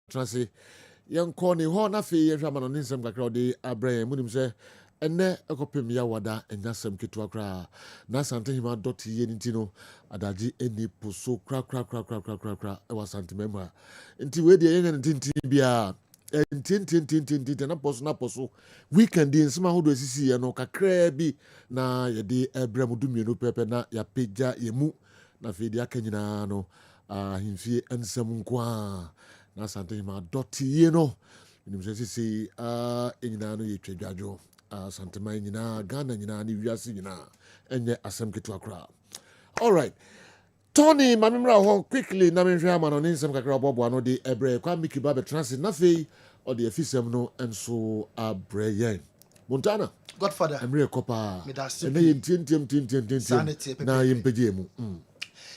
Transi young corny horn a fee and Raman on Insam Crowdy, a brain, Munim say, and ne a copy me wada and Nasam Kitwakra. Nasante hima doti yenitino, adaji any puso crack, it was anti-member. Until we the young and tintibia. And tin na poso weekend in some who do see no kakra bi na ye de ebramudu mienu pepe na ya peja yemu na fidi akanyina no himfie ensem kwa na sante ma doti ye no nim se enyina no ye twadwajo sante ma nyina Ghana nyina ni wiase nyina enye asem ketu akra. All right, Tony, mamimra hon quickly na menhwe ama no nsem kakra bobo ano de ebre kwa miki ba betransi na fei or the efisem no enso abre Montana Godfather emre kopa medasi na yintiem na yimpeje mu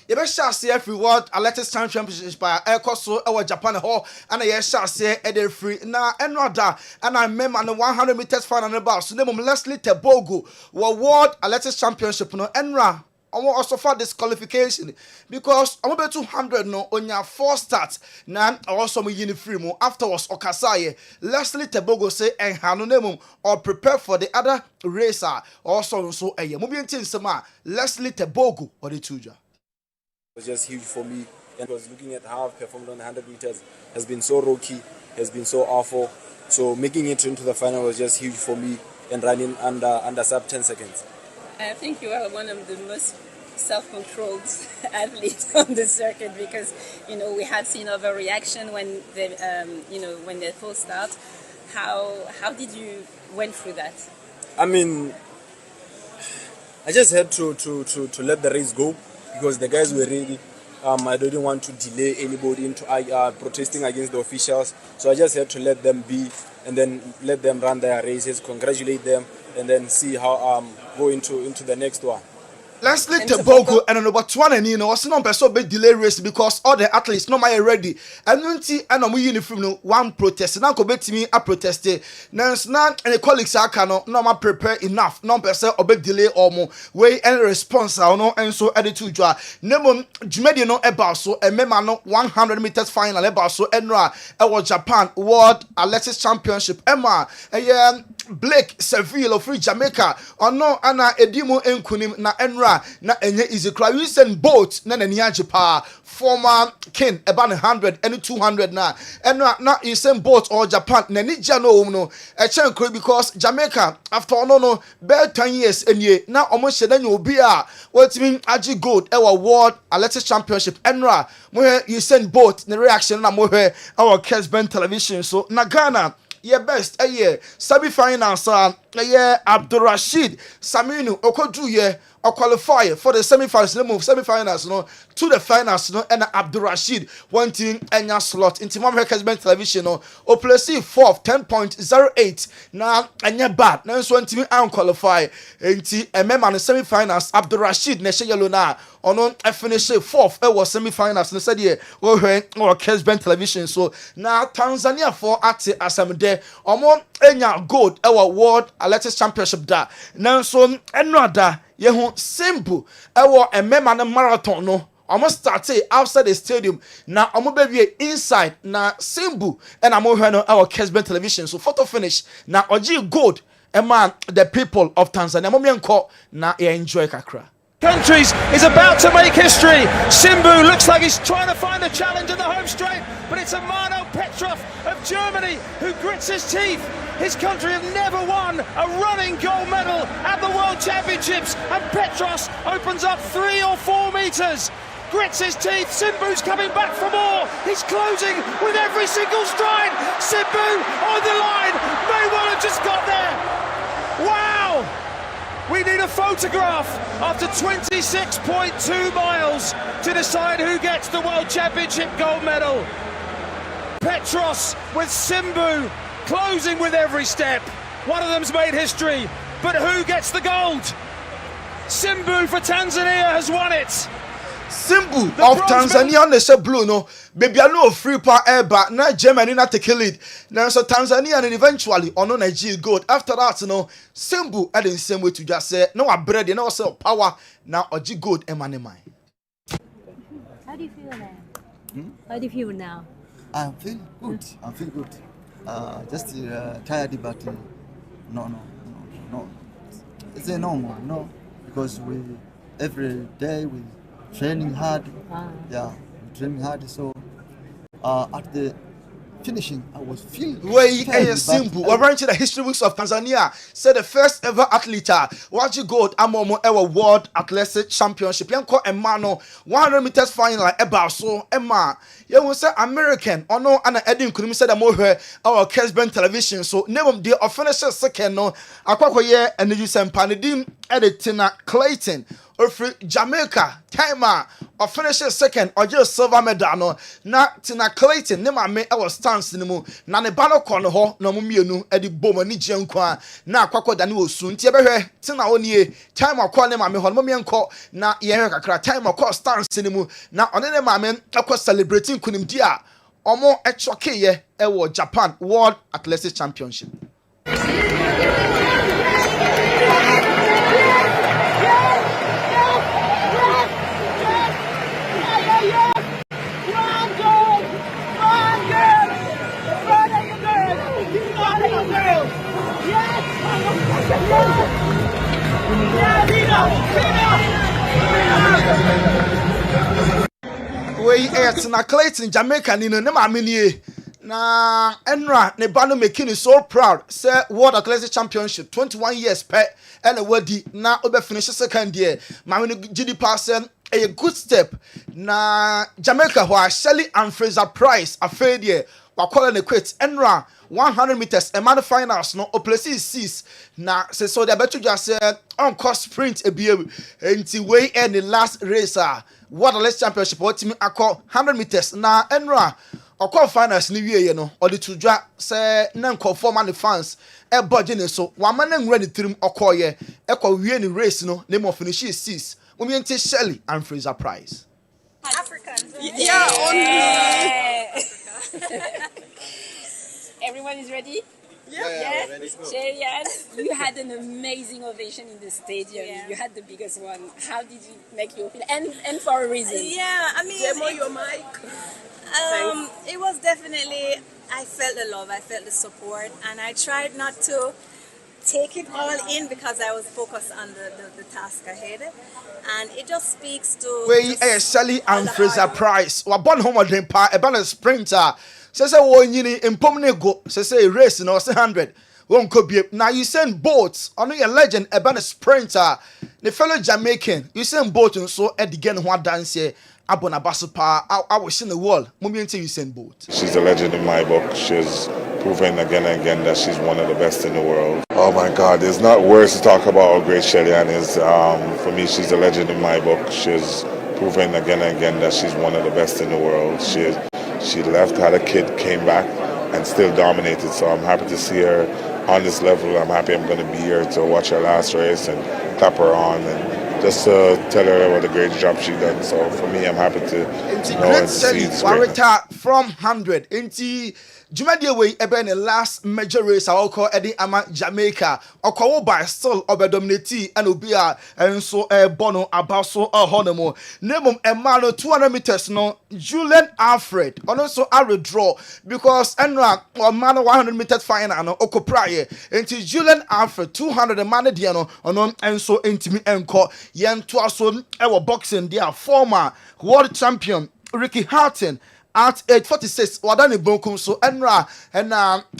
Yebe shase every world athletics championship by Ekoso our Japan ho and ye shase e dey free na enoda and I remember the 100 meters final about so name Leslie Tebogo world athletics championship no enra also for disqualification because I'm about 200 no on your 4 starts now also me free mo afterwards Okasaye Leslie Tebogo say and hanonemu or prepare for the other racer also so a mo bi ntin sema Leslie Tebogo or the tuja. It was just huge for me, and I was looking at how I've performed on the 100 meters has been so rocky, has been so awful. So making it into the final was just huge for me, and running under sub 10 seconds. I think you are one of the most self-controlled athletes on the circuit because we had seen overreaction when they when they full start. How did you went through that? I mean, I just had to let the race go because the guys were ready. I didn't want to delay anybody into protesting against the officials, so I just had to let them be and then let them run their races, congratulate them, and then see how go into the next one. Leslie Tebogo and number 1 and was no person be delay race because all the athletes no my ready. And unti and no uniform no one protest. Now go bet me a protest. Now and the colleagues are cannot no man prepare enough. No person obey delay or more way and response no and so edit to draw. Nemo Jumedi no about so a mema no 100 meters final about so enra was Japan World Athletics Championship Emma Blake Seville of Free Jamaica or no Anna Edimo Enkunim na enra na enye easy cry Usain Bolt na naniaje pa former king about 100 and 200 na enra na Usain Bolt or Japan na ni jano no e chen kro because Jamaica after no be 10 years enye na omo sheda nya obi a wetimi agi gold e world athletics championship enra mo Usain Bolt na reaction na mo our Kessben television so na Ghana best semi-finals Abdurrashid Saminu Okodu or qualify for the semi-finals no to the finals no and Abdurrashid wanting enya slot into Mama Kessben television no o place 4th 10.08 na enya bad na so wanting an qualify enti emema no semi-finals Abdurrashid na yellow na ono finish 4th it was semi-finals no said here or Kessben television so na Tanzania for at asamde omo enya gold our world athletics championship da na so enada yehu simple ewo emema na marathon no almost started outside the stadium na omo be inside na simple and amo hwe no our Kessben television so photo finish na oji gold man the people of Tanzania mo mienko na enjoy kakra Countries is about to make history. Simbu looks like he's trying to find a challenge in the home straight, but it's Amano Petrov of Germany who grits his teeth. His country have never won a running gold medal at the World Championships, and Petros opens up 3 or 4 meters. Grits his teeth. Simbu's coming back for more. He's closing with every single stride. Simbu on the line. May well have just got there. Wow! We need a photograph after 26.2 miles to decide who gets the World Championship gold medal. Petros with Simbu closing with every step. One of them's made history, but who gets the gold? Simbu for Tanzania has won it. Simbu of Tanzania on the blue no baby I know free pa airba na Germany na take lead now so Tanzania and eventually on Nigeria gold after that no Simbu at the same way to just say no bread no say power now oji gold emanema. How do you feel now? How do you feel now? I feel good. I feel good. Just tired, but no. It's a normal, no, because we every day we training hard. Yeah, we training hard. So at the finishing, I was feeling way very simple. We're running to the history books of Tanzania. Said the first ever athlete watch you gold amomo ever world athletic championship. Yanko Emano 100 meters final about so Emma. You will say American or no and Eddie could said more our Kessben television. So name the finisher second no Aquakoye and you send Panadim editing Clayton. Or free Jamaica timer or finishes second or just silver medal no na Tina Clayton ne ma me our stance ni mu na ne ba no kɔ no ho na mo mienu e di bom ani gye nkwa na akwakɔ da ne osu nti e behwɛ Tina onie timer kɔ ne ma me ho mo mienko na ye hwɛ kakra timer kɔ stance ni mu na ɔne ne ma me akɔ celebrating kunimdi a ɔmo ɛchoke ye e wɔ Japan World Athletics Championship. We na Clayton Jamaica ni no ne ma menie na Enra ne ba no making so proud say World Athletics Championship 21 years pe and wadi na obe finish second year ma no gidi pass a good step na Jamaica who are Shelley and Fraser Price afraid here wakola ne quit Enra 100 meters a man finals no o place is 6 na say so they better just say on cost sprint e be until way end the last racer World Athletics Championship what team akọ 100 meters na Enra okọ finals ni wie ye no o de tudwa say na nkofo man fans e budget ne so wa man nwura ni tirim okoye e kwa wie ni race no name of finish is 6 Omiente Shelley and Fraser Price. Africans. Yeah, only. Everyone is ready? Yeah. Sherian, you had an amazing ovation in the stadium. Yeah. You had the biggest one. How did you make you feel? And for a reason. Yeah, I mean, Demo your mic. It was definitely, I felt the love, I felt the support, and I tried not to take it all in because I was focused on the task ahead. And it just speaks to... We Shelley and Fraser Price. Wa born home dream pa a banner sprinter. Say wo nyini impomne go. Say race no 100. Won't could be now you send boats on your legend a banner sprinter. The fellow Jamaican, you send boat and so at the again one dance here. Abona Basupa, I was in the world. Mummy until you send boat. She's a legend in my book. She's proven again and again that she's one of the best in the world. Oh my God, there's not words to talk about how great Shelley-Ann is. For me, she's a legend in my book. She's proven again and again that she's one of the best in the world. She left, had a kid, came back, and still dominated. So I'm happy to see her on this level. I'm happy I'm going to be here to watch her last race and clap her on and just tell her what a great job she done. So for me, I'm happy to know and see this greatness. From 100 into Jumadia way ebe the last major race I will call Eddie Ama Jamaica or by still over dominate and obia and so bono about so honemo name Emmanuel 200 meters no Julian Alfred and also I withdraw because Enra or man 100 meters final no okopraye into Julian Alfred 200 man diano on and so intimi enko yen to also our boxing their former world champion Ricky Hatton at 8:46 wadani bonkum so Enra and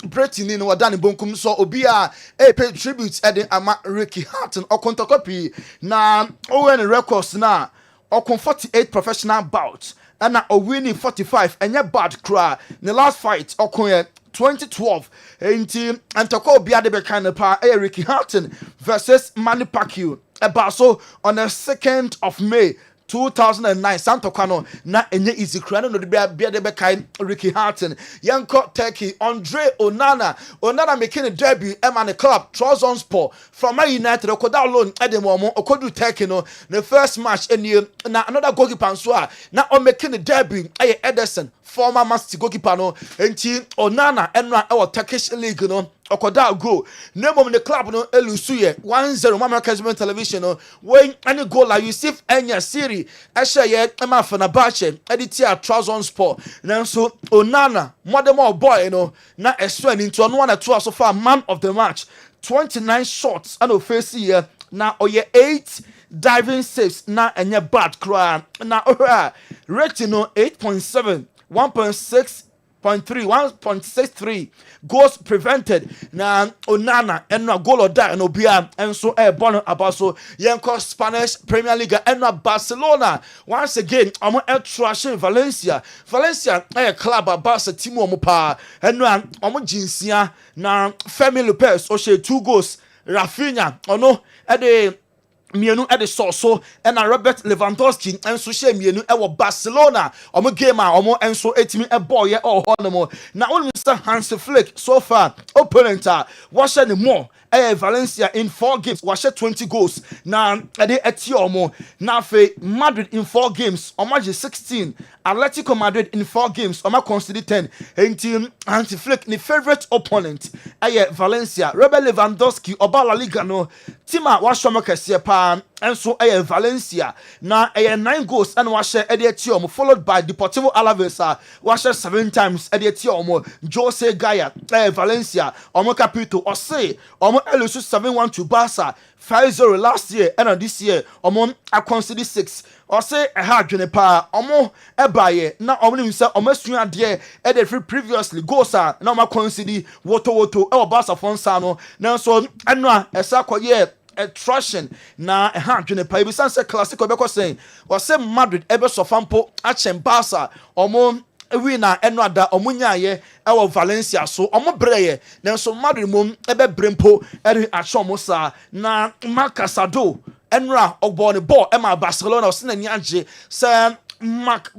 Britain in wadani bonkum so obia pay tribute at the ama Ricky Hatton or kontokopi na owen records na or 48 professional bouts and now winning 45 and your bad cry in the last fight or 2012 and Toko Bia de Bekanapa Ricky Hatton versus Manny Pacquiao about so on the 2nd of May 2009 Santo Cano na enye easy crano no de bia de bekai Ricky Hatton Yanko Turkey Andre Onana making a debut Emma club Trabzonspor from Man United okoda loan edemomo okodu Turkey no the first match and na another goalkeeper so na o making a debut Ederson former Man City goalkeeper no enti Onana enra our Turkish league no okoda go na mom the club no elusu ye 1-0 mama Kessben television no when any goal like Yusuf enya siri ehye ye ema Fenerbahce editia Trabzon Sport nanso Onana modern boy no na eso ani nto no na to so far man of the match 29 shots and face here na oye 8 diving saves na enye bad cry na rating no 8.7 1.6 1.63 goals prevented na Onana and goal or die and obia and so born about so yenko Spanish Premier League and Barcelona once again trash Valencia club Barca team pa and jinsia na Femi Lopez she 2 goals Rafinha mienu de so na Robert Lewandowski enso hye mienu wo Barcelona game a enso etimi boy honomo na only Hans Flick so far opponent wash any more Valencia in 4 games wash 20 goals na de eti na fe Madrid in 4 games omaje 16 Atletico Madrid in 4 games conceded 10 enti Hans Flick ni favorite opponent Valencia Robert Lewandowski oba La Liga no tima wash kese pa and so Valencia na 9 goals and wash eti followed by Deportivo Alaves wash 7 times eti Jose Gaya Valencia capito or say elusu 7-1 to Barca 5-0 last year and this year I consider 6 or say a hard jene pa ebaye na nim say sua de free previously goals na consider woto Barca fonsa no na so eno esa koye attraction na hard jene pa bi sanse classic obeko say or say Madrid ebe sofampo achen Barca winner eno ada omunyaye Valencia so breye nanso Madrid mom ebe brempo achomo sa na Marcasado enra ogbone ball ema Barcelona osina niaje say Marc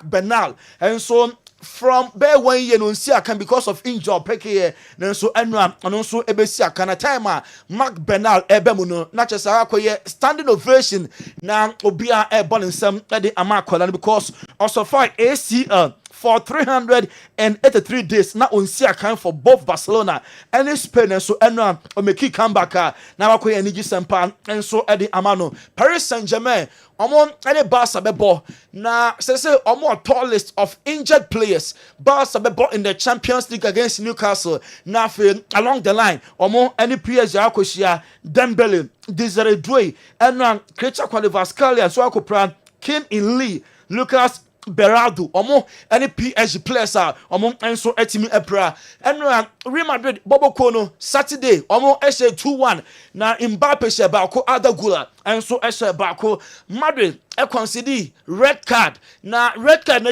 Bernal and so from be 1 year no see akan because of injury peke nanso enra anonso ebe si akan time Marc Bernal ebe mu no na chesa akoye standing ovation na obia e ball nsem de amakola because also fight ACL for 383 days na onsi akan for both Barcelona and Spain and so eno make comeback na wakoye anigi sempa and so edi amano Paris Saint-Germain any Barca bebo na say top list of injured players Barca bebo in the Champions League against Newcastle na along the line any PSG akoshia Dembele Desiree Doué and Creature Kvaratskhelia so akopra Kim In Lee Lucas Berardo any PSG players enso etimi epra eno Real Madrid Bobo Kono Saturday eshe 2-1 na Mbappe she baako Adagula enso eshe baako Madrid consider red card na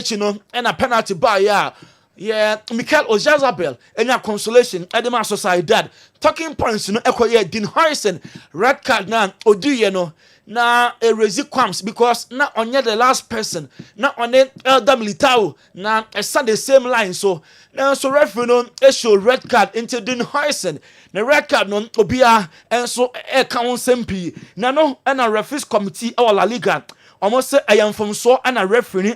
chino na penalty by Mikel Oyarzabal enya consolation Edema Sociedad talking points no ekoye Dean Harrison red card na odiye no na erezi quams because na onye the last person na onye Elder Militao na esa the same line so na so referee no show red card into Dean Harrison na red card no obia enso count sempi na no na referees committee or La Liga almost say I am from so and a referee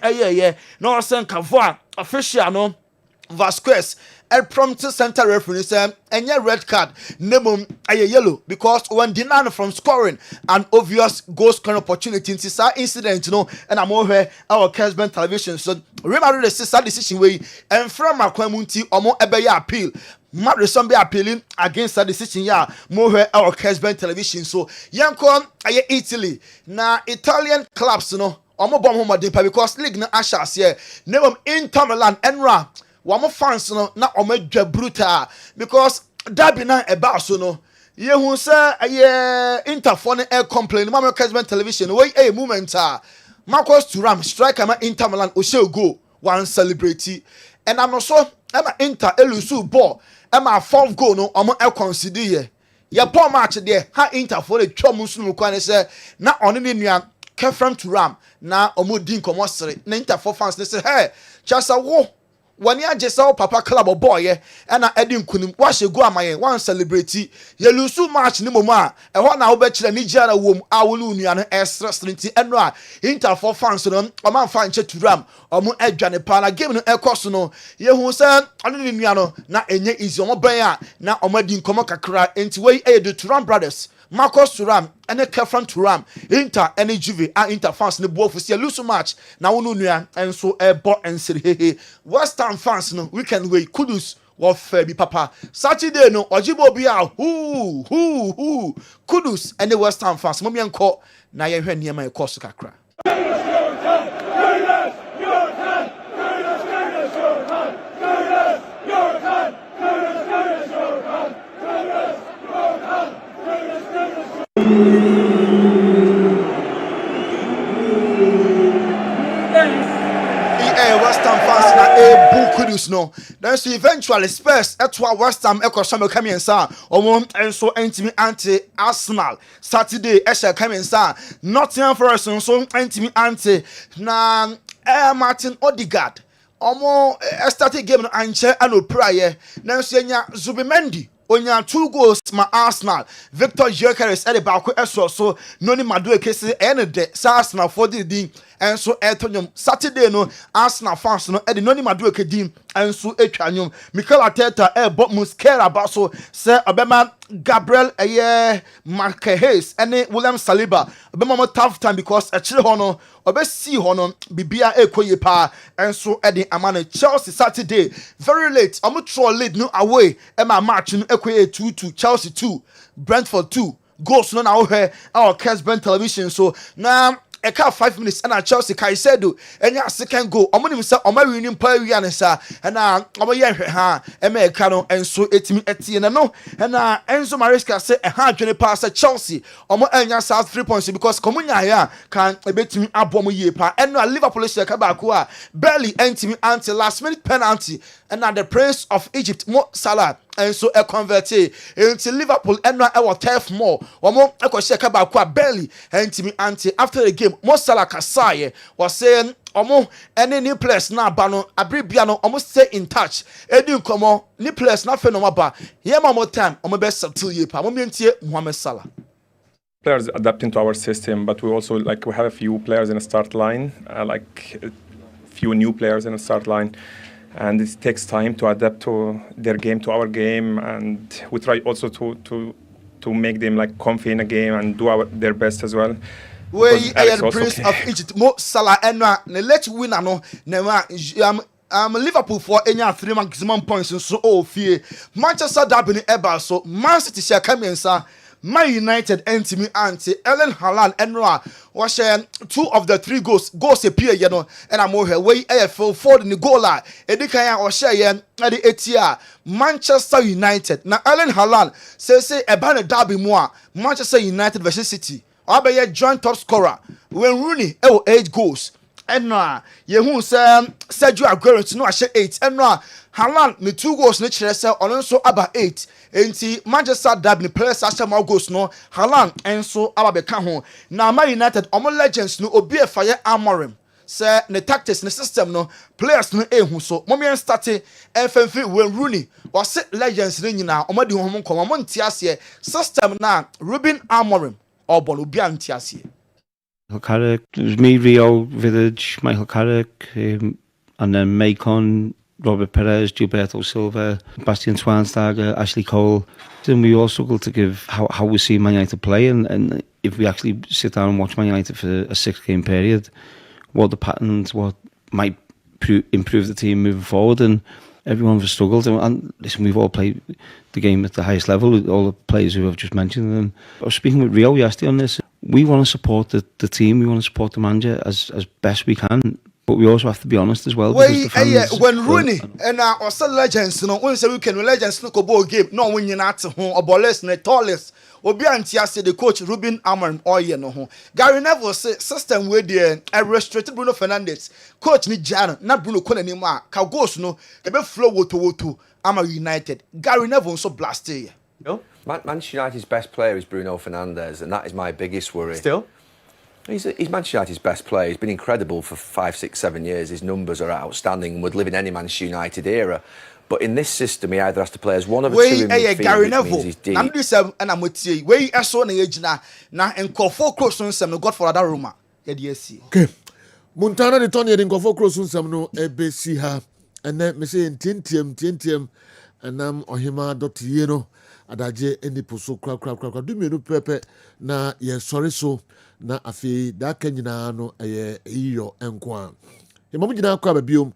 no sen Cavoa official no Vasquez prompted center referee say any red card nemum yellow because when denied from scoring an obvious goal scoring opportunity into that incident and I'm over our Kessben television so remember the sister decision way and from Akwamunti ebe appeal Madrid some be appealing against that decision more our Kessben television so yanko Italy na Italian clubs because league na ashas nemum Inter Milan enra wamo fans no na omedwa brutal because derby na eba so no yehu say Interfon complain mama Kessben television wey moment Marcus Thuram striker ma Inter Milan o share go one celebrity and I'm so ema Inter elusu ball ema 4th goal no consider ye poor match there ha Interfon e twom sunu kwane say na one ne nua Kefram Thuram na din komo sere na Interfon fans they say hey chasa wo When you just saw Papa Club or boy, and I didn't couldn't wash a go at my one celebrity. You lose so much no more. And what now bet you the Nigeria womb, our Lunian extra strength and right. Inter for fans on a man find to ram or more edge and a pana given a costono. You who said, I didn't know, not any is your mobile, now on my din cry into way aid the Turam brothers. Marcos Turam and a Kefran Turam, Inter and a Juve, and Inter fans in the both for see a lose match. Now, Nunia and so a bot and said, hey, West Ham fans, no, we can wait. Kudus, what Fabi Papa. Saturday, no, Ojibo Bia, who, Kudus, and the West Ham fans, Mommy and Court, now you're here near my Corsica cry. West Ham fans na Kudus no. Then so eventually Spurs etwa West Ham ekosam coming sa omo enso entimi anti Arsenal Saturday esha coming sa Nottingham Forest so entimi anti na Martin Odegaard omo started game no anche anopraye na so enya Zubimendi onya 2 goals ma Arsenal Victor Gyökeres at the back so noni madu ekese ene de Arsenal for the din and so etonyum Saturday no Arsenal fans no e de noni madu ekedim and so etwanyum Mikel Arteta bot muskera about so say obema Gabriel Marquez and William Saliba obema mo tough time because actually hono obesi hono bibia ekoye pa and so e de amane Chelsea Saturday very late omo lead no away e ma match no ekoye 2-2 Chelsea 2 Brentford 2 goals no na wo he our Kessben television so na a car 5 minutes and a Chelsea Caicedo and ya second goal. Omonim say Oma winning per wianesa and Oma yen ha Americano and so etimi etienne no and Enzo Maresca say a hard journey pass at Chelsea. Omo enya South 3 points because Comunya ya can betimi abomu ye pa and Liverpool is kabakua barely entimi until last minute penalty and the Prince of Egypt Mo Salah and so a converted into Liverpool and not our turf more or more a barely and to me anti after the game Mo Salah Kasaye was saying omo any new players na bano abribiano almost stay in touch edu komo new players na phenomena ba here more time omo best settle ye pa mo mentie Mohamed Salah players adapting to our system, but we also we have a few players in a start line, like a few new players in a start line. And it takes time to adapt to their game, to our game, and we try also to make them comfy in a game and do their best as well. Where the Prince of Egypt, Mo Salah, and let win no, Liverpool for any 3 maximum points and so fear. Manchester Derby Herbal, so Man City shall come in, sir. Man United entimi anti Ellen Haaland and Noah was 2 of the 3 goals appear, you know, and I'm here way AFL Ford in the goal line. Edikaya or share at the ATR Manchester United. Now Ellen Haaland say a banner derby more Manchester United versus City. Abe joint top scorer when Rooney 8 goals. And Yehu Sergio Aguero no share 8 and Haaland me 2 goals ne chere say also about 8 enti Manchester Derby players asha more goals no Haaland enso aba be ka ho na Man United omo legends no obi e fire Amorim say ne tactics ne system no players no ehu so momien start FMF when Rooney was legends ne nyina omo de ho nkom omo ntiase system na Ruben Amorim obo no bia ntiase Michael Carrick, it was me, Rio, Village, Michael Carrick, and then Macon, Robert Perez, Gilberto Silva, Bastian Schweinsteiger, Ashley Cole. Then we all struggle to give how we see Man United play, and if we actually sit down and watch Man United for a 6-game period, what the patterns, what might improve the team moving forward, and everyone has struggled. And listen, we've all played the game at the highest level, all the players who I've just mentioned. And I was speaking with Rio yesterday on this. We want to support the team, we want to support the manager as best we can, but we also have to be honest as well. When Rooney and also legends, when say we can legends no go ball game, no when you not home or ballers ne tallest. Obi antiase the coach Ruben Amorim oye no ho. Gary Neville say system wey dey restricted Bruno Fernandes. Coach ni Jana na Bruno Kone ni ma ka goals no e be flow woto Ama United. Gary Neville so blast here. No? Manchester United's best player is Bruno Fernandes, and that is my biggest worry. Still? He's Manchester United's best player. He's been incredible for 5, 6, 7 years. His numbers are outstanding and would live in any Manchester United era. But in this system, he either has to play as one of the two in midfield, which means he's deep. I'm with where I saw the age now and call for close on some God for other room. Okay. Montana de Tony in Gofo Cross some no ebesi ha. And then me say tientium and ohima dot yeno adaje eni poso kra do me no pepe na ye sorry so na afi da kanyina no iyo enkwa. Ye mamu gina akwa babiom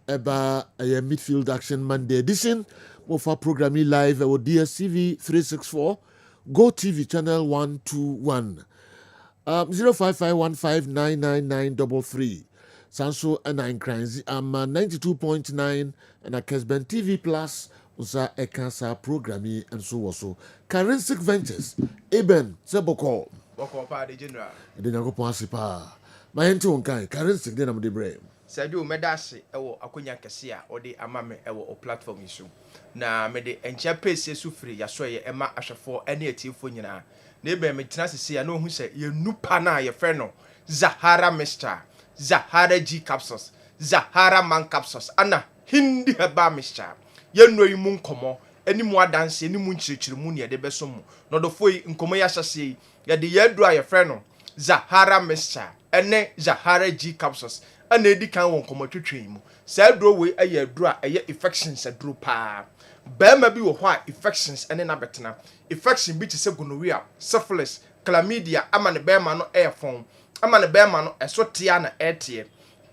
eba midfield action Monday edition of our program live with DSTV 364 Go TV channel 121 0551599933 Sanso and 9 crimes 92.9 and a Kessben TV Plus usa ekansa programming and so also Carensic Ventures Eben Seboko Boko pa de general de nyakopon asipa ma yente wonkan Carensic de na mde bre Sadio medase ewo akonya kese a ode amame ewo o platform isu na mede encha pese su free yasoye ema ahwefo ene atifo nyina na ebe me tena sese ya no hu se ye nupa na ye fe no Zahara Mr. Zahara G capsules Zahara Man capsules ana hindi heba Mr. ye no yi mu nkomo eni mu adanse eni mu nchirichiri mu ne de beso mu no do foi nkomo ya hyase ye de ye dru a ye fe no Zahara Mr. ene Zahara G capsules ana edi kan won komo twetwen mu sa dro we aye dro a aye infections adro pa ba ma bi wo ho a infections ene na betena infection bi ti se gonorrhea syphilis chlamydia ama ne ba ma no airphone ama ne ba ma no esotia na etie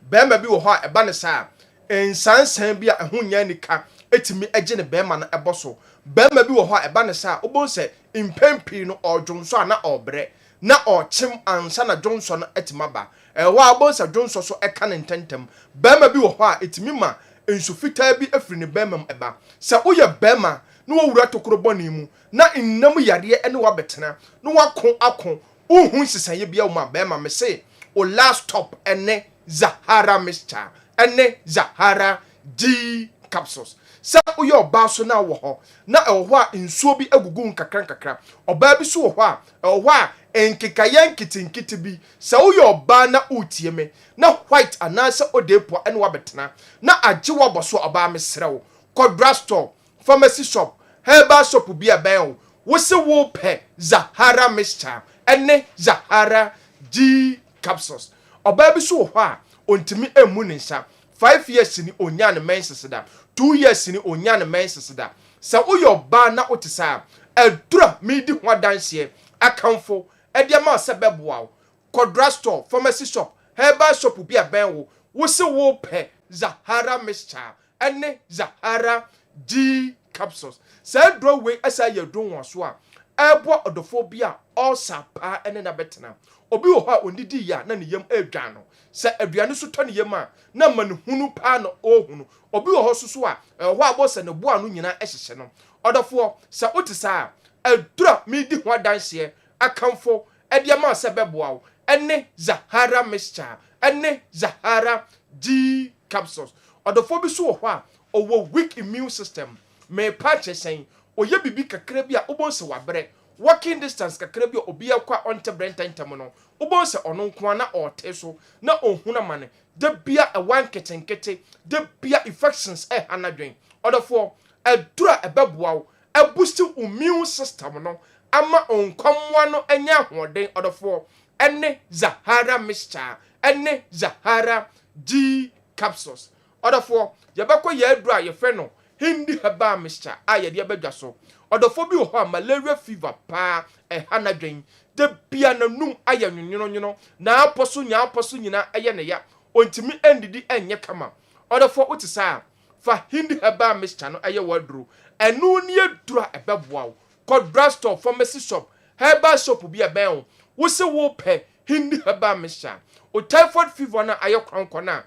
ba ma bi wo ho a eba ne sa ensansan bi a ehonya nika etimi age ne ba ma no eboso ba ma bi wo ho a eba ne sa obon se impempi no odwonso ana obre na ochim ansa na dwonso no etimaba wa abonsa dwonso so eka ne ntentem bema bi wo ho a etimi ma ensu fitaa bi afiri ne bema eba sa woye bema no wura tokoro boni mu na nnam yare ene wa betena no wako akon uhun sisaye bia wo ma bema me say o last stop ene Zahara Mr. ene Zahara G capsules sa woye oba so na wo ho na e wo ho a nsuo bi agugu nkakra oba bi so wo ho a e wo ho a enkikayen kitinkiti bi sa woye oba na utie me na white anasa odepo ene wa betena na agye wo boso oba mesrew kodra store pharmacy shop herbal shop bi aben wo se wo pe Zahara Mr. ene Zahara G capsules oba bi so wo ho a ontimi emu ne nsa 5 years ni onya ne menseseda 2 years ni onya ne menseseda sa woye oba na otisa edura medi ho adanse akamfo ediama sebeboa kodra store pharmacy shop herbal shop bi aben wo se wo pe Zahara Mr. ene Zahara G capsules sa dro we asa ye don won so a ebo odofo bi a ulcer pa ene na betena obi wo ho a ondidi ya na ne yam adwa no sa aduane so to ne yam a na manhunu pa no ohunu obi wo ho so a ho abose ne boa no nyina ehyehye no odofo sa otisa adura medi ho adanse akamfo ediama sebeboa ene Zahara Mr. ene Zahara G capsules odofo bi so wo ho a owo weak immune system me patche sen oye bibi kakra bi a obonse wabre walking distance kakra bi obi akwa onte brentantam no obonse ono nko na ote so na ohuna mane de bia e wan ketenkete de bia infections hanadwen odofo adura ebeboa e boost immune system no ama onkomwa no anya hoden odofo ene Zahara Mr. ene Zahara G capsules odofo yebekọ ye adura ye fe no hindi heba Mr. aye de abadwa so odofo bi ho malaria fever pa hanadwen de bia na num aye nwonwono na aposo nyina eye ne ya ontimi endidi enye kama odofo utisa fa hindi heba Mr. no aye wadru enu ni adura ebeboa kodra store pharmacy shop herbal shop bi aben wo se wo pe hindi heba Mr. o typhoid fever na aye kwankwana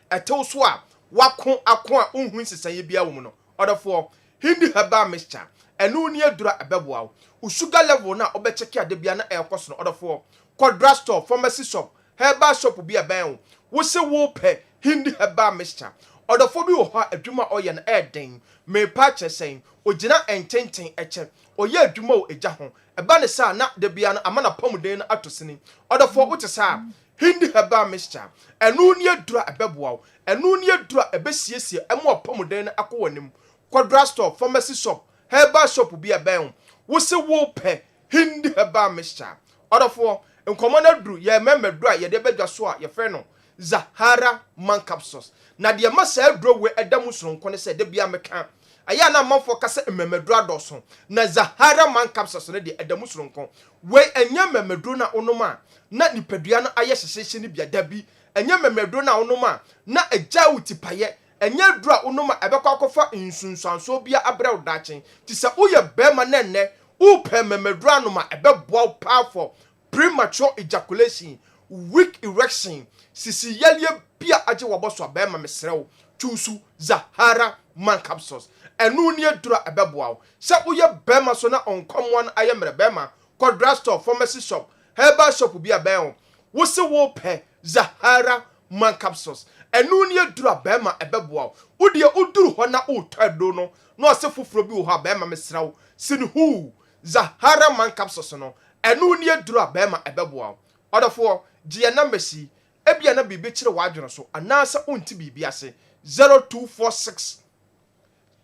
eto so a wako akon a unhu sisaye bia wo mu no odofo hindi heba Mr. enu ni adura ebeboa o sugar level na obecheke ade bia na ekoso no odofo kodra store pharmacy shop herbal shop bi aben wo se wo pe hindi heba Mr. ɔdɔfo bi wɔ hɔ adwuma ɔyɛ no ɛden me patch saying ogina ententen eche oyɛ adwuma o egya ho ɛba ne sa na de bia no amana pɔmuden no atosini ɔdɔfo wote sa hindi herbal mixture ɛnu ne adura ɛbɛboa ɛnu ne adura ɛbɛsiesie ɛmo pɔmuden no akɔ wɔnim kwadra store pharmacy shop herbal shop bi ɛbɛn wo se wo pɛ hindi herbal mixture ɔdɔfo nkɔmɔ na duru yɛ memeduru a yɛde bɛdwa so a yɛfrɛ no Zahara man capsules na de ma sa aduro we ɛda mu soronko ne sɛ de bia meka aya na manfo kase memeduru adɔso na Zahara man capsules ne de ɛda mu soronko we enya memeduru na onoma na nipadua no ayɛ hyehyehye ne bia da bi enya memeduru na onoma na agya utipaye enya duru a onoma ɛbɛkɔ akɔfa nsunsuanso bia abrɛw daakyen ti sɛ woyɛ bɛma na nnɛ upɛ memeduru anoma ɛbɛboa powerful premature ejaculation weak erection sisi yalie bia age woboso abema mesrew chusu Zahara man capsules enu ne adura ebeboa se woye bema so na onkomwan ayemre bema kwadra store pharmacy shop herbal shop bia ben wo se wo pe Zahara man capsules enu ne adura bema ebeboa wodie oduru ho na otado no na ose foforo bi wo ha bema mesrew sin hu Zahara man capsules no enu ne adura bema ebeboa odofo gie number si ebia na bibi kire wadweno so anasa onti bibi ase 0246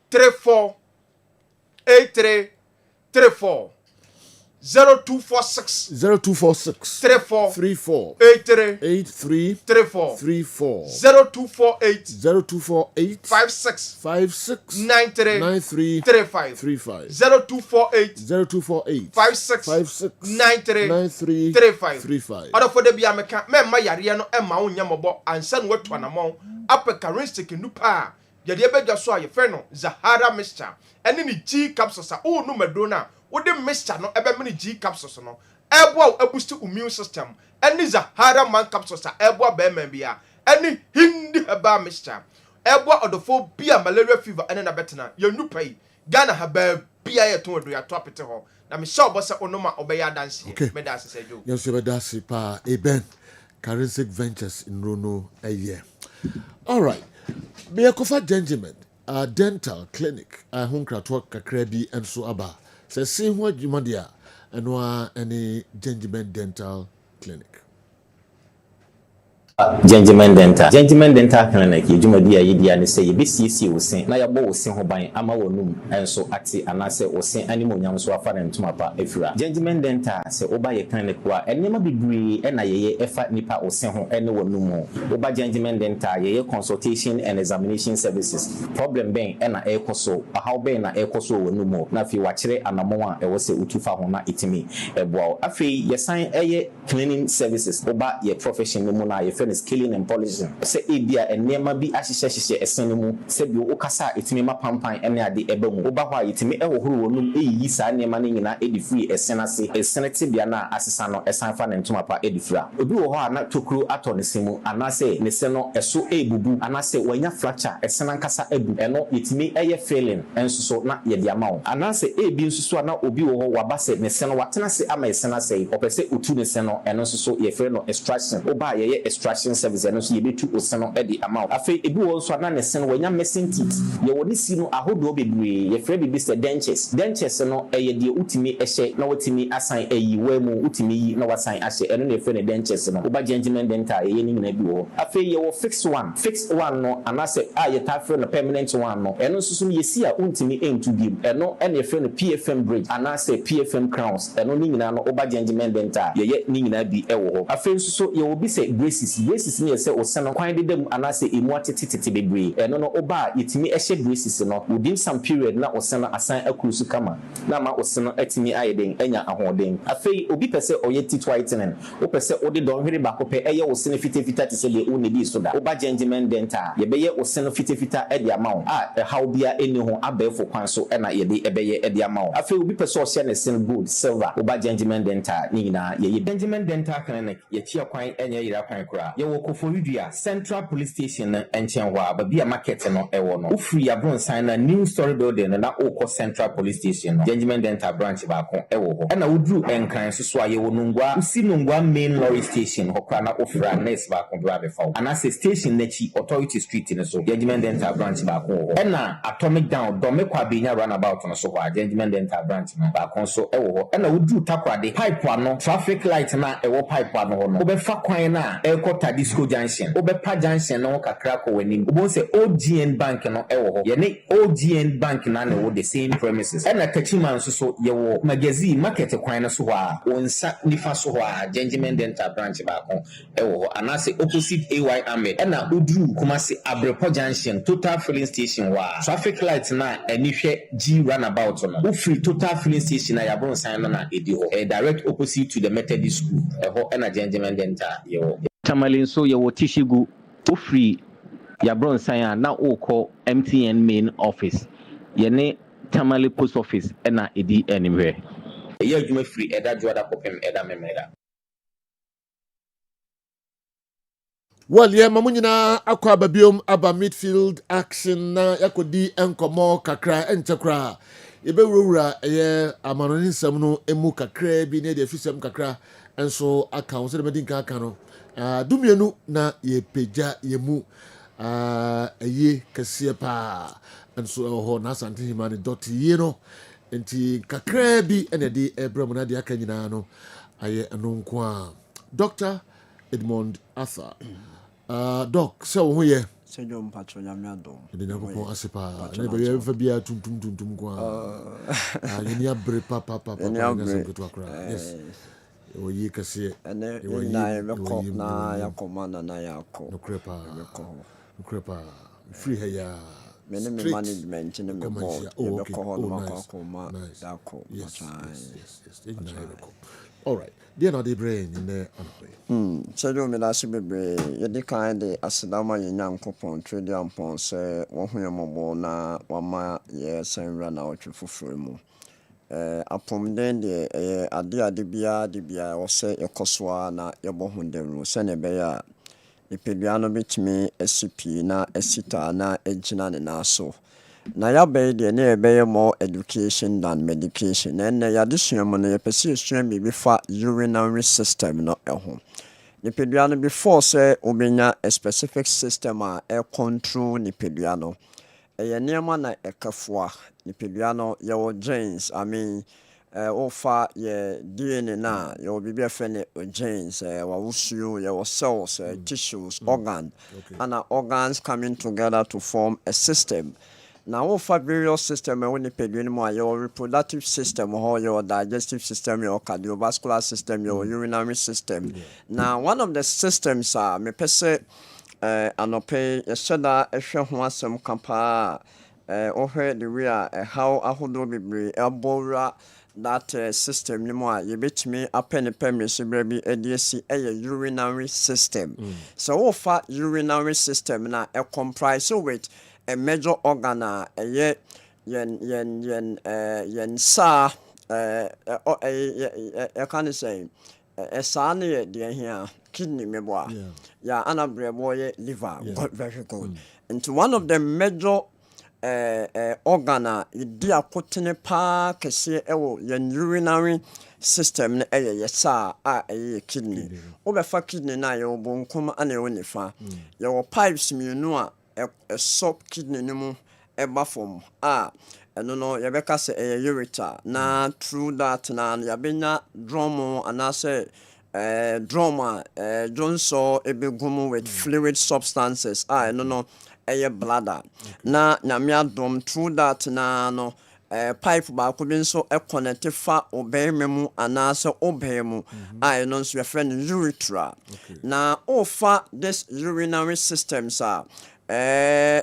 34 83 34 0246 34 83 34 0248 56 93 35 0248 56 93 35 oda for de bia meka memma yare no emma wonya mobo ansa no watu anamon apeka rinstic nupa yade ebedwa so a ye fe no Zahara mixture ene ni G capsules a o no medona wode mixture no ebe mini G capsules no ebo a boost immune system ene Zahara man capsules a ebo ba man bia ene hindi herbal mixture ebo odofo bia malaria fever ene na betena ye nupa yi Ghana haba bia ye to do ya to apete ho na me sha obo se onoma obeya dance me dance se jo yes we dance pa eben Forensic Ventures in Rono a year. All right. Be a kofa gentleman, a dental clinic, a hunkratwa kakredi and so aba. Say see what you madia and wa any gentleman dental clinic. Gentleman dental clinic yedwumadi a yedi ane sɛ yebesiesie wo sen na yɛbɔ wo sen ho ban ama wonum enso ate anase wo sen animonyam so afa ne ntoma pa afira gentleman dental sɛ oba ye clinic wa enema bebree na yeye ɛfa nipa wo sen ho ene wonum oba gentleman dental yeye consultation and examination services problem ben na ekoso how ben na ekoso wonum na fi wa kyere anamon a ɛwɔ sɛ utufa ho na itimi ɛboa afei yesan ɛyɛ cleaning services oba ye profession no mu na ye scaling and polishing say ebia enema bi ahyehyehye esen mu say bi o kasa etimi mapampan ene ade eba mu oba hwa etimi ewohoro wonum eyi saa enema ne nyina edi free esen ase esen tibia na asesa no esan fa ne ntoma pa edi fra obi wo hɔ ana tokuro ato ne semu ana say ne se no eso ebubu ana say wanya fracture esen ankasa ebu eno etimi eye failing enso so na ye dia mawo ana say ebi nso so ana obi wo hɔ waba say ne se no watena se ama esen ase opese otu ne se no eno nso so ye frɛ no extraction oba ye extraction service and so yebetu oseno e di amount afi ebi wo so na ne sen wanya missing teeth ye woni si no ahodo bebree ye frɛ bibi se dentures no ye de utimi ehye na wotimi asan ayi wa mu utimi yi na wasan ahye eno ne frɛ ne dentures no oba gentleman dental ye ni nyina bi wo afi ye wo fixed one no anase a ye ta frɛ no permanent one no eno so so ye si a untimi entu bi eno ene ye frɛ no PFM bridge anase PFM crowns eno ni nyina no oba gentleman dental ye ni nyina bi e wo afi so so ye wo bi se braces ni ese oseno kwan de dem anase emu atetete bebree eno no oba yetimi ehye braces no within some period na oseno asan akrusu kama na ma oseno atimi ayeden anya ahoden afei obi pese oye teeth whitening o pese odi don hwere bakope eye oseno fitafita te se de o ne bi so da oba gentleman dental ye beye oseno fitafita e de amawo a how bia eni ho abefo kwan so na ye de ebeye e de amawo afei obi pese o share ne sin gold silver oba gentleman dental ni nyina ye gentleman dental clinic ye tia kwan enye yira kwan kura yɛwɔ Koforidua Central Police Station nkyɛn hɔ a baabi a market no ɛwɔ no wofiri Abronsan na new story building na wokɔ Central Police Station no Gentleman Dental branch baako ɛwɔ hɔ ɛna woduru Nkran so a yɛwɔ Nungwa usi Nungwa main lorry station hɔ kora na ofra nurse baako bra bɛfa wo anase station n'akyi Authority Street no so Gentleman Dental branch baako wɔ hɔ ɛna Atomic Down dɔme kwa benya runabout no so hɔ a Gentleman Dental branch no baako so ɛwɔ hɔ ɛna woduru Takoradi pipe ano traffic light na ɛwɔ pipe ano hɔ no wobɛfa kwan na ɛkɔ Disco Junction obepa junction no kakra ko wani obo se OGN bank no ewo ho ye ne OGN bank na na wo the same premises e na kachiman so ye wo magazine market kwan no so ho a onsa nifa so ho a Gentleman Dental branch ba ko ewo ho anase opposite AY Ahmed e na oduru Kumasi Abrepo Junction Total Filling Station wa traffic light na ani hwe G runabout no wo free Total Filling Station na yabon sign no na edi ho direct opposite to the Methodist school e ho e na Gentleman Dental ye wo Tamale nso yɛwɔ Tishigu ofiri Yabronsan a na okɔ MTN main office yɛne Tamale post office ɛna edi animhwɛ ɛyɛ adwuma firi ɛda joada kopem ɛda memeda Well, yeah, mamunyina akwa babiom aba midfield action na yakodi enkomo kakra enchekra ebe wura ɛyɛ amanoni nsɛm no emu kakra bi ne de afisɛm kakra enso aka wo se de medinka aka no dumienu na ye peja ye mu eye kese pa enso ho na asante himani dot ye no enti kakra bi ene de ebram na de aka nyina no aye eno nko a Dr. Edmond Arthur doc so wo ye se jom patro nyame adom de nyakopon asepa ne be ye fa bia tuntum ko ye ni abre papa yes oyi kase ene na me ko na yakoma na yako no crepa free here mene me management ne me board me ko ho no akoma dako yes all right they not the brain in there so do me last bebre ye de kind de asedama ye nyankopon trade ampon se wo hu ye mobo na wama ye senra na otwe foforo mu apom den de ade bia wo se ekosoa na ye bo hu dem se ne be ya ipedua no bitimi SCP na esita na ejina ne na so na ya be de na be more education than medication and ya disuamu no ye pese suam bi fa urinary system no eho ipedua no before say obenya a specific system a control ipedua no eye niam na ekafoa ipedua no ye genes I mean ofa ye DNA na ye bibi afene genes wa wusuo ye cells tissues organ and organs coming together to form a system. Now ofa various system when you pedue mo your reproductive system or your digestive system, your cardiovascular system, your urinary system. Now one of the systems are me pese anope yeshada ehwe ho asem kapa ohwe the way how ahodo bebre ebora that system ni mo a yebetimi apene permission bi ediesi urinary system. So ofa urinary system na comprise with a major organ yen sa I can't say a son dear here kidney me boy yeah anabre boy liver very good into one of the major organ dia kotene pa kese ewo yen urinary system na yesa kidney obefa kidney na ye obonkum ana ye onifa ye wo pipes mienu a sub kidney nimu eba form no yebeka se ureter na through that na yabenya drum anase drum jonso ebegumu with fluid substances no bladder na nyamia dom through that na no pipe ba ko bin so connect fa obeyemu anase obeyemu no so your friend urethra na ofa this urinary systems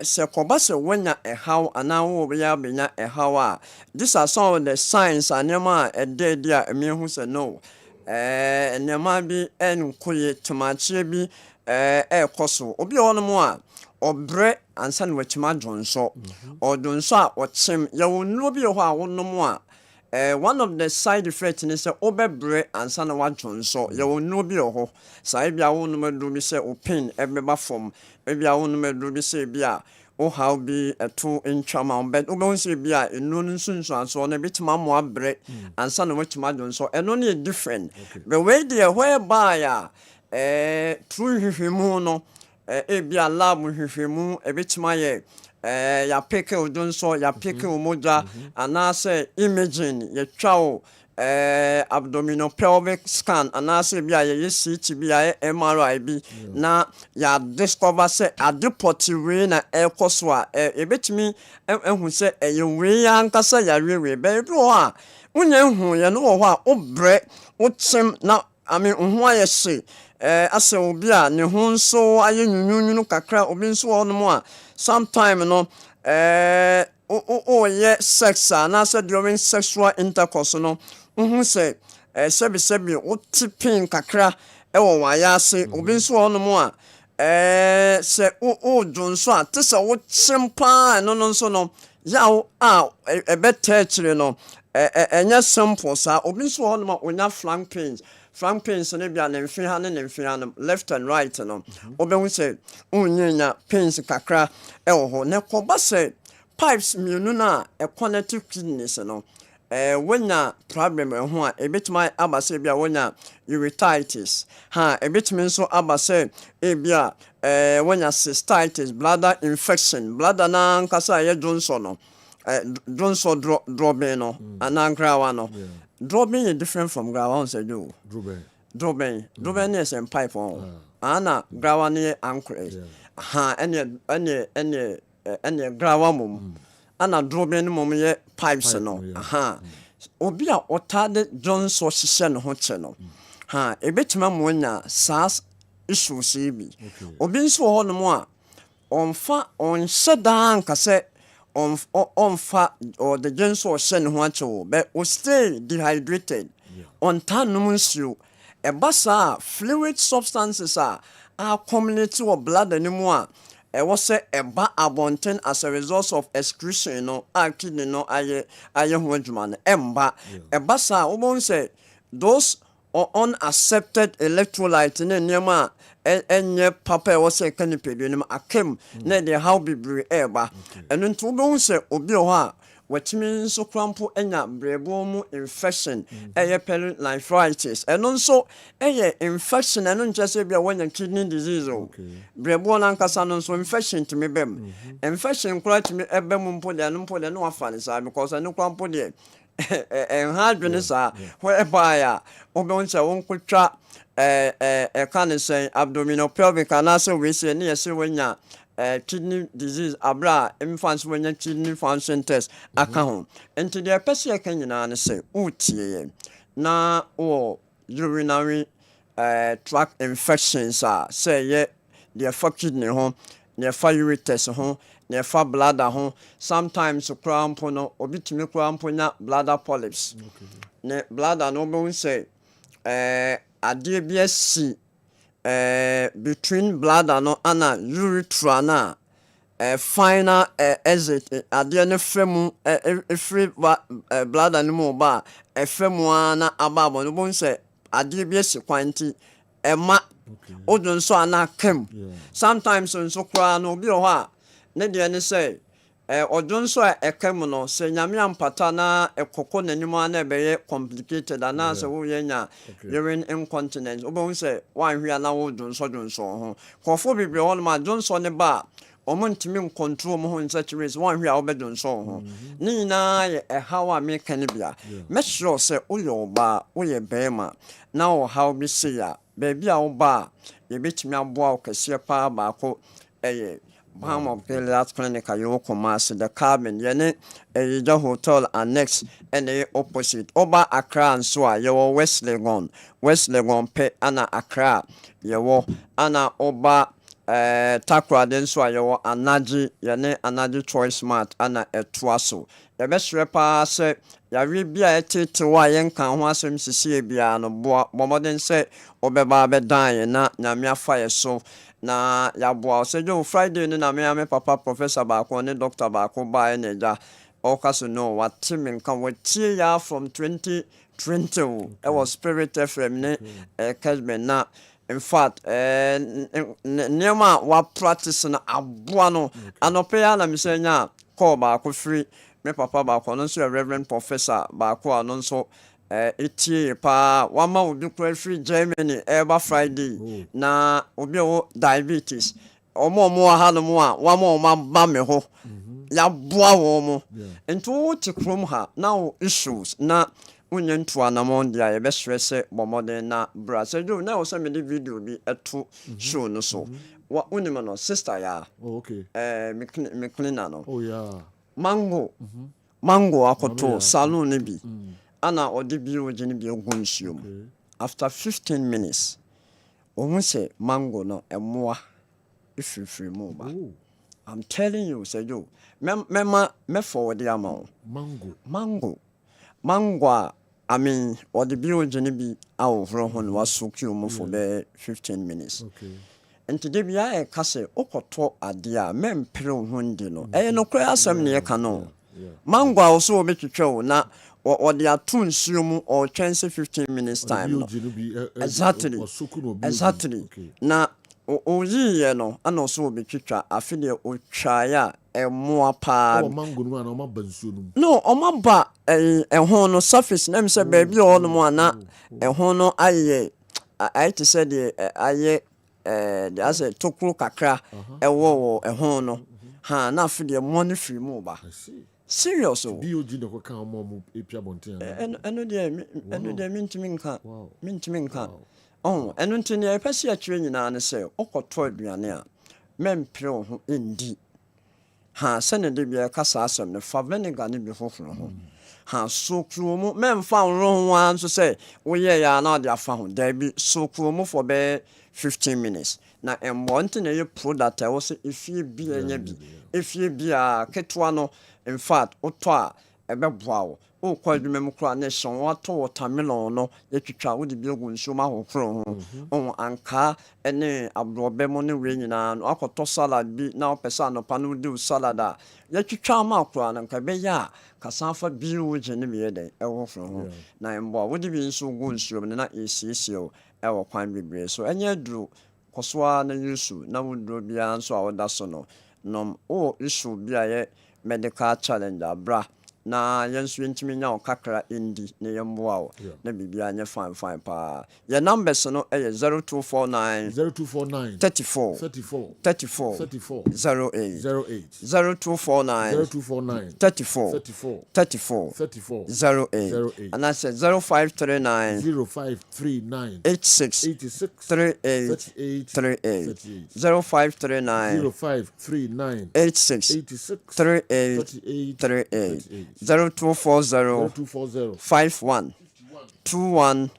se kobase wenya how anawo ya benya how these are some of the signs anema dey there me hu say no enema bi enkoye tomache bi koso obi onomo a obre ansan wachima jonso odonso a ochim ya wonu bi ho a wonom a one of the side effects is say obebre ansa na wadwon so ye wonu bi ho sai bia wonu madu bi say o pain ebeba form bia wonu madu bi say bia o how be to intramount but o be say bia enu nsunsu anso na bitima mo abre ansa na watima dwon so eno na different the way there whereby true hwehwemu no bia lab hwehwemu ebitima ye ya peke udunso ya peke umoja anase imagine ya chao abdominal pelvic scan anase bia ye CT bia MRI bi na ya discover say adipoti we na ekoso a ebetimi ehu say we ya nkasa ya we be bi ho a unya hu ye no ho a obre wotim na ho aye se ase obi a ne ho nso aye nyunyunu kakra obi nso ho no a sometime no yeah sex na say during sexual intercourse no say sebi o tipin kakra wo wayase obi nso ho no a say o jonso a te say wo chimpa no nso no ya a ebetechire no enya simple sa obi nso ho no onya flank pains ne bia na mfi ha no left and right no obehu say unyenya pains kakra ho ne koba say pipes mienu na connective kidneys no wenya problem ho a ebetuma aba say bia wenya urethritis ebetuma nso aba say bia wenya cystitis bladder infection bladder na nkasa ye Johnson no Johnson dropping no anagrawa no dropping is different from grawa say do dropping is a pipe on ana grawa ni anchor any grawa mum ana dropping mum ye pipes no obi a otade Johnson hihye no ho che no ebetima mo nya sas issues bi obi nso ho no mo a onfa onhye dan kase onfa or the Johnson hye no ho ache but o stay dehydrated on tanum nsuo ebasa fluid substances are accumulate or blood anymore was say eba abonten as a result of excretion no kidney no aye ho adwuma no emba ebasa obon say those unaccepted electrolyte ne niema enye papa was say kanipedunum akem na de how bibri eba enu nto obon say obi ho a watimi nso krampo enya brebo mu infection perinephritis eno nso infection eno nchese bia wanya kidney disease brebo na nkasa no nso infection timi bem infection kura timi ebem mpo de no afane sa because eno krampo de enhadwene sa whereby a oboncha wonkotwa can say abdominal pelvic anase we say ne yese wanya kidney disease abra infants when kidney function test account into the person can you say utie na urinary tract infections say yeah the kidney home the ureters home the bladder home sometimes crampo no obitumi crampo na bladder polyps ne bladder no be say adbsc between bladder no ana urethra na final exit ade ne fremu free bladder no mo ba fremu na ababo no bon say ade bi esi kwanti ema odun so ana kem sometimes so kra no bi ho a ne de ne say odun so ekem no se nyame ampata na ekoko nanimu na ebeye complicated ana se wo yenya urine incontinence obon say wan hwia na wo odun so ho kofo bibre ho ma odun so ne ba omontimi control mo ho in such ways wan hwia obedun so ho ni na ye hawa me kan bia make sure say uyo ba uye bema na o how bi say ya baby a wo ba ye betimi aboa o kase pa ba ko Baham of the last clinic you commerce the cabin yene a hotel annex and the opposite Oba Accra and so your West Legon pe ana Accra your ana Oba Takra then so your anaji yene anaji choice smart ana etwaso the best repa say ya we bia tete wa yen kan ho asem sisi bia no bo modern say obeba be dan na nyame afa so na ya boa se jo Friday ni na me papa professor ba ko ne doctor ba ko ba e neja ɔka no wate me nka watie ya from 2020 ɛwɔ Spirit FM ne Kessben na in fact nneɛma wa practice na aboa no anɔpɛ ya na mesɛ nya call baako free me papa baako no nso Reverend Professor baako a no nso etie pa wama obi kura free Germany eba Friday na obi o diabetes omo aha no mo a wama ba me ho ya boa wo mo nto ti krom ha now issues na unye nto anamon dia ye be stress bomode na bra se do na o se me video bi eto show no so wa unima no sister ya me cleaner no mango akoto salon ne bi ana odi bi o jeni bi ogun nsuom after 15 minutes o say mango no emoa ifrifri mo ba I'm telling you say yo me forward the amount mango I mean odi bi o jeni bi awofro ho no wasoki o for be 15 minutes and today bi a ka say okoto ade a mempere ho ndi no no kra asem ne ka no mango a so obetwetwe na or the atun sumu or 15 minutes time no. Exactly na oyi no ana so obetwetwa afide o twaya emo apa mango no ana o bansuo no no o maba ho no surface na me say baby o no ana ho no aye I to say the aye the as a tokuro kakra ewo ho no ha na afide mo no free mo ba serious o BOG no ka mo epia bonten eno de mintimi nka eno ntini e pese atwere nyina ne se okoto aduane a mempre ho endi ha sene de bia kasa asem ne fa vinegar ne bi foforo ho ha sokru mu memfa nro ho anso se woye ya na de afa ho da bi sokru mu for be 15 minutes na embo ntini ye product e wo se efie bi enya bi efie bi a ketwa no in fact oto a ebeboa wo o kwa adwuma mu kra na hye wato watermelon no yetwitwa wo de bi ogu nsuo ma hokro ho on anka ene abrobe mo ne we nyina no akoto salad bi na opesa no pa no do salad a yetwitwa ma kra na nka be ya kasanfa bi wo je ne be den ewo fro ho na embo wo de bi nsuo gu nsuo na esiesie ewo kwan bebre so enye duru kosoa na yusu na wo duro bia nso a woda so no nom o issue bia ye medical challenge abra na yensu ntimi nya okakra indi ne yemboa na bibia nya fine pa your numbers no 0249 34 0249 34 08 and I said 0539 86 38 0539 86 38 0240 51 21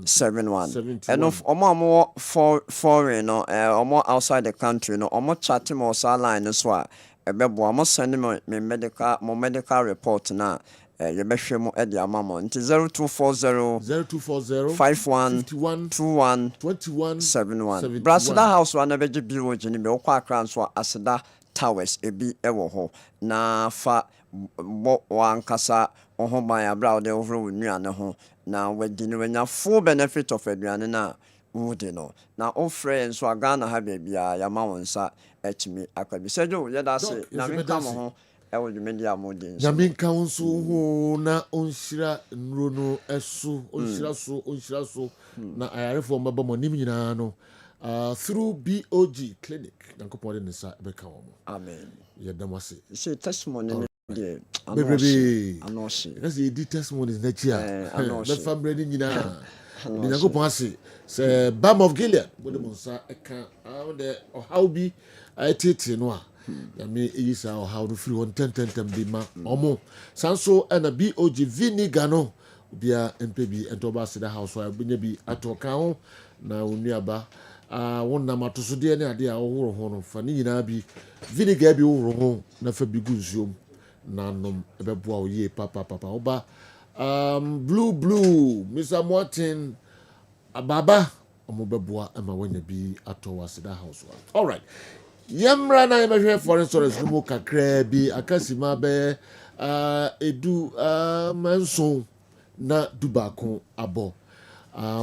71 and of omo foreign no omo outside the country no omo chat mo sa line so a ebebo omo send me medical report na you behwe mo e de amamo nti 0240 51 21 71 Brasida house wa na beje biwo gini be okwa akra nso aseda towers ebi ewo ho na fa bo wankasa oho ban abra de over nuane ho na wadi no nya full benefit of aduane na wudi no na o friends so Ghana ha bia ya ma wonsa etimi akwabi sejo ye da se na me ka mo ho e wo media modin na me ka wonso ho na onhira nro no esu onhira so na ayarefo mbaba mo nim nyina no through BOG clinic nankopon de nsa be ka wo amen ye damase say testimony yeah, baby anoshi because the testimonies na chia the family ni nyina ni nankopon ase say Balm of Gilead bode mo nsa eka the how bi atete no a ya me yisa how no free 110 bi ma omo sanso na BOG vinegar no bia MPB entoba sida house wa benya bi atoka ho na onuaba wonna matoso de ne ade a wo ho no fa ni nyina bi vinegar bi wo ho na fa bi gu nsuom na nom ebeboa o ye papa oba blue Mr. Martin ababa omobeboa ama wanya bi atowa sida house wa all right yamra na yemehwe foreign stories no kakra bi akasima be edu manson na dubako abo.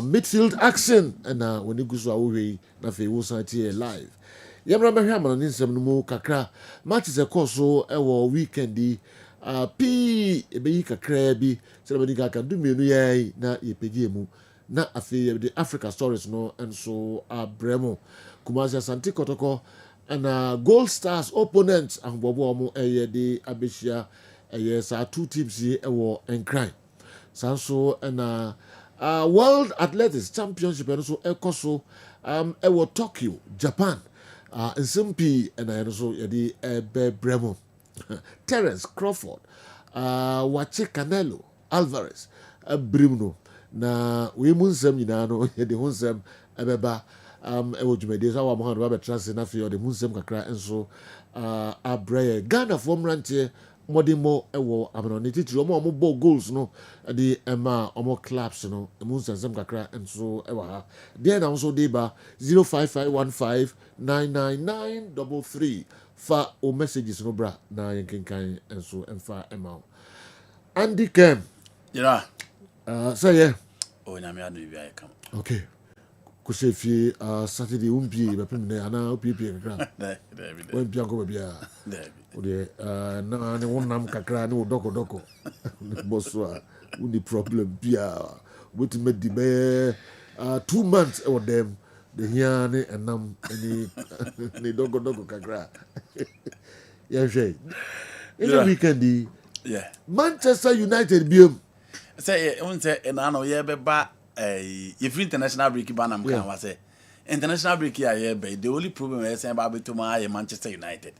Midfield action na when go so away na fe wo san tie live. Yamra be hwa ni nsem no mu kakra matches e course so e wo weekend di pi e be yi kakra bi se be ka ka du menu yai na ye pegi emu na afi the Africa Stories no enso abremo Kumasi Asante Kotoko and Gold Stars opponents and Bobo Omo de Abeshia yes two teams here and Sanso and World Athletics Championship and also Ekoso Tokyo, Japan. In Simpi and I also the Bremo Terence Crawford Wache Canelo Alvarez Bruno na we munsem nyina no ye de hunsem ebeba ewo dwumade so wa mo ha trans na fe o de munsem kakra enso abraye Ghana for mrantie modimo ewo abanoni titiri omo bo goals no de ema omo claps no munsem kakra enso ewa ha de na so de ba 0551599933 fa o messages no bra na yenkenkan enso emfa ema Andy Kem say yeah. Oh, nyame adu bi ay kam. Okay. Ko se fi Saturday umpi be pem ne ana opi kakra. Won bia ko bia. O de na ne wonnam kakra ne doko. Boswa. Uni problem bia. Wait me di be 2 months e them the here ne enam ni doko kakra. Yeah, Shay. In the weekend yeah. Manchester United biom say na no ye beba if international break ban am kan wa say international break ya ye be the only problem is say ba beto ma Manchester United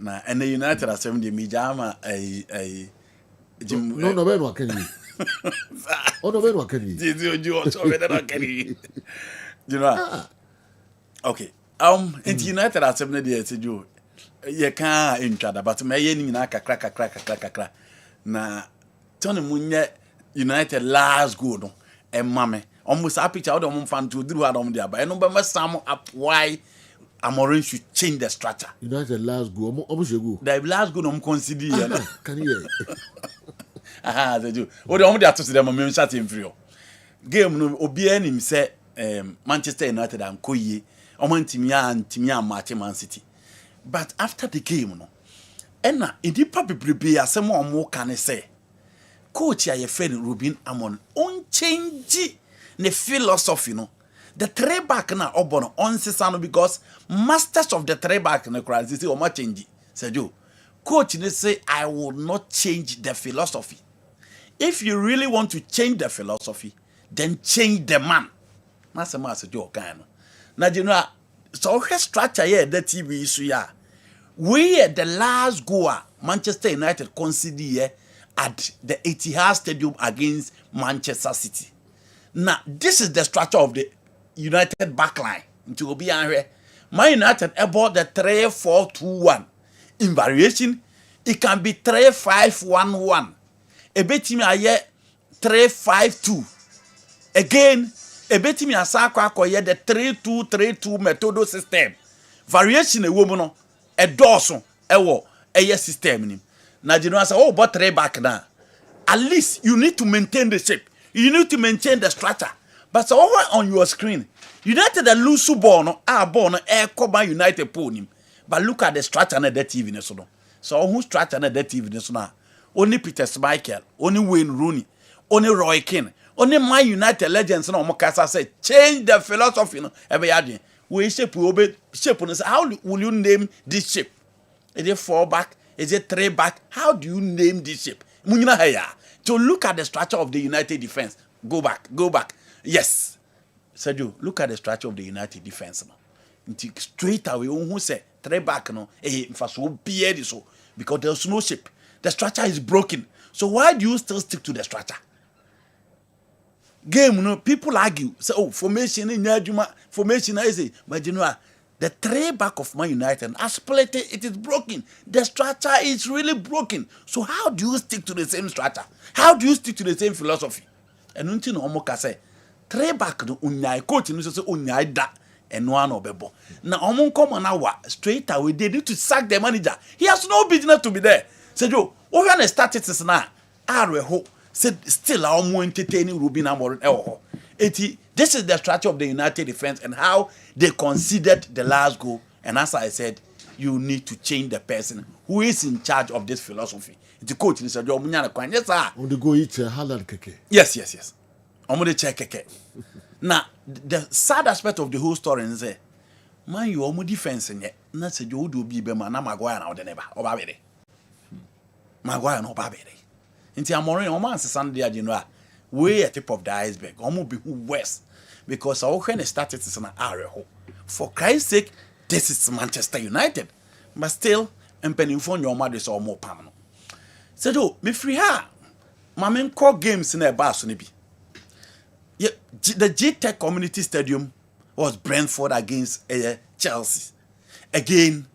na and the United are 70 mijama no be no kan yi no be no kan yi you so be no kan yi you know okay into United are 70 days you ye kan intwada but me ye ni na kakra na Tony Munye United last goal no e mame almost a picture of them fan to do adam there but no be sum up why Amorim should change the structure. United last goal almost go the last goal no consider you can you they do o de there to them me chat in free game no obi anim say Manchester United am koye ntimi match Man City but after the game no ena idipa bebrebe asem omo kan say coach ya friend Ruben Amon on change the philosophy no the three back na obono on sesano because masters of the three back na crazy say o ma change Sergio coach ne say I will not change the philosophy. If you really want to change the philosophy then change the man na say ma Sergio kan no na general so structure here the TV issue ya we the last goal Manchester United conceded at the Etihad Stadium against Manchester City. Now, this is the structure of the United backline. Until be Man United about the 3-4-2-1. In variation, it can be 3-5-1-1. A bit me a 3-5-2. Again, a bit me a sakwa the 3-2-3-2 method system. Variation a woman a dorsal a system. Now you know say but 3 back now. At least you need to maintain the shape. You need to maintain the structure. But so over on your screen, United the lose ball no air cover United pull him. But look at the structure na that TV no. So who structure na that TV no? Only Peter Schmeichel, only Wayne Rooney, only Roy Keane, only my United legends no mo kasa say change the philosophy no. Ebe yadin. We shape no say how will you name this shape? Is it 4 back? Is it 3 back? How do you name this shape? To look at the structure of the United defense. Go back. Yes. Sergio, look at the structure of the United defense. No. Straight away, who say 3 back no? So because there's no shape. The structure is broken. So why do you still stick to the structure? Game, no, people argue. Say, formation in formation is but you know. The 3 back of Man United are split, it is broken. The structure is really broken. So how do you stick to the same structure? How do you stick to the same philosophy? And until no more say 3 back no unyai coach no say unyai da and one obebo. Now omon come on our straight away they need to sack the manager. He has no business to be there. Sergio, Wo hwa na statistics na areho still our more entertaining Ruben Amorim this is the strategy of the United defense and how they conceded the last goal. And as I said, you need to change the person who is in charge of this philosophy. The coach is yes, sir. On the go eat Haaland keke. Yes. I'm going to check keke. Now, the sad aspect of the whole story is that man, you almost defense in it. Not say you do be man, na Maguire now the neighbor. Obabere. Maguire no Obabere. Inti Amorim oman se Sunday adinwa. We at tip of the iceberg. Almost be worse because our when started is an area. For Christ's sake, this is Manchester United. But still, I'm penning for your mother or more permanent. So do me free her. My main core games in a bus be. Yeah, the G-Tech Community Stadium was Brentford against Chelsea. Again,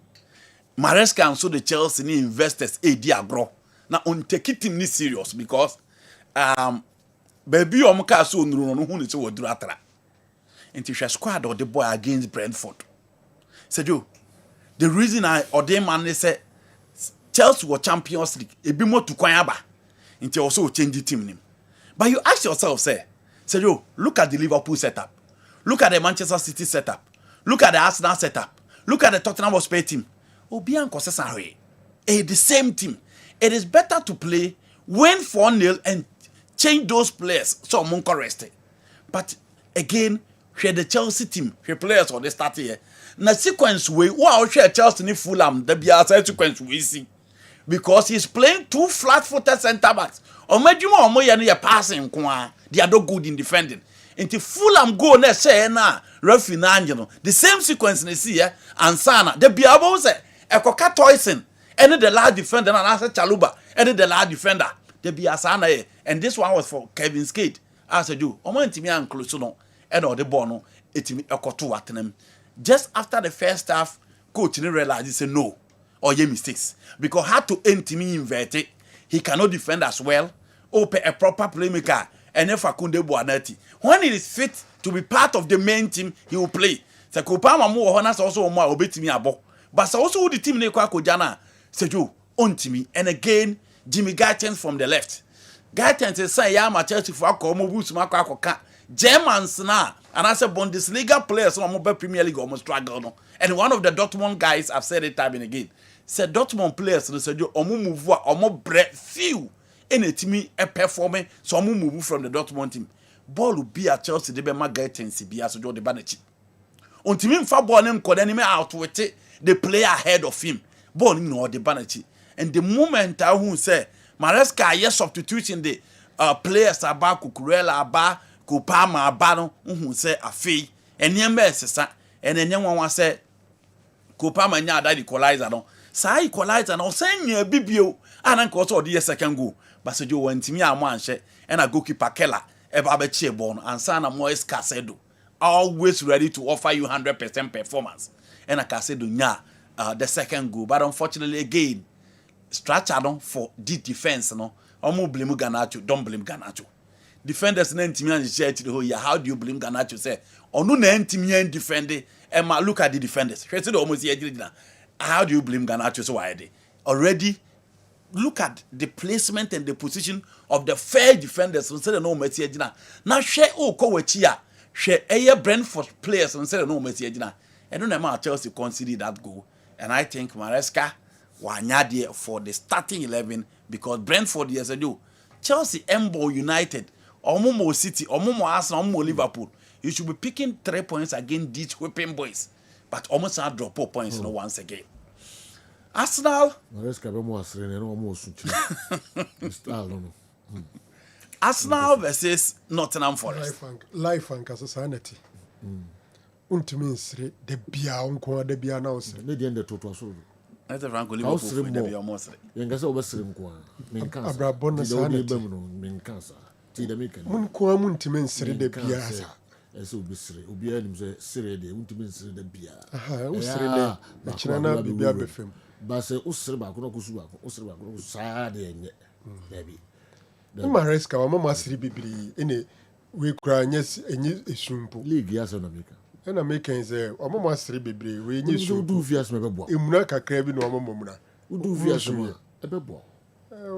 Maresca and so the Chelsea investors bro. Now on take it in serious because baby omuka so nuru no hu ni se woduru atra. Enti hwe squad of the boy against Brentford. Said you the reason I ordain man say Chelsea were Champions League e bi mo to kwan aba. Enti also change the team name. But you ask yourself say you look at the Liverpool setup. Look at the Manchester City setup. Look at the Arsenal setup. Look at the Tottenham Hotspur team. Obi an kosesa hwe. The same team. It is better to play win 4-0 and change those players so Monko rested. But again, share the Chelsea team, share players or they start here. Na sequence way, wow, share Chelsea ni Fulham, the BRC sequence we see. Because he's playing two flat-footed centre backs. Or medjuma omo ya no passing kwa. They are not good in defending. Into Fulham go na say na referee na angelo. The same sequence na see and Sana. The biabo say Ekoka Toyson. And the last defender and answer Chaluba. And the last defender. The Biasana. And this one was for Kevin Skate. I said, you, Omo and close no. And all the bono. It me Ekoto at them. Just after the first half, coach didn't realize he said no. Or ye mistakes. Because how to end me inverted. He cannot defend as well. Open a proper playmaker. And if Fakunde Buanati. When he is fit to be part of the main team, he will play. So Kopama mo honas also more obey me abo. But also the team ne kwa kojana. Seju on me and again Jimmy Gaitens from the left. Gaitens say ya ma Chelsea for akọ boost makọ akọka. Germans na and as a Bundesliga players no mo Premier League almost struggle no. And one of the Dortmund guys I've said it time and again. Said Dortmund players no seju omo move omo bre few in a team e performing so omo move from the Dortmund team. Ball will be at Chelsea de be ma Gaitens be as do the banachi. On team fa ball nem ko dem out with it, the player ahead of him. Ball no the banity. And the moment I who say Maresca yes substituting the players about Kukurela about Kupama about who say afi and nyembe sesa and then one say Kupama nya that equalizer no say equalizer no say nya bibio and nko so the second goal but so you want me amanhye and a goalkeeper Keller eba be che ball and sana Moise Casedo always ready to offer you 100% performance and a Casedo nya the second goal, but unfortunately again, structure for the defense. No, I'm blame Garnacho. Don't blame Garnacho. Defenders na ntimi share to the whole year. How do you blame Garnacho? Say, onu na ntimi defend. Emma, look at the defenders. Almost how do you blame Garnacho? So why they already look at the placement and the position of the fair defenders. Instead of no message now share Kowachia, share Brentford players instead of no message now. I don't know how Chelsea conceded that goal. And I think Maresca wanyadie for the starting 11 because Brentford yes I do. Chelsea, Herbal, United, Omomo City, Omomo Arsenal, Omomo Liverpool. You should be picking 3 points against these whipping boys. But almost not drop 4 points once again. Arsenal. Arsenal versus Nottingham Forest. Life and sanity. Untimi nsire de bia onko de bia na ose ne de toto so na te Franco Liverpool de bia mo sire yenga se obesire nko menka abrabo na sanity menka sa ti de meka mun ko mun ntimi nsire de bia sa ese obesire obi anim se sire de untimi nsire de bia aha usire de na kina na bibia befem ba se usire ba ko no kusu ba ko usire ba ko sa de enye baby Maresca wa mama sire bibiri ene we kura enye esumpo league ya se na meka and I'm making say, Omo Master Baby, we need to do Vias Mebo. Imuna Kakrebi no Momuna. Who do Vias Mebo?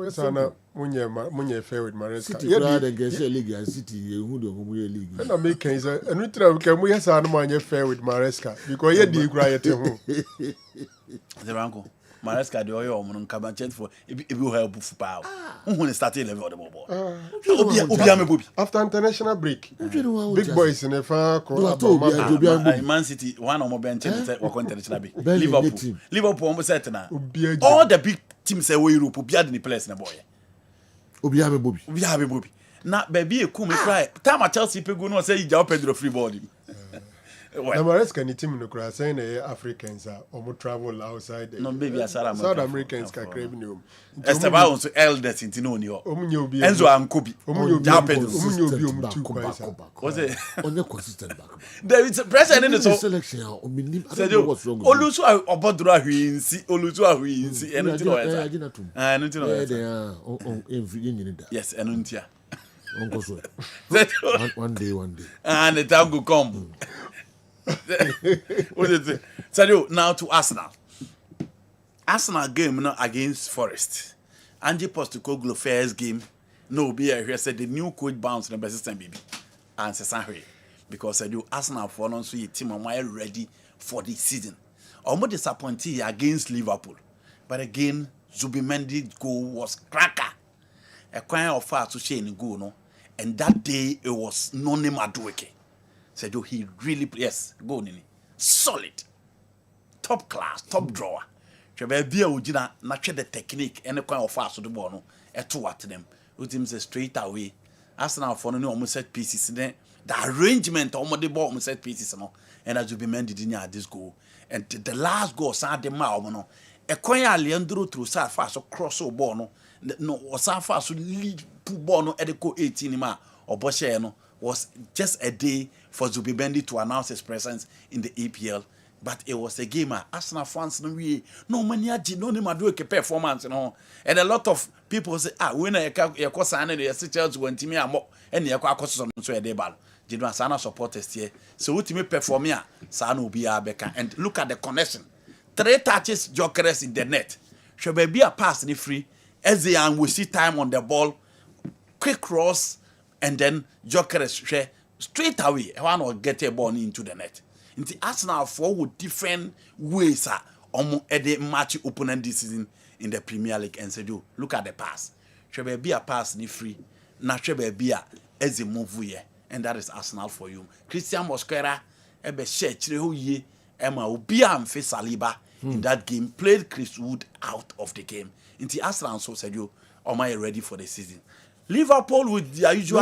Sana munye fair with Maresca. City crowd against league and City who do league. And I make case and we try can we yes and munye fair with Maresca because you di cry to home. The ranko. Maresca the oyo omo nka chance for if you help football. Who start 11 or the ball. After international break. Big boys in the far Man City one or more bench say we international break. Liverpool almost set na. All the big teams say we Europe obi ade ni players na boy. Obi have Bobby. Na baby e come cry. Time Chelsea pegu no say you Pedro free ball. Na Maresca ni team no cry say na Africans are travel outside. No baby South Americans can crave no. Esteban also elders in no ni o. Enzo Ankobi. Ja Pedro. Was it on consistent back. There is a pressure in the selection. What's wrong? Olusu obodro ahwinsi, Olusu ahwinsi eno ti no esa. Eno ti no esa. Yes, eno ntia. One day. And the time will come. What is it? Sadio, now to Arsenal. Arsenal game now against Forest. Ange Postecoglou first game. No, be here said the new coach bounce the best system baby. And Sasanwe. Because Sadio, Arsenal for non so team are ready for the season. Almost disappointed against Liverpool. But again, Zubimendi goal was cracker. A kind of far to share in goal, no. And that day it was Noni Madueke. Said he really yes, go nini. Solid. Top class, top drawer. Trebe bia ujina na hwe the technique and the kind of fast to the ball no. Eto at them. Utim say straight away. Arsenal for no almost set pieces then. The arrangement almost the ball almost set pieces no. And as you be mended in this goal. And the last goal sa de ma no. E kwanya Leandro through sa fast so cross o ball no. No osan fast so lead ball no edeko 18 ma oboshe no was just a day for Zubimendi to announce his presence in the EPL, but it was a game Arsenal fans no money no ni Madueke performance no, and a lot of people say when you go sign the Chelsea when team amo and you go akoso so e dey ball Jidwa Sana supporters here so ultimate perform here Sana will be abeka and look at the connection 3 touches Jokeres in the net should be a pass ni free as they and we see time on the ball quick cross and then Jokeres share straight away one will get a ball into the net. In the Arsenal forward different ways at the match opponent this season in the Premier League and said, look at the pass. Should be a pass ni free. Na should be a as a move here. And that is Arsenal for you. Christian Mosquera ebe share chire ye Emma Ubia and face Saliba in that game played Chris Wood out of the game. In the Arsenal so said you am I ready for the season? Liverpool with their usual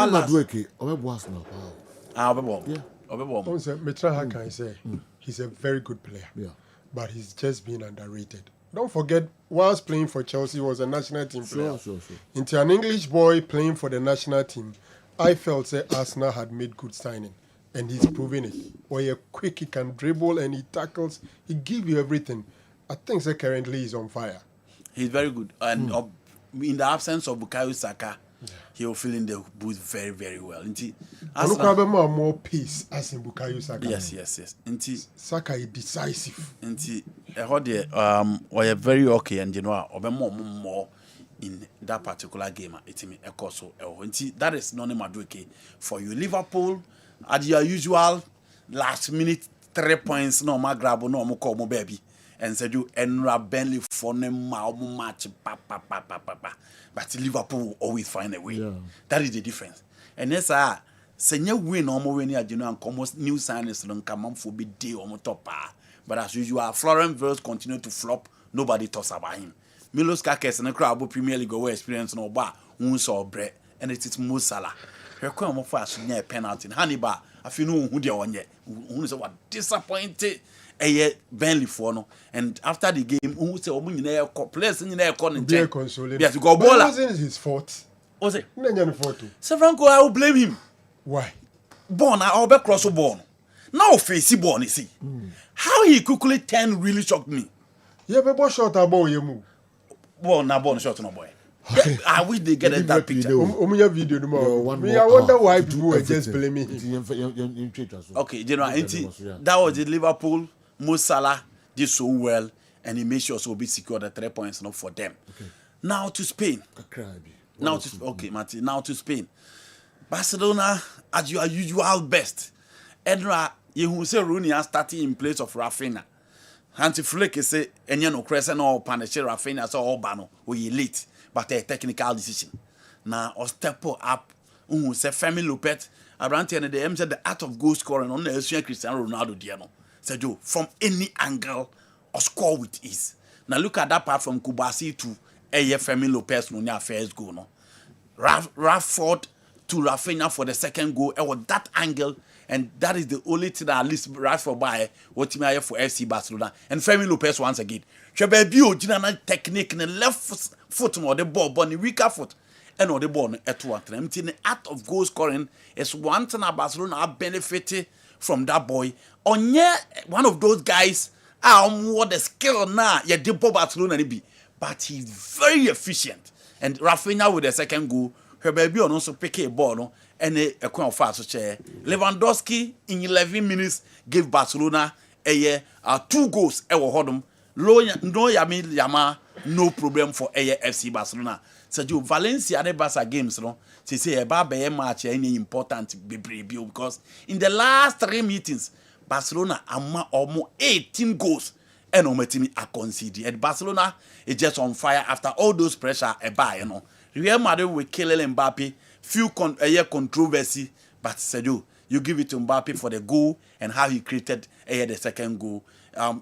he's a very good player. Yeah. But he's just been underrated. Don't forget, whilst playing for Chelsea, he was a national team player. Sure. Into an English boy playing for the national team, I felt that Arsenal had made good signing. And he's proving it. Or you're quick, he can dribble and he tackles. He gives you everything. I think that currently he's on fire. He's very good. And in the absence of Bukayo Saka, he will fill in the booth very, very well. Arsenal more pace as in Bukayo Saka. Yes. Saka is decisive. We are very okay and you know, more in that particular game. That is Noni Madueke for you. Liverpool, at your usual last minute 3 points, no ma grab no mo call mo baby. And said you Enra Bentley for them match but Liverpool always find a way. Yeah. That is the difference. And yes, say win almost when you know and almost new signings don't come on for big day on top. But as usual, Florent Wirtz continue to flop. Nobody talks about him. Milos Kakes and the crowd Premier League away experience no bar saw bread and it is Mo Salah. Her come fast near penalty. Hannibal, I feel no who they on yet. Who is what disappointed. Bentley for no, and after the game, who say players in there calling yes, go ball. It wasn't his fault. Was it? So Franco, I will blame him. Why? Born, I'll be cross born. Now face born, you see. How he quickly turned really shocked me. Yeah, but shot about you. Born, now born shot no boy. I wish they get that picture. I wonder why people were just blaming him. Okay, you know, that was the Liverpool. Mo Salah did so well, and he made sure so be secure the 3 points not for them. Okay. Now to Spain. Now to Spain. Barcelona at your usual best. Edra, you who say Rooney are starting in place of Rafinha. Hansi Flick say any no crescent or punish Rafinha so all bano we elite, but a technical decision. Now or step up who say Femi Lopet, Abrante and the M said the art of goal scoring on the Cristiano Ronaldo Diano. Said you from any angle or score with ease. Now look at that part from Kubasi to Femi Lopez no near first goal no. Rashford to Rafinha for the second goal. It was that angle, and that is the only thing that at least Rashford by what team I for FC Barcelona. And Femi Lopez once again. Chebebio general technique in the left foot or the ball, but the weaker foot. And on the ball at 2-3. The art of goal scoring is one thing that Barcelona are benefiting from that boy. On one of those guys what the skill now yeah the Barcelona be, but he's very efficient. And Rafinha with the second goal, her baby on also pick a ball no, and a coin of fast chair. Lewandowski in 11 minutes gave Barcelona a 2 goals. No problem for FC Barcelona. So Valencia and Barca games no, say a Barca match any important because in the last 3 meetings Barcelona are almost 18 goals. And Ometimi are conceded. And Barcelona is just on fire after all those pressure you know. Real Madrid with Kylian Mbappe, few controversy, but Sergio, you give it to Mbappe for the goal and how he created the second goal.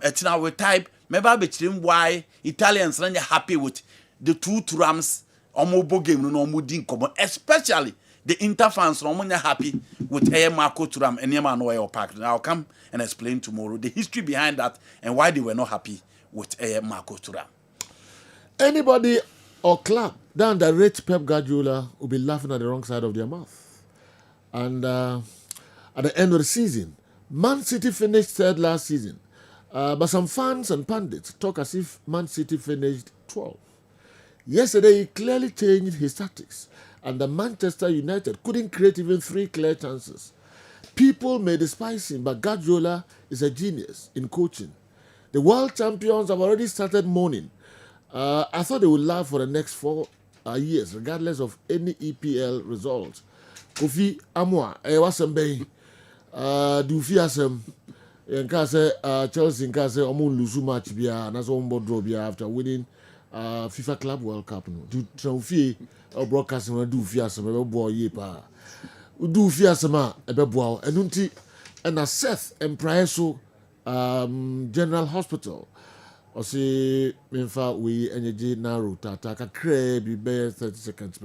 It's now with type, maybe between why Italians are happy with the 2 Turams Omobo game no mudin common, especially the Inter fans are happy with Marco Thuram and Yema Noel Park. I'll come and explain tomorrow the history behind that and why they were not happy with Marco Thuram. Anybody or club that underrates Pep Guardiola will be laughing at the wrong side of their mouth. And at the end of the season, Man City finished 3rd last season. But some fans and pundits talk as if Man City finished 12th. Yesterday, he clearly changed his tactics. And the Manchester United couldn't create even 3 clear chances. People may despise him, but Guardiola is a genius in coaching. The world champions have already started mourning. I thought they would laugh for the next 4 years, regardless of any EPL results. Kofi Amwa, Wasambe, Dufi Asem, Chelsea, Omun Lusu match, and as on after winning FIFA Club World Cup. Do trophy or broadcasting do Fiasama, boy, yepa. Do Fiasama, a beboa, and Unti, and a Seth and Praeso General Hospital. Or say, in fact, we energy narrow, Tata, crab, be bare 30 seconds,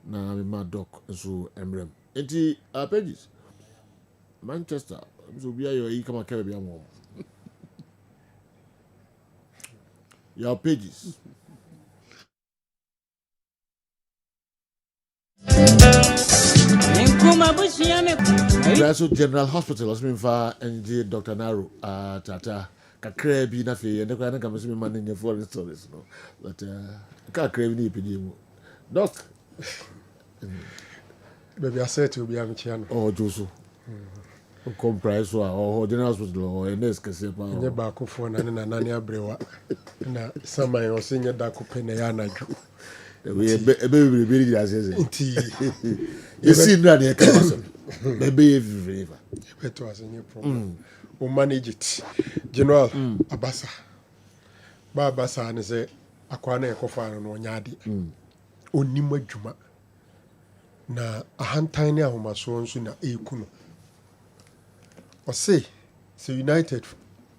na my dog, and so emblem. Enti pages Manchester, so be your e come carry am. Your pages. Grasso General Hospital, as me for NG Dr. Naru, Tata, Kakre be na fe, and the kind of comes me man in your foreign stories, no. But Kakre ni epidemic. Doc. Baby, I said to be a channel. Oh, Josu. Comprise or General Hospital or a nest can say, in your back of one and Nania Brewa. And some I was singing that could pay Nayana. We a baby as it. You see, not a cousin. Maybe every river. It was in your problem. We'll manage it. General Abassa. Babasa and say, Aquana Kofan and Wanyadi. Onima Juma. Na ahantine ahoma so nso na ekuno o say United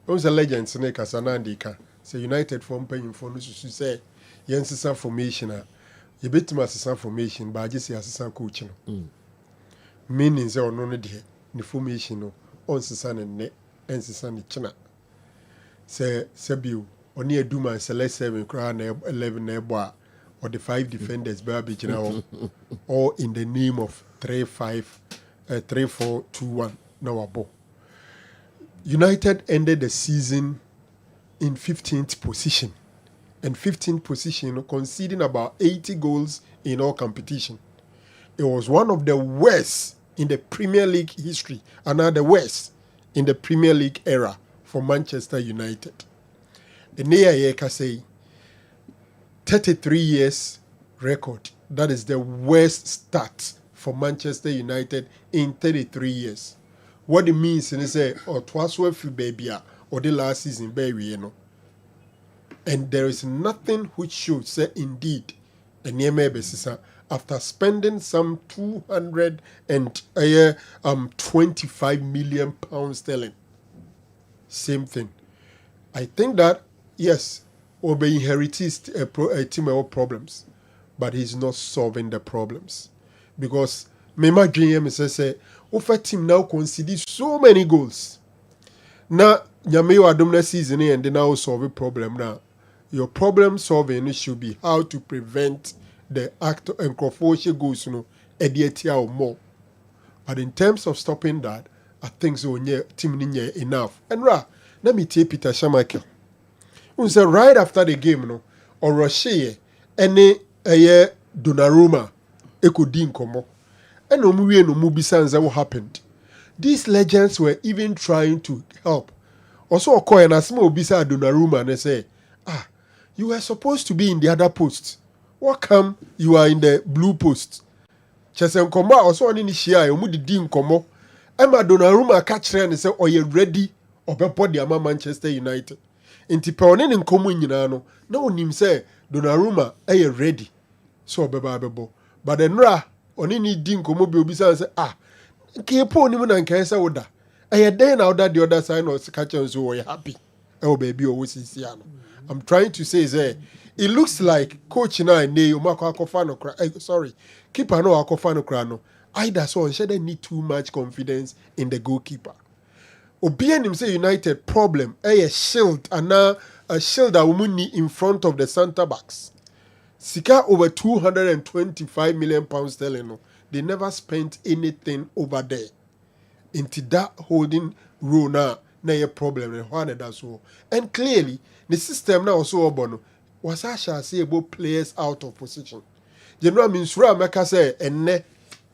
was a legend snake asanandi ka say United form paying for no susu say yensisa formation a yebetima asesa formation ba agese asesa coach no meaning say ono no de ni formation no onsesa ne ensesa ne china say sebio oni aduma select 7 kra na 11 na ebo a or the 5 defenders Babbage now, all in the name of 3-4-2-1 now ball. United ended the season in 15th position, and 15th position conceding about 80 goals in all competition. It was one of the worst in the Premier League history, another worst in the Premier League era for Manchester United. The Neya Yeka say 33 years record. That is the worst start for Manchester United in 33 years. What it means is say or twice worth baby or the last season baby, you know. And there is nothing which should say indeed a near after spending some 225 million pounds sterling. Same thing. I think that yes, Obe inherited a team of problems, but he's not solving the problems. Because Mema GM say, Ofa team now conceded so many goals. Now, Nyameo Adomna season and they now solve a problem now. Your problem solving should be how to prevent the act and crofoshe goals, or more. But in terms of stopping that, I think so team enough. And let me take Peter Schmeichel. Unse right after the game, or Rocher, any Donnarumma, Ekodin Komo. And no Mubisanza what happened. These legends were even trying to help. Also, Okoye and Asmo Bisa Donnarumma and they say, you were supposed to be in the other post. What come you are in the blue post? Chesen Koma also on initiate, you mudi din Komo. Emma Donnarumma catch and say, oh, you ready? Or the ama Manchester United. Inti peonen in Komu Yinano. No one say Donnarumma, are you ready? So bebo. But then onini din Komo be obisa and say, Kepo ni muna nkaesa oda. Aye then now that the other side was catching so we happy. Oh baby, always is yano. I'm trying to say it looks like coach now keeper no akofano krano. Either so on shouldn't need too much confidence in the goalkeeper. Obien him say United problem a shield and now a shield that will need in front of the centre backs. Sika over 225 million pounds sterling. They never spent anything over there. Into that holding row now, a problem and clearly the system now also abono was Asha say about players out of position. General Minsura Meka say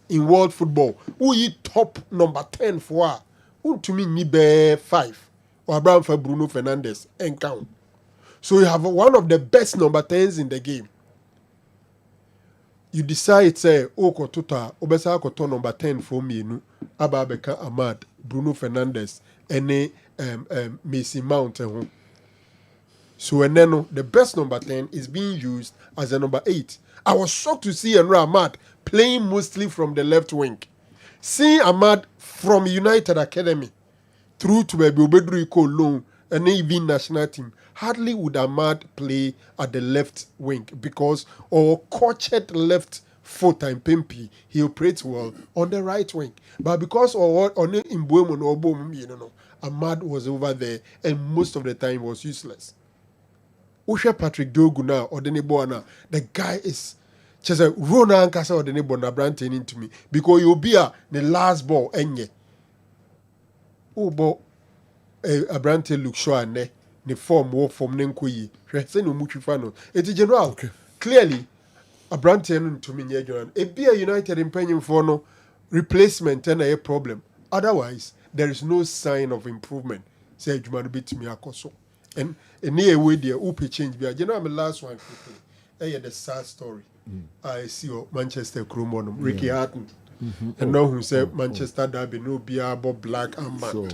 in world football, who you top number 10 for who to me ni be 5 or Abraham for Bruno Fernandes and count. So you have one of the best number 10s in the game. You decide say Okotota Obesa Koto number 10 for me no Ababeka Ahmad Bruno Fernandes and Mason Mount. So Eneno, the best number 10 is being used as a number 8. I was shocked to see Enra Ahmad playing mostly from the left wing. Seeing Ahmad from United Academy through to Obedru loan and even national team, hardly would Ahmad play at the left wing because our coached left foot and Pimpi, he operates well on the right wing. But because on in Boemun Ahmad was over there and most of the time was useless. Usha Patrick Dogu now or the Nebona, the guy is just a Rona Ankasa or the Nebona Branton into me because you'll be the last ball enye. Oh, but a Branton look sure and the form war from Nenkoyi. Reseno Muchifano. It's general. Okay. Clearly, a Branton to me, a beer United in penny for no replacement and a problem. Otherwise, there is no sign of improvement. Say, you might be to me, Akoso. And near way there, Upe change. You know, I'm the last one quickly. I the sad story. I see Manchester Cromon, Ricky Hatton. And now who said Manchester Derby, no beer, but black and man.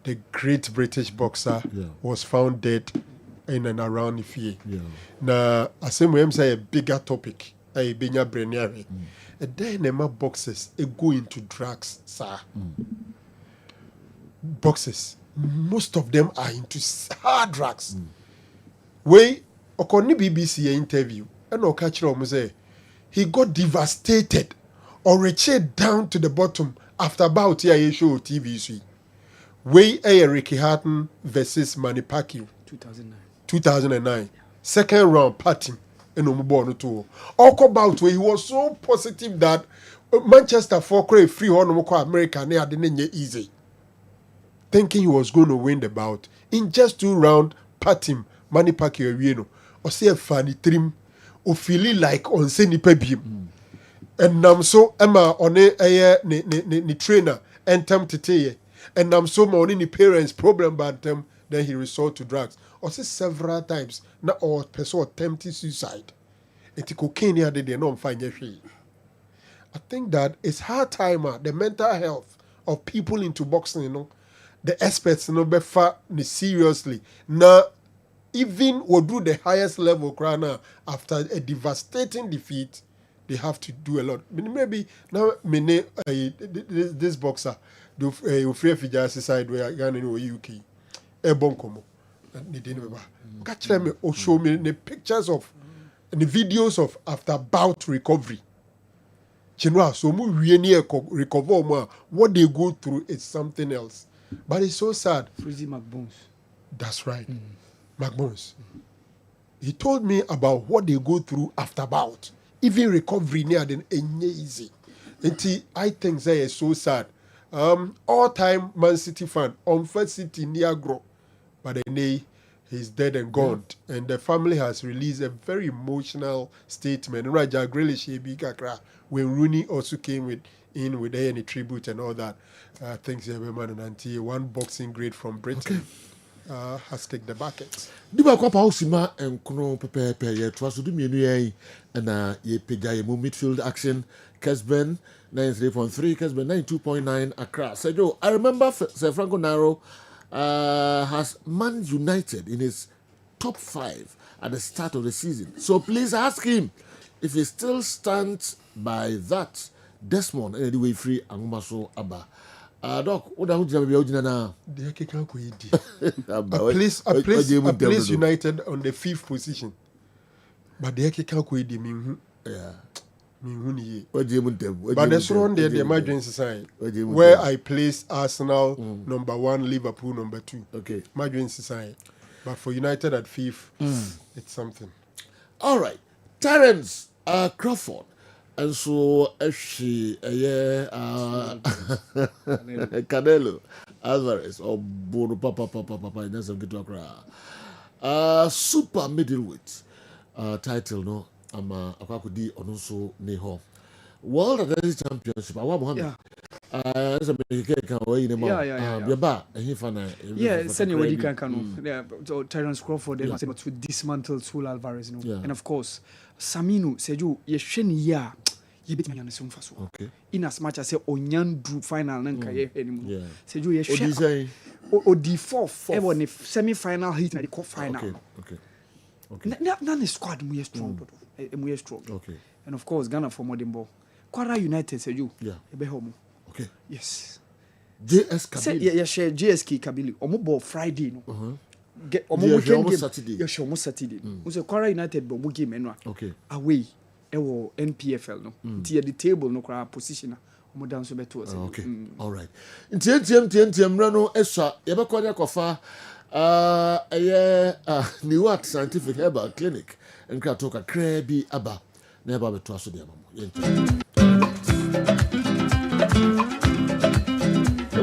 The great British boxer was found dead in and around Ifie. Now, I say we say a bigger topic. I be your brainiary. And then the boxers go into drugs, sir. Boxers. Most of them are into hard drugs. Way Okoni BBC interview and Okachiro say he got devastated or retreated down to the bottom after about a show TV. Way Ricky Hatton versus Manny Pacquiao 2009. Second round party in Umubono too. About where he was so positive that Manchester for free on America they didn't easy. Thinking he was going to win the bout. In just 2 rounds, Patim, Manny Pacquiao, or say a funny trim, or feeling like on Seni Pebim. And I'm so Emma on a trainer and tempted and I'm so money the parents problem about them, then he resort to drugs. or say several times na or person attempting suicide. Enti cocaine here they no find your shit. I think that it's hard time the mental health of people into boxing, you know, the experts, you know, be far seriously. Now, even will do the highest level crana after a devastating defeat, they have to do a lot. Maybe now, this boxer, the free figure side where Ghana in UK, a bonkomo, and they didn't catch me or show me the pictures of the videos of after bout recovery. Chinua, so recover more. What they go through is something else. But it's so sad. Freezy McBones. That's right. McBones. He told me about what they go through after bout. Even recovery near than easy. And I think that is so sad. All-time Man City fan, on First City near grow. But then he's dead and gone. Yeah. And the family has released a very emotional statement. Raja Grealish, when Rooney also came in with any tribute and all that. Thanks everyone and auntie. One boxing great from Britain has kicked the bucket. Diba kwa pa usima enkono pepe ye twaso du mienu yen na ye peja ye midfield action. Kessben 93.3, Kessben 92.9 Accra. Sergio, I remember Sir Franco Naro has Man United in his top 5 at the start of the season. So please ask him if he still stands by that. Desmond anyway free Angumaso Abba. Doc, what are you doing now? They can't go I place United on the 5th position. But they can't go yeah. But that's wrong there, the emergency sign. Where I place Arsenal number 1, Liverpool number 2. Okay. Emergency sign. But for United at 5th, it's something. All right. Terence Crawford. And so she Canelo Alvarez or Bono Papa in some get to super middleweight title no ama akwakudi onso neho World Athletics Championship awa Muhammad as a can way in yeah send you can yeah so Terence Crawford they must to dismantle Saul Alvarez no and of course Saminu Seju yehwene ya yebetimi yana so mfa so okay in as much as say onyan drew final nanka ye anymore Seju yehwe odi fourth e won semi final hit na the cup final okay na squad mu strong mu strong okay and of course Ghana for modern ball Kwara United Seju ebe homo okay yes JS Kabili yeah share JSK Kabili omo ball Friday no get omo weekend game yeah share omo Saturday we say Kwara United bo mo game enwa okay away ewo NPFL no tie the table no kra position omo down so beto okay all right ntiem no eswa ye be kwanya kofa Newark Scientific Herbal Clinic nkra to ka krebi aba na eba beto aso de amamo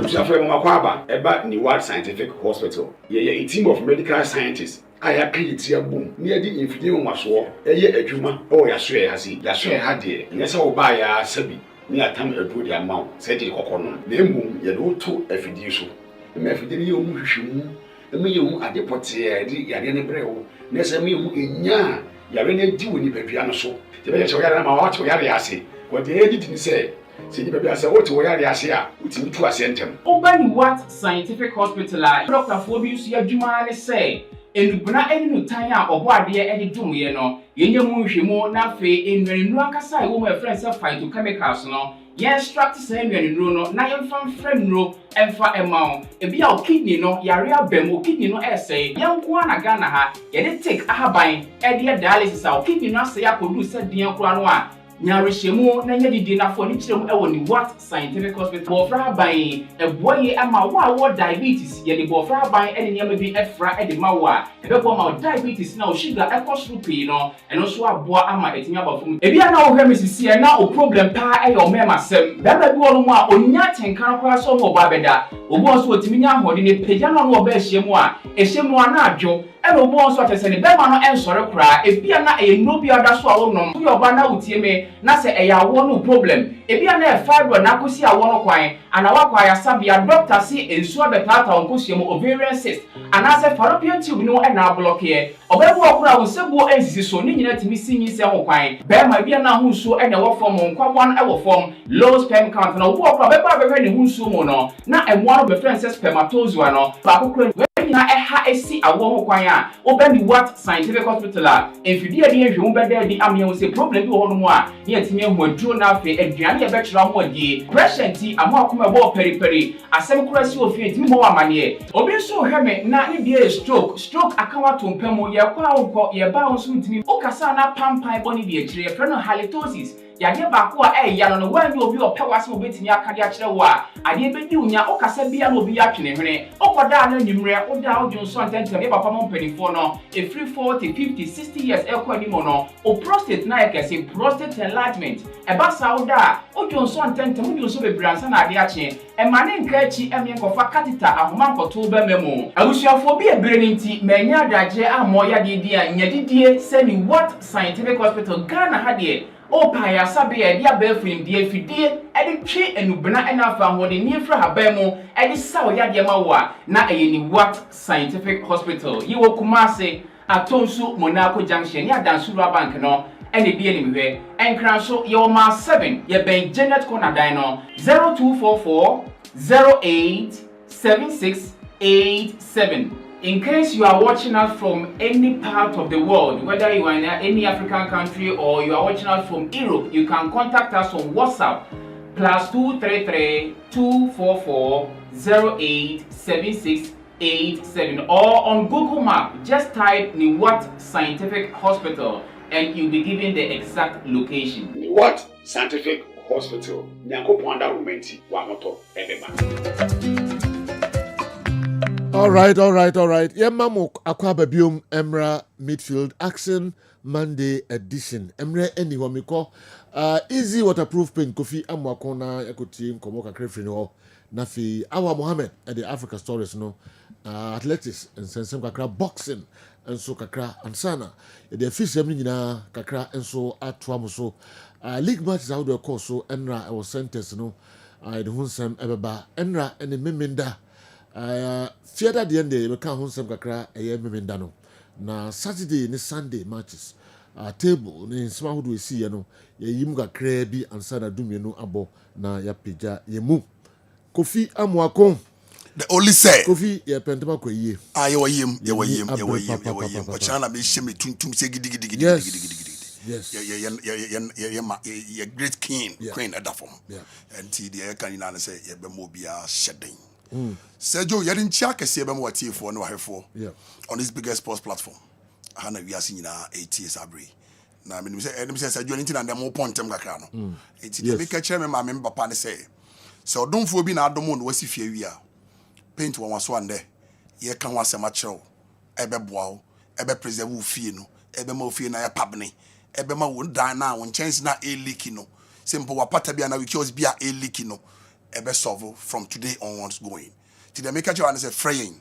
After Makwaba, about Newark Scientific Hospital, a team of medical scientists. I have created a boom near the infinite was war, a juma, or a swear has he, had dear, and yes, I'll buy a sabi, near time a good amount, said the cocoon. The boom, you know, to a fiducial. The Mephidio Mushu, the meal at the potier, the Yadene Breo, Nesami in Ya, Yarene do in the piano so. The Venezuela, my watch, Yariasi, what the editing said. See, baby, I said, what to wear the Asia, which in 2 ascentem. Open what scientific hospital, Dr. Phobius, your Jumani say, and Buna any time or what dear Eddie Dumiano, Yenyamu, Nafe, in Renwakasa, whom my friends have fight to chemicals, no. Yes, struck same in Runo, Nayan from Fremro, and for a mount. If you are kidney, no, Yaria Bemo, kidney, no essay, young Kwana Ganaha, yet take a habine, Eddie dialysis, our kidney, not say I could do said the Kwanwa. Nyarishemu na nyedi dina for ni chirem ewo ni what scientific hospital bofra ban e boye ama wa diabetes ye di bofra ban ene nyama bi efra e di ma wa e be bo ma diabetes na o sugar e cost rupi no eno so aboa ama etimi abafum e bia na o hwe misisi e na o problem pa e yo mema sem baba bi wonu mu a onya tenkan kora so mo ba beda obo nso otimi nya hode ne pagya no no obehye mu a ehye mu ana adwo ene obo nso atese ne bema no ensore kra ebia na no bi oda so a wonom so yoba na utie me na se eya wo no problem ebia na fibroid na kosi a wo no kwan ana wakwa ya sabia doctor si ensu abetata onkosie mu ovarian cyst ana se fallopian tube no e na block ye obebu okura wo sebuo ensisi so ni nyina timi sinyi se ho kwan bema bia na ho nsuo e na wo form nkwaboa no e wo form low sperm count na obu okura beba beba ne ho nsuo mu no na emoa no be friend se spermatozoa no ba kokura na eha esi awo ho kwan a obani what scientific hospital a enfidi ade ehwe beda di amia wo se problem bi wo ho no mu a ne atimi ehu aduro na afi aduane e be kyerɛ ho adie pressure nti amo akoma bo periperi asem kura si ofi ntimi mo amane obi nso hwɛ me na ne die stroke akawa to mpam ye kwa wo ye ba wo so ntimi okasa na pampan boni bi akyire frɛ no halitosis yade baako a ya no wan obi opewase obetimi akade akyerɛ wo a ade bedi unya okasa bia na obi atwene hwene okoda na nyimre oda odwonso antentem e papa mo mpanifo no e free 40 50 60 years ekwa ni mo no o prostate na ekese prostate enlargement e ba sa oda odwonso antentem odwonso bebransa na ade akye e mane nka achi eme nkofa catheter ahoma nkoto ba memo abusuafo bi ebere ni nti manya adagye amo ya de dia nyadidie seni what scientific hospital Ghana ha de o pa ya sabe ya dia ba film dia fidie ede twe enubena ena fa hode ni fra haban mu ede saw ya de ma wo a na eyeni what scientific hospital yi wo Kumase Atonsu Monaco Junction ya Dansura Bank no ene bi ene mehwe enkran so ye o ma 7 ye ben Janet Corner dan no 0244 087687. In case you are watching us from any part of the world, whether you are in any African country or you are watching us from Europe, you can contact us on WhatsApp +233 244 087687 or on Google Map. Just type Niwat Scientific Hospital and you'll be given the exact location. Niwat Scientific Hospital. Nyankopanda Rumenti Wamoto Ebeba. All right. Yemamu akwaba biom Emra Midfield Action Monday edition. Emre eni wamiko easy waterproof paint kofi amwakona yakoti nkomo kakre free no nafi Awa Mohammed at the Africa Stories no athletics and sensem kakra boxing enso kakra ansana the official nyina kakra enso atoa so league matches out the course so Enra was sentence no the hunsem ebeba Enra ene memenda Fiada the end day, we can't hold some kakra a year memendano. Na Saturday ni Sunday matches. Table ni small do we see you know. Ye yimga krebi and sana dumi no abo na ya pija ye mu. Kofi amwakon. The only say Kofi ye pentema ko ye. Ye wa yim. Ochana me sheme tuntum se gidi. Yes. Ye great king, queen at that form. And the can you say ye be mobia shedding. Sergio, you didn't check a seven what for no for on this biggest sports platform. Hana we are seeing 8 years abri. Now, I mean, says Sergio, anything and the more point them gacano. It's the make a chairman, my member pan say. So don't for being out the moon, was if you are paint one was one day. Ye can was a macho, ebe bow, ebe preserve fino, ebe mo fina a pabney, ebe ma won't die now when chance na a leakino. Simple wapatabiana, we chose be a leakino. Ebe solve from today onwards going. To the make a job and say fraying.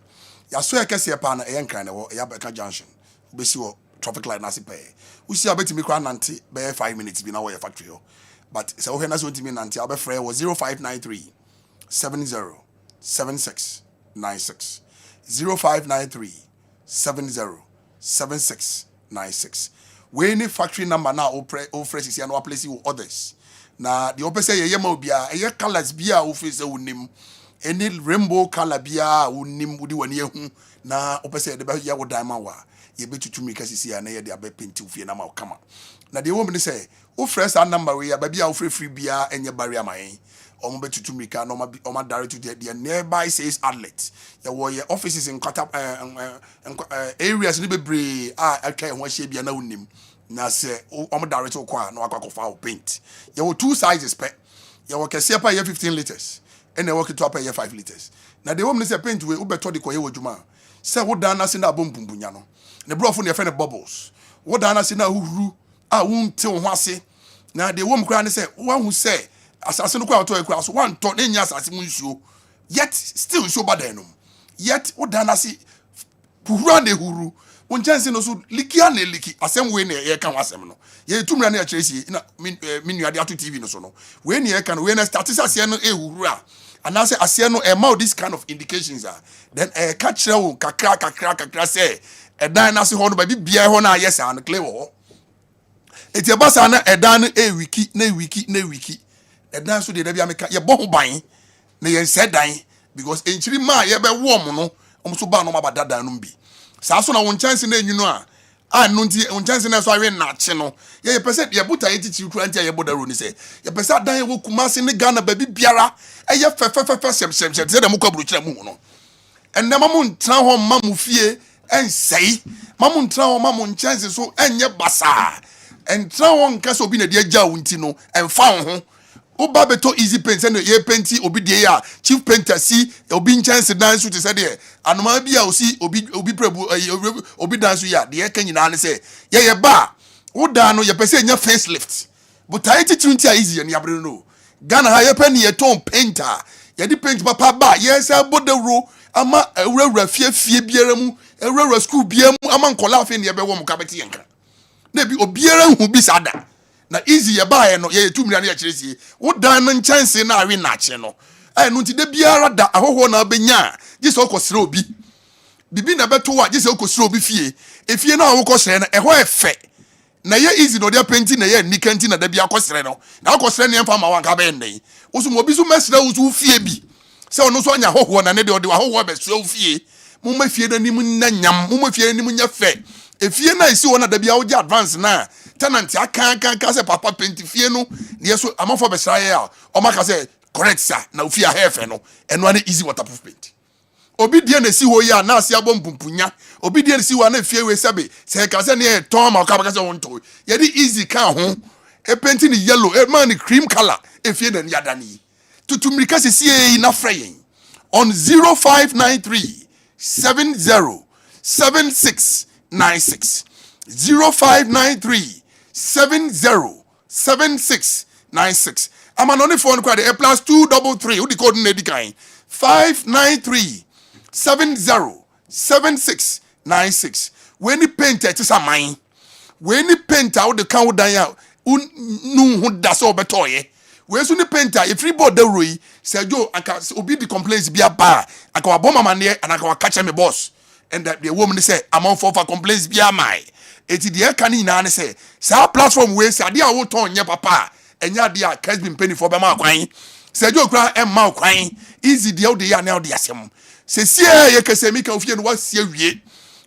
Ya so ya kese pa na e kan na ya Beka Junction. We see what traffic light na se pay. We see abeti me kwa nanti be 5 minutes bi na wo your factory. But say okay na so ntimi nanti abi frey was 0593 70 76 96 0593 70 76 96. We any factory number now o fresh is no place with others. Na the opposite ye ma obia e colors bia o face unim any rainbow color bia unim udi wani ehu na opposite de ba ye wo diamond wa ye betutu mi kasisi ya na ye de abe paint ufie na ma kama na the woman say o fresh that number we ya ba bia o free bia enye barrier man o mo betutu mi ka no ma direct to the nearby says outlet ye wo ye offices in kwata areas ni bebre atwa ho hye bia na unim na se o direct kwa na akwakofa o paint ye wo two sizes pe ye wo kese pa ye 15 liters and e wo keto pa ye 5 liters na the woman say paint we ubeto de koye wodwuma se wo dan na se na bombumbunya no ne brofo ne fe ne bubbles wo dan na se na huru wunte wo ho ase na the woman kra ne say wo hu say asase no kwa to ekura so wan to ne nya asase mu nsuo Yet still so bad enum. Yet o dana si puhura ne huru. On chance no so likia ne liki asem we ne ye kan wasem no. Ye tumra na akyeresi na min nuade ato TV no so no. We ne ye kan we na start ase no ehuru a. And I say ase no e ma this kind of indications are. Then catch wo kakra say e dan na se ho no ba bibia ho na yes an clay wo. Eti e basa na e dan wiki. E dan so de da bia meka ye bo ho ban na ye nse dan because enchiri ma ye be warm no so ba no ma bada dan no bi. Sa so na won chance na enyu no a no nti won chance na so awe na che no ye pese ye buta ye titi kura nti ye boda ro ni se ye pese dan ye wo Kumasi ne Ghana ba biara eye fe sem se de mo kwaburu kira mu no enne ma mo ntran ho ma mu fie ensei ma mo ntran ho ma mo chance so enye basa entran ho nka so bi na de agya wo nti no emfa ho Oba beto easy paint and ye painti obi de ya chief painter si obi chance dance to say there anoma bia osi obi prebu obi dance ya de kan nyina ne say ye ba wo da no ye pese nya facelift but I titi easy and yabre no Ghana ha ye pen ye ton painter ye di paint papa ba ye say bodero ama ewura fie biara mu ewura school biara mu ama nkola afi ne ye be wo mu ka beti yenka na bi obiara hu bi sada na easy ye ba no ye 2 million ya kyeresi wo dan no chance na awe na kye no no nti de biara da ahoho na benya gise okosere obi bibi na beto wa gise okosere obi fie efie na wo kosere na eho efe na ye easy no de painting na ye nikanti na da bia kosere no na okosere ne mfa ma wanka be nden wo so mo bi so mesere wo so fie bi se ono so anya ahoho na ne de ahoho be so fie mo ma fie na nim na nyam mo ma fie na nim nya fe efie na isi wona da bia wo ge advance na tenant aka say papa paint fie no na yeso amafo be sra ya o maka say correct sir na ofie a hefe no eno na easy waterproof paint obi die na si ho ya na ase abom pumpunya obi die na si wa na fie we sebe say ka say na ton ma ka say won to ye di easy kan ho e paint ni yellow e man ni cream color e fie na ya dani tutumrika se sie na freyin on 0593 707696 0593 707696. I'm on the phone card. A +233. Who the code in the 593 707696. When the painter it is a mine. When the painter out the count down no who does all betoye. Where's the painter? If you bought the Rui, Sergio, I can obey the complaints be a bar. I can bomb man here and I can catch my boss. And that the woman say, I'm on for complaints be a my. Eti de kani na ne say sa platform we say ade a wo ton nye papa enya de a Kessben penny for be ma kwan se jo kra em ma kwan easy de o de ya na o de asem se sie ye kese mi ka ofie no wasie wie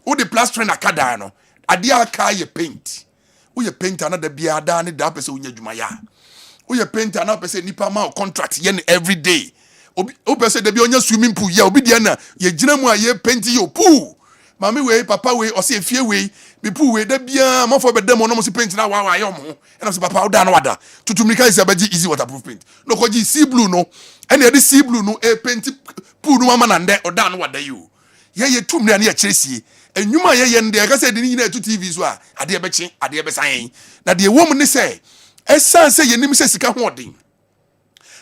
wo de plaster na kada no ade a ka ye paint wo ye painter na da bia da ne da pese wonya dwuma ya wo ye painter na pese nipa ma contract ye every day obi o pese de bia onya swimming pool ya obi de na ye gina mu a ye paint yo pool mami we papa we o se fie we bi pu we da bia mafo be dem no mo se paint na wa ayom ho and so papa o da na wada tutumika is abaji easy waterproof paint no ko ji sea blue no and ye sea blue no e paint pool no mama na nde o da na wada you ye tumria na ye kyeresi enwuma ye nde ka se de ni na tu TV so a ade be chi ade be san na de wo mu ne se esan se ye nim se sika ho odin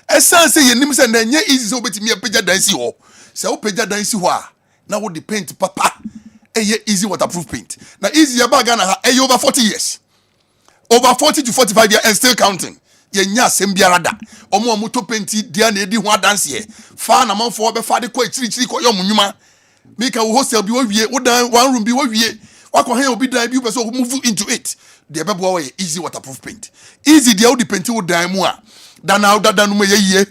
esan se ye nim se na nye easy so betimi apagya dan si ho se o pagya dan si ho a na wo de paint papa easy waterproof paint. Now easy ya baga na over 40 years. Over 40 to 45 years and still counting. Ye nya sembiara da. Omo to painti dia na edi ho adanse ye. Fa na manfo be fa de ko chiri ko yom nwuma. Make a hostel bi wo wie, wo dan one room bi wo wie. Wako hen obi dan bi person move into it. De be bo we easy waterproof paint. Easy dia wo di paint wo dan mu a. Da na da no ye yie.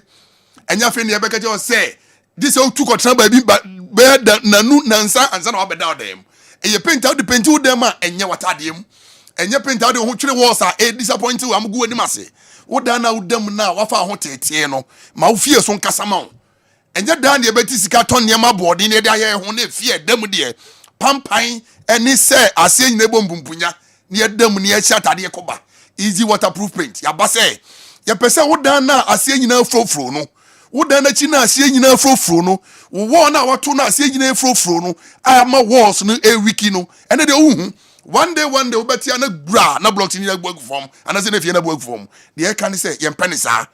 Enya fe ne ye be ka je say this how two control baby be nanu nansa ansa na wabeda odem e paint out the paint wo dem a enye watadem enye paint out ho twere walls a e disappoint wo amgu anim ase wo dan na wo dem na wafa ho tete no ma wo fie so nkasa ma wo enye dan de beti sika ton ne ma boarding ne de aye ho na fie dem de pampan eni se ase nyina bombumpunya ne dem ne ya atade koba easy waterproof paint ya ba se ya pese wo dan na ase nyina frofro no wo dan na chi na ase nyina frofro no wo na wato na ase nyina frofro no ama walls no e wiki no ene de uhu one day we betia na gra na block ni na gbogu form ana se na fie na gbogu form de e kan se ye mpene sa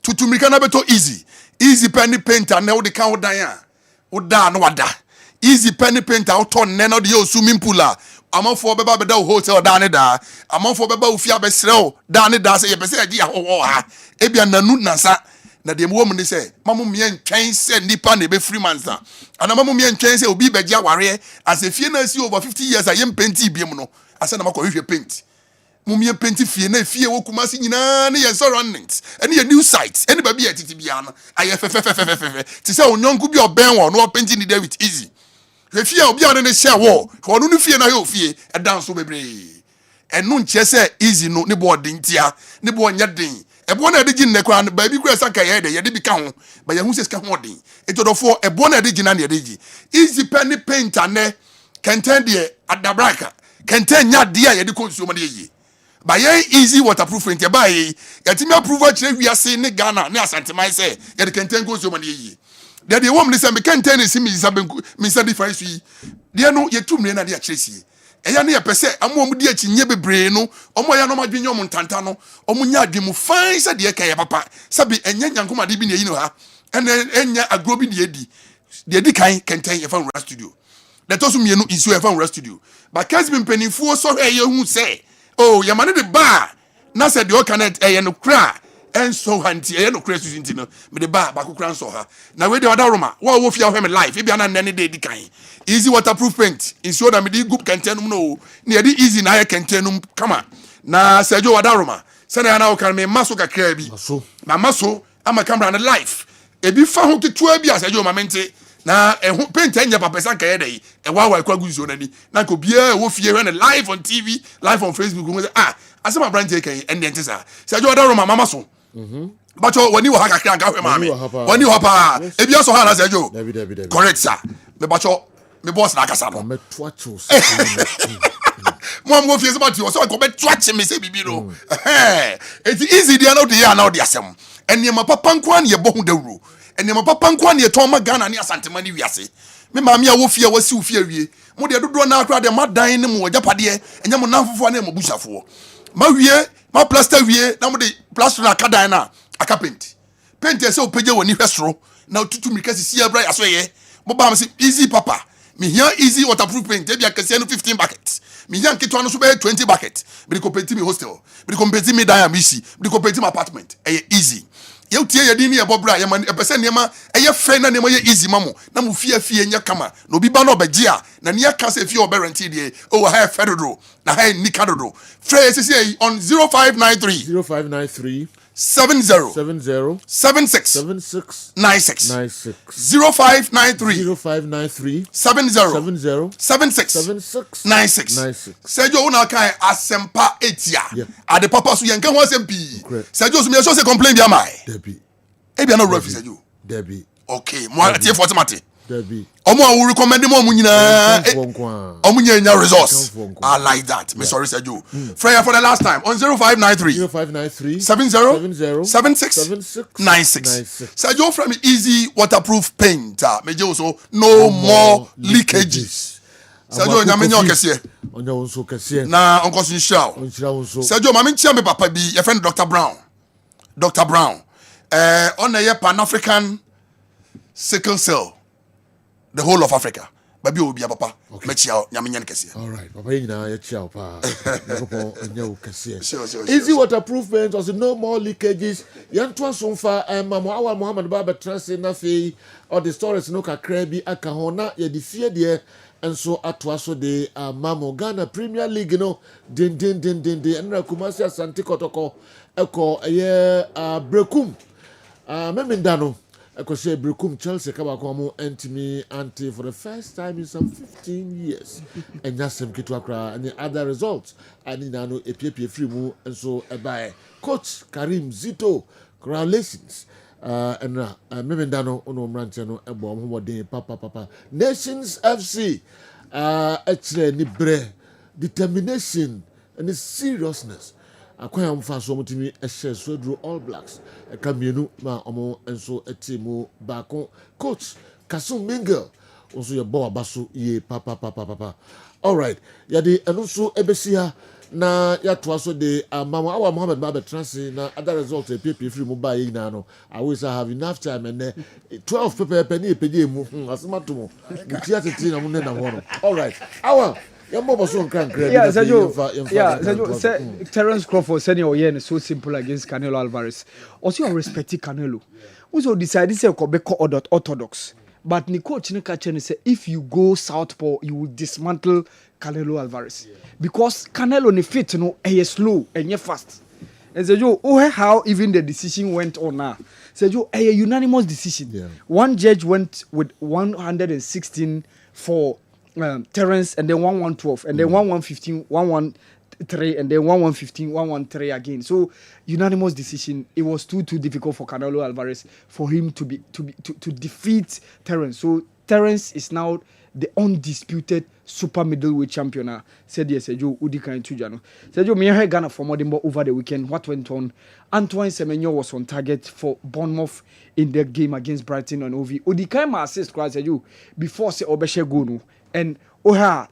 tutumika na beto easy penny painter na wo de kan wo dan a wo da no wada easy penny painter wo ton ne no de yo swimming pool a amanfo beba beda wo hotel da ne da amanfo beba wo fia besrew da ne da se ye pese agi ho ha ebia nanu nansa na de mo ne se mamu mie ntwen se nipa na be free mansa ana mamu mie ntwen se obi begia ware as a fie na si over 50 years a yem painti biem no asa na makọ hwe paint mumie painti fie na fie wo kumasi nyina ne ye surroundings ene ye new sites ene ba bi etiti bia no aye fe ti se onyonku bi oben wo no painti ni David easy hwe fie obi a ne share wo hono no fie na ye ofie e dan so bebre enu nche se easy no ne bo den tia ne bo nya den ebo na de gin ne kwa ba bi kura saka ye de bi ka ho ba ye hu se ska ho den etodofo ebo na de gina ne de gi easy penny painter ne kenten de adabraka kenten nya de a ye de consume ne ye ba ye easy waterproof paint ba ye yatimi approve kire wiase ne Ghana ne asantemai se ye de kenten consume ne ye de wo me se me kenten ne simi mi sa difference yi de no ye tum ne na de a kire sie eya ne ye pese amu di achi nye bebre no omo ya no madwenye omo ntanta no omo nya adwemu fan se de ka ye papa sabi enya nyankoma de bi ne yi no ha enya agro bi de di kan kenten ye fan studio de to so mienu isu ye fan studio ba Kessben penifo so hwe ye hu se oh ye mane de ba na se de o kanet ye no kra enso hanti ye no kra su nti no me de ba kukra nso ha na we de oda roma wo fia hwe me life e bia na nne de di kan easy waterproof paint ensure that me di group kentenum no na di easy na ye kentenum kama na Sergio Wadaroma se na o kan me maso kakra bi na maso ama camera na life e bi fa ho ketua bi Sergio mamente na paint enya papa san ka ye dey e wa kwa guzo na ni na ko bia wo fie hwe na live on TV live on Facebook mo say asema brand take ende ntisa Sergio Wadaroma mama so bacho wani wo haka kran ka hwe mame wani ho pa e bia so ha na Sergio correct sir me bacho me boss na kasa no me twachos mo am go fie about you so ko be twach me say bibi no it's easy dia no dia na o dia asem enema papa nko an ye bohu dawuro enema papa nko an ye toma Ghana ne asantema ne wiase me maami a wo fie wasi wo fie wie mo de dodo na akra de madan ne mo japade enya mo nanfofo na mo busafo ma wie ma plaster wie na mo de plaster na kadan na aka paint se o peje woni hwesoro na otutu mirika sisi abra yaso ye mo ba am say easy papa me here easy waterproof paint e bia kase no 15 buckets me here nketwa no so be 20 buckets be compete me hostel be compete me dan amisi be compete me apartment easy you tie ye din ye bobra ye man e pese nema ye fe na nema ye easy mamo na mu fie nya kama na obi ba na obagie a na ne aka se fie oberenti de oh ha federal na ha nikadoro free say on 0593 70 76 96 0593 70 76 96 Sergio una kai asempa etia ade papa so yenka ho asempi Sergio so me so say complain bia mai debi e bia na rofi Sergio debi okay mo atie fortimate debi omo a wo recommend mo nyina omo nya resource I like that me sorry Sergio Freya for the last time on 0593 70 76 96 Sergio from easy waterproof paint me je so no more leakages Sergio nya me nya okese onya wonso kese na onko so nshao Sergio ma me ntia me papa bi your friend Dr. Brown on a Pan African sickle cell the whole of Africa. Baby will be a papa. Mechia, Yaminyan Cassia. All right, Papa, you chow pa. Easy waterproof paint was no more leakages. Yantwa Sunfa and Mama Muhammad Baba Transi Nafi or the stories no Krabi Akahona, ye the fear dear, and so atwaso de Mamo Ghana Premier League no din and Kumasi Santi Kotoko Eko Brekum Memindano. I could say Brukum Chelsea Kabakomo Antimi Anti for the first time in some 15 years. And Yasim Kitwakra and the other results. And in Ano a free move and so by Coach Karim Zito. Congratulations. And Memendano Ono Mranchano and Bomode Papa Nations FC. Actually Nibre determination and the seriousness. Akwai amfa so mutimi ehye so dro All Blacks kamienu ma omo enso etimu bako coach Kasum Mingle also ye bo abaso ye papa all right ya de eno so ebesi ha na yɛatoa so de ama awa Mohammed ba bɛtena se na other result ɛpiepie firi mu baa yɛnyinaa no I always have enough time ɛnɛ 12 pɛpɛɛpɛ ne yɛpɛgye mu asɛm ato mo mutia tete na mo ne nam hɔ no all right awa yɛmmɔ so nkra yeah Sergio Terence Crawford said oh so simple against Canelo Alvarez also you respect Canelo also decided say ko be orthodox but ni coach ni catch and say if you go southpaw you will dismantle Canelo Alvarez because Canelo ni fit no slow and fast and Sergio how even the decision went on now Sergio a unanimous decision one judge went with 116 for Terence and then 1112 and then 1115 113 and then 1115 113 again so unanimous decision it was too difficult for Canelo Alvarez for him to defeat Terence so Terence is now the undisputed super middleweight champion said yes Sergio Udika and Tujano Sergio me heard Ghana for more over the weekend what went on Antoine Semenyo was on target for Bournemouth in their game against Brighton and Hove Udika ma assist Sergio before say Obeshe go no and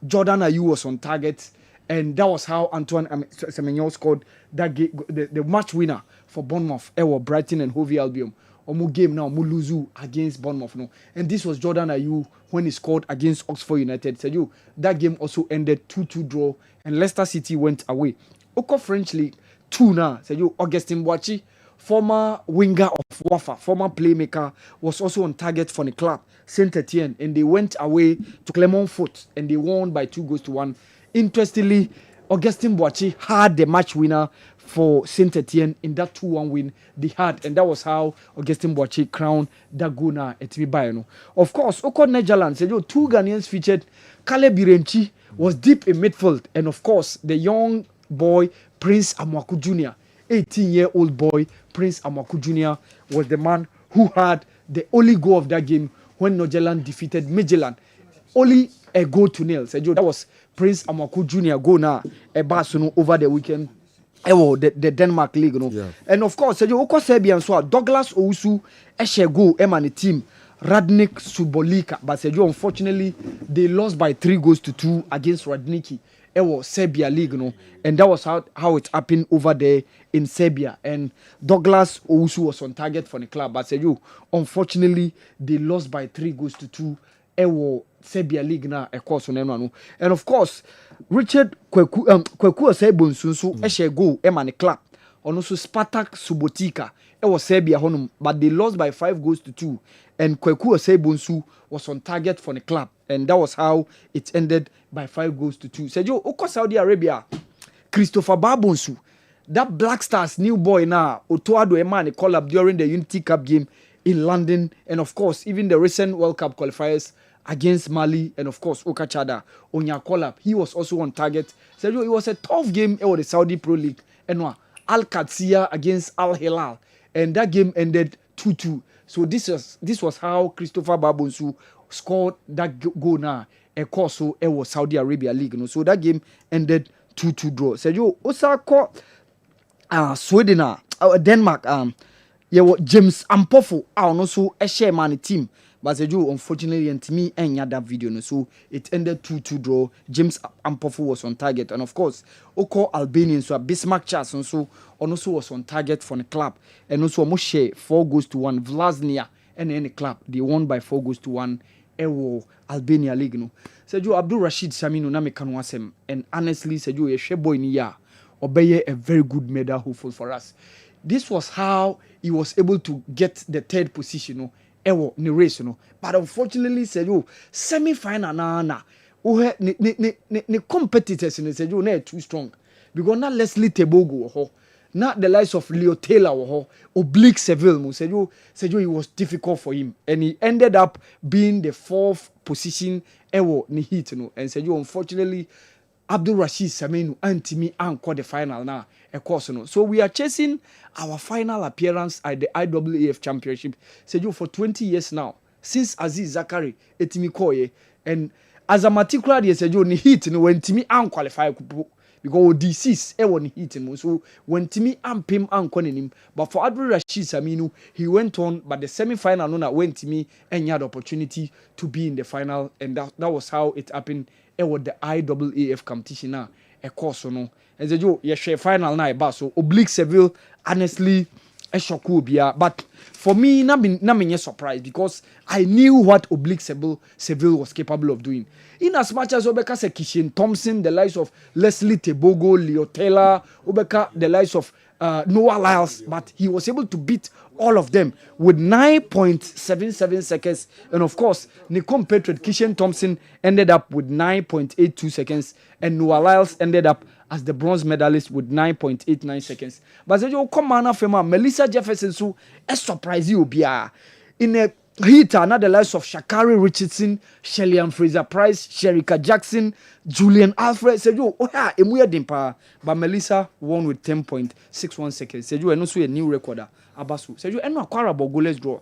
Jordan Ayew was on target and that was how Antoine Semenyo scored that game, the match winner for Bournemouth Brighton and Hove Albion omu game now omu lose against Bournemouth no and this was Jordan Ayew when he scored against Oxford United Sergio that game also ended 2-2 draw and Leicester City went away Oko French League 2 now Sergio Augustin Boachi former winger of Wafa former playmaker was also on target for the club Saint-Etienne and they went away to Clermont-Foot and they won by 2-1 interestingly Augustin Boachi had the match winner for Saint-Etienne in that 2-1 win they had and that was how Augustin Boachi crowned that goal now at Bayano. Of course, Oko Netherlands, two Ghanaians featured. Caleb Irenchi was deep in midfield and of course the young boy Prince Amwaku Jr. 18-year-old boy Prince Amwaku Jr. was the man who had the only goal of that game when Netherlands defeated Midtjylland. Only a goal to nil. Sergio, that was Prince Amwaku Jr. goal now a Barcelona over the weekend. The Denmark League, and of course, Sergio Oko Serbian so Douglas Owusu Eshego Emani team Radnik Subolika, but Sergio unfortunately they lost by 3-2 against Radniki. Serbia League, and that was how it happened over there in Serbia. And Douglas Owusu was on target for the club, but Sergio unfortunately they lost by 3-2. Serbia League na and of course Richard Kweku Osebonsunsu Eshego Emani club and also Spartak Subotica Serbia honum but they lost by 5-2 and Kweku Osebonsu was on target for the club and that was how it ended by 5-2. Sergio Oko Saudi Arabia Christopher Babonsu that Black Stars new boy now Otoado Emani call up during the Unity Cup game in London and of course even the recent World Cup qualifiers against Mali and of course Okachada Onya Kolab. He was also on target. Sergio, it was a tough game in the Saudi Pro League. And Al Qadsiya against Al Hilal. And that game ended 2-2. So this was how Christopher Babonsu scored that goal now. Of course, so it was Saudi Arabia League. So that game ended 2-2 draw. Sergio, Osaka Sweden, Denmark, James Ampofo, also a chairman team. But Sergio, unfortunately, and to me, and that video, so it ended 2-2 draw. James Ampofo was on target, and of course, Oko Albanian, so Bismarck Chas also was on target for the club, and also Moshe 4-1. Vlasnia and any club they won by 4-1. Ewo Albania League no. Sergio Abdul Rashid Saminu na me kan wasem, and honestly, Sergio Yesheboy ni ya obeye a very good medal hopeful for us. This was how he was able to get the third position. No? Ni race but unfortunately Sergio semi-final na ne competitors in Sergio na too strong because na Leslie Tebogo not the likes of Leo Taylor Oblique Seville Sergio it was difficult for him and he ended up being the 4th position ni hit and Sergio unfortunately Abdul Rashid Saminu Antimi anchor the final now. So we are chasing our final appearance at the IAAF Championship. Sergio for 20 years now since Aziz Zakari etimi koye and as a particular Sergio ni hit when Timi unqualified because disease ni hit so when Timi ampim ankonim but for Abdul Rashid Saminu he went on but the semi-final when Timi had opportunity to be in the final and that was how it happened. The IAAF competition now, Ezejo ye share final na eba so oblique Seville honestly a shock bia but for me na me surprised because I knew what oblique Seville was capable of doing. In as much as Obeka se Kishin Thompson, the likes of Leslie Tebogo, Leo Taylor, Obeka, the likes of Noah Lyles, but he was able to beat all of them with 9.77 seconds. And of course, the compatriot Kishin Thompson ended up with 9.82 seconds, and Noah Lyles ended up as the bronze medalist with 9.89 seconds. But you come on, Fema, Melissa Jefferson, so a surprise you be in a heat, another likes of Shakari Richardson, Shelly Fraser Price, Sherika Jackson, Julian Alfred. Said you, oh yeah, Emuya Dimpa, but Melissa won with 10.61 seconds. Said you, and also a new recorder. Abasu. Said you, and no Quarabo goalless draw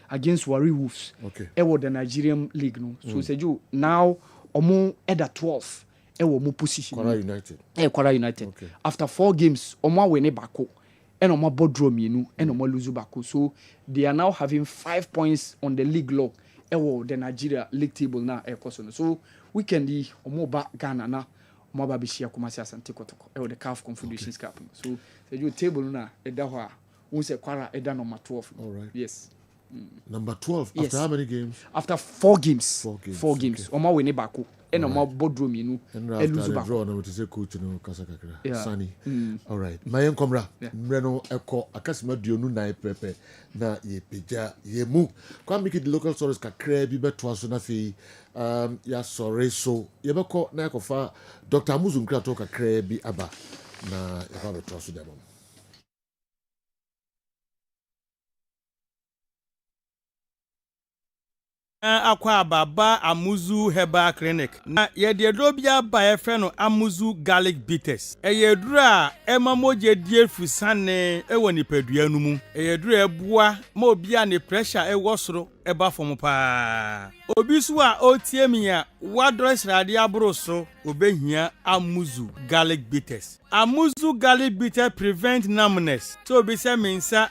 against Warri Wolves. Okay. Ewo the Nigerian League no. So said you now omo at 12. Ewo mo position. Kwara United. Kwara United. Okay. After 4 games, omo win bako. And omo bodro mienu and omo lose bako. So they are now having 5 points on the league log. Ewo the Nigeria league table na ekoso. So weekend di omo ba Ghana na omo ba bishia Kumasi Asante Kotoko. Ewo the CAF Confederations Cup. So the table na edaho we say Kwara eda number 12. All right. Yes. Number 12. Yes. After how many games? After 4 games. 4 games. Okay. Omo win bako. And right. Bodrum, you know, and after the draw, no, to say coach, no, Kasakakra, yeah. Sunny. All right. Mayen Komra, Mreno, Eko, Akasima Dionu na pepe, na ye peja, ye mu. Kwa make the local stories kakre, bibe twaso fi, ya sore so, ye beko na yakofa, Dr. Amuzu nkra to kakre bi aba, na yafa be twaso demo. Akwa baba Amuzu Herbal Clinic na yede drobia ba efre Amuzu garlic bitters eyedura emamoje die fusane ewo nipadua nu mu eyedura ebua ma obia ne pressure ewo soro eba fom pa obi so a otiemia wadress rade abro so obehia Amuzu garlic bitters. Amuzu garlic bitter prevent numbness so obi se mensa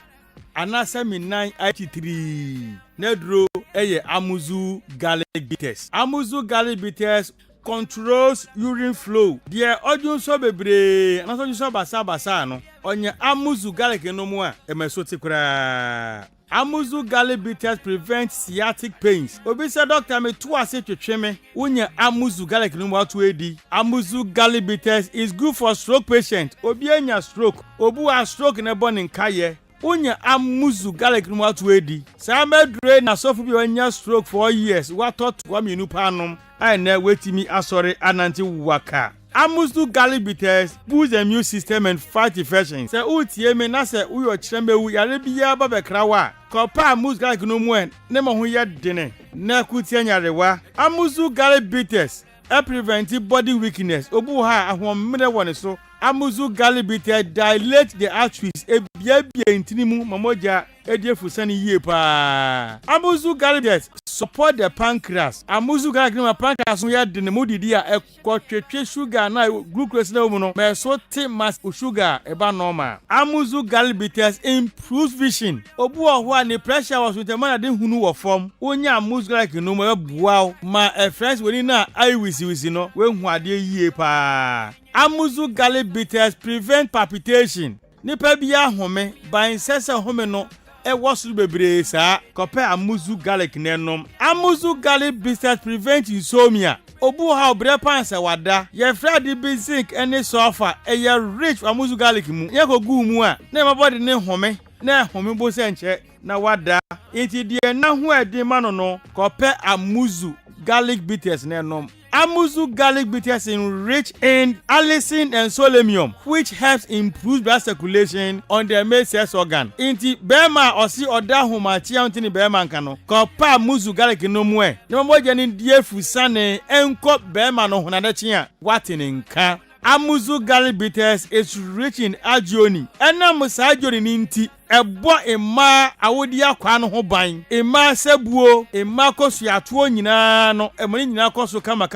anasa mi 983 nedro eye Amuzu garlic bitters. Amuzu garlic bitters controls urine flow. Die odun so bebre na so so basa no onye Amuzu garlic no mu a emeso tikura. Amuzu garlic bitters prevent sciatic pains. Obi say doctor me to ase twetweme unye Amuzu garlic no mu atu edi. Amuzu garlic bitters is good for stroke patient. Obi anya stroke, obu a stroke na bone nkaye Unya Amuzu garlic no atu edi. Sama dre na sofu bi onya stroke for years. What thought wa mienu panom. I na wetimi asore ananti waka. Amuzu garlic bitters boost the immune system and fight infections. Se utie me na se uyo chirembe wu yare biya ba bekra wa. Kopa Amuzu garlic no mu en ne mo ho ye dene. Na kutie nyarewa. Amuzu garlic bitters prevent body weakness. Obu ha ahomre woni so. Amuzu garlic bitters dilate the arteries ebia intinimu mamoja ediefusani yie pa. Amuzu garlic bitters support the pancreas. Amuzu garlic no pancreas no ya de ne modidi a ekotwetwe sugar na glucose na mu no me so te mass sugar eba normal. Amuzu garlic bitters improves vision. Obu oho a ne pressure was with man ade hunu wo form. Onya Amuzu garlic no mo bua ma friends weni na eye wisi no we hu ade yie pa. Amuzu garlic bitters prevent palpitation. Nipa bia home ban sese home no e wosuru bebre sa kope Amuzu garlic nenom. Amuzu garlic bitters prevent insomnia. Obu ha obre panse wada ye frade bi zinc ene sulfur e ye rich Amuzu garlic mu ye ko gu mu a na ma body ne home na home bo se nche na wada enti de na ho edi ma no kope Amuzu garlic bitters nenom. Amuzu garlic bitters enrich in allicin and selenium, which helps improve blood circulation on the male sex organ. Inti bema osi oda humachi antini bema nkano. Kopa Amuzu garlic no mwe. Nimoja ni die fusane enko bema no hunadechi ya watini nka. Amuzu garlic bitters is rich in agioni. Ena musa agioni ninti ɛbɔ mmaa awodi akwa no ho ban mmaa sebuo mmaa kosuato nyinaa no ɛmane nyinaa koso kama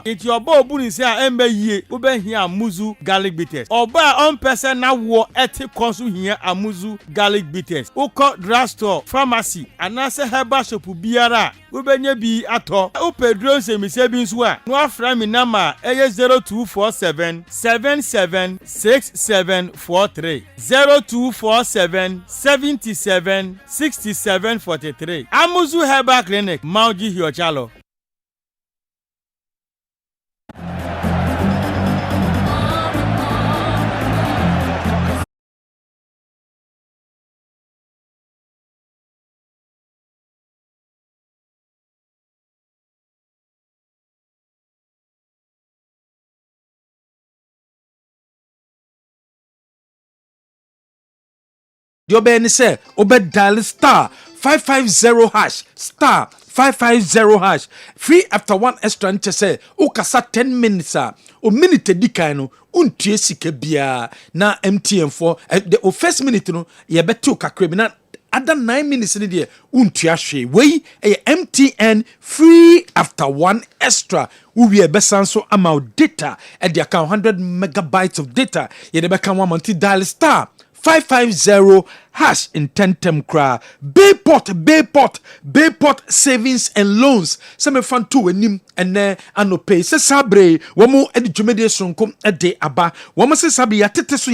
enti ɔba obu ni se a emba yie wobɛhia amuzu garlic bitters ɔba ɔmpɛsɛ nawo ɛte konso hia amuzu garlic bitters ukɔ drugstore pharmacy anase herbal shop biara wobɛnya bi atɔ upedro nsemise bi nso a no afra mi nama ɛyɛ 0247 776743 0247 77 6743 Amuzu Herbal Clinic Mauji Hiochalo. Your ben say obed dial star 550 hash star 550 hash free after one extra nche say ukasa 10 minutes o minute dikan no untie sika bia na MTN for the first minute no ye betu kakra bi na other 9 minutes in there untie hwe we MTN free after one extra we be besan so amount data at the account 100 megabytes of data ye de beka one month dial star 550 hash in tentem kra Bayport savings and loans some fan to enim ene anope se sabre womo edi dwumede sonkom ede aba womo se sabe ya tete so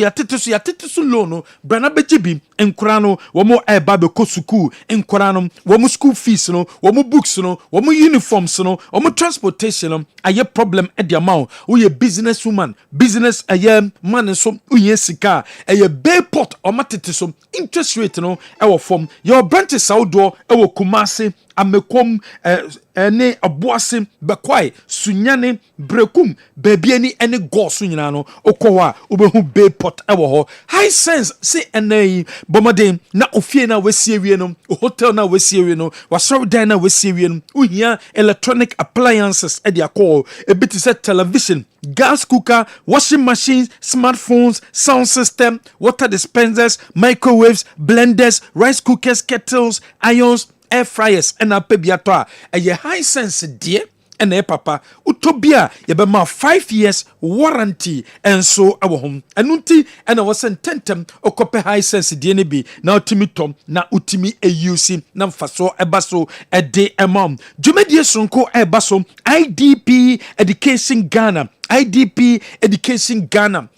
loan no brana bejibi enkura no womo eba be ko school enkura no womo school fees no womo books no womo uniforms no womo transportation no aye problem ede amount wo ye business woman business aye man so uye sika aye Bayport o matete so interest rate no ewo form your branches outdoor ewo Kumasi amekom ene aboase bekwai sunyane brekum bebiani ene gosu nyina no okowa obehu Bayport ewo ho high sense say ene bomaden na ofie na wasiewie no hotel na wasiewie no wasoro dan na wasiewie no uhia electronic appliances e dia call ebiti say television gas cooker washing machines smartphones sound system water dispensers microwaves blenders rice cookers kettles irons air fryers and a pebiato a high sense dear and a papa utopia yebema 5 years warranty and so our home anunti and I was tentem okope high sense DNB now timitom na utimi AUC na faso ebaso a day a mom Jumedie sonko ebaso IDP education Ghana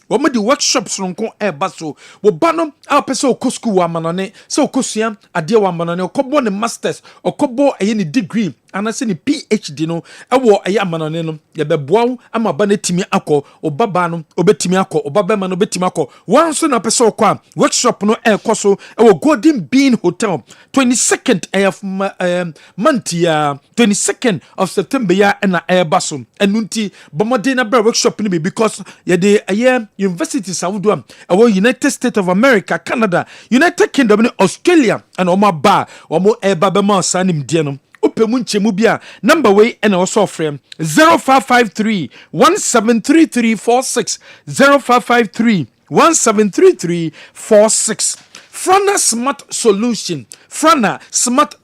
Wama di workshops nko baso wo banom a pese okosku wa manone se okosua ade wa manone okobo ne masters okobo eye ne degree anase ne PhD no ewo eye manone no ye beboa ama ba na timi akọ obaba no obetimi akọ obaba ma no betimi akọ wanso na pese okọ workshop no ekoso ewo Golden Bean Hotel 22nd month ya 22nd of September ya na baso enunti bomode na bra workshop ni because ye de eye universities awudua awo United States of America, Canada, United Kingdom, Australia and oma ba omo eba be ma sanim die no opemu nchemu bia number way and also frame 0553 173346 0553 173346 Frana Smart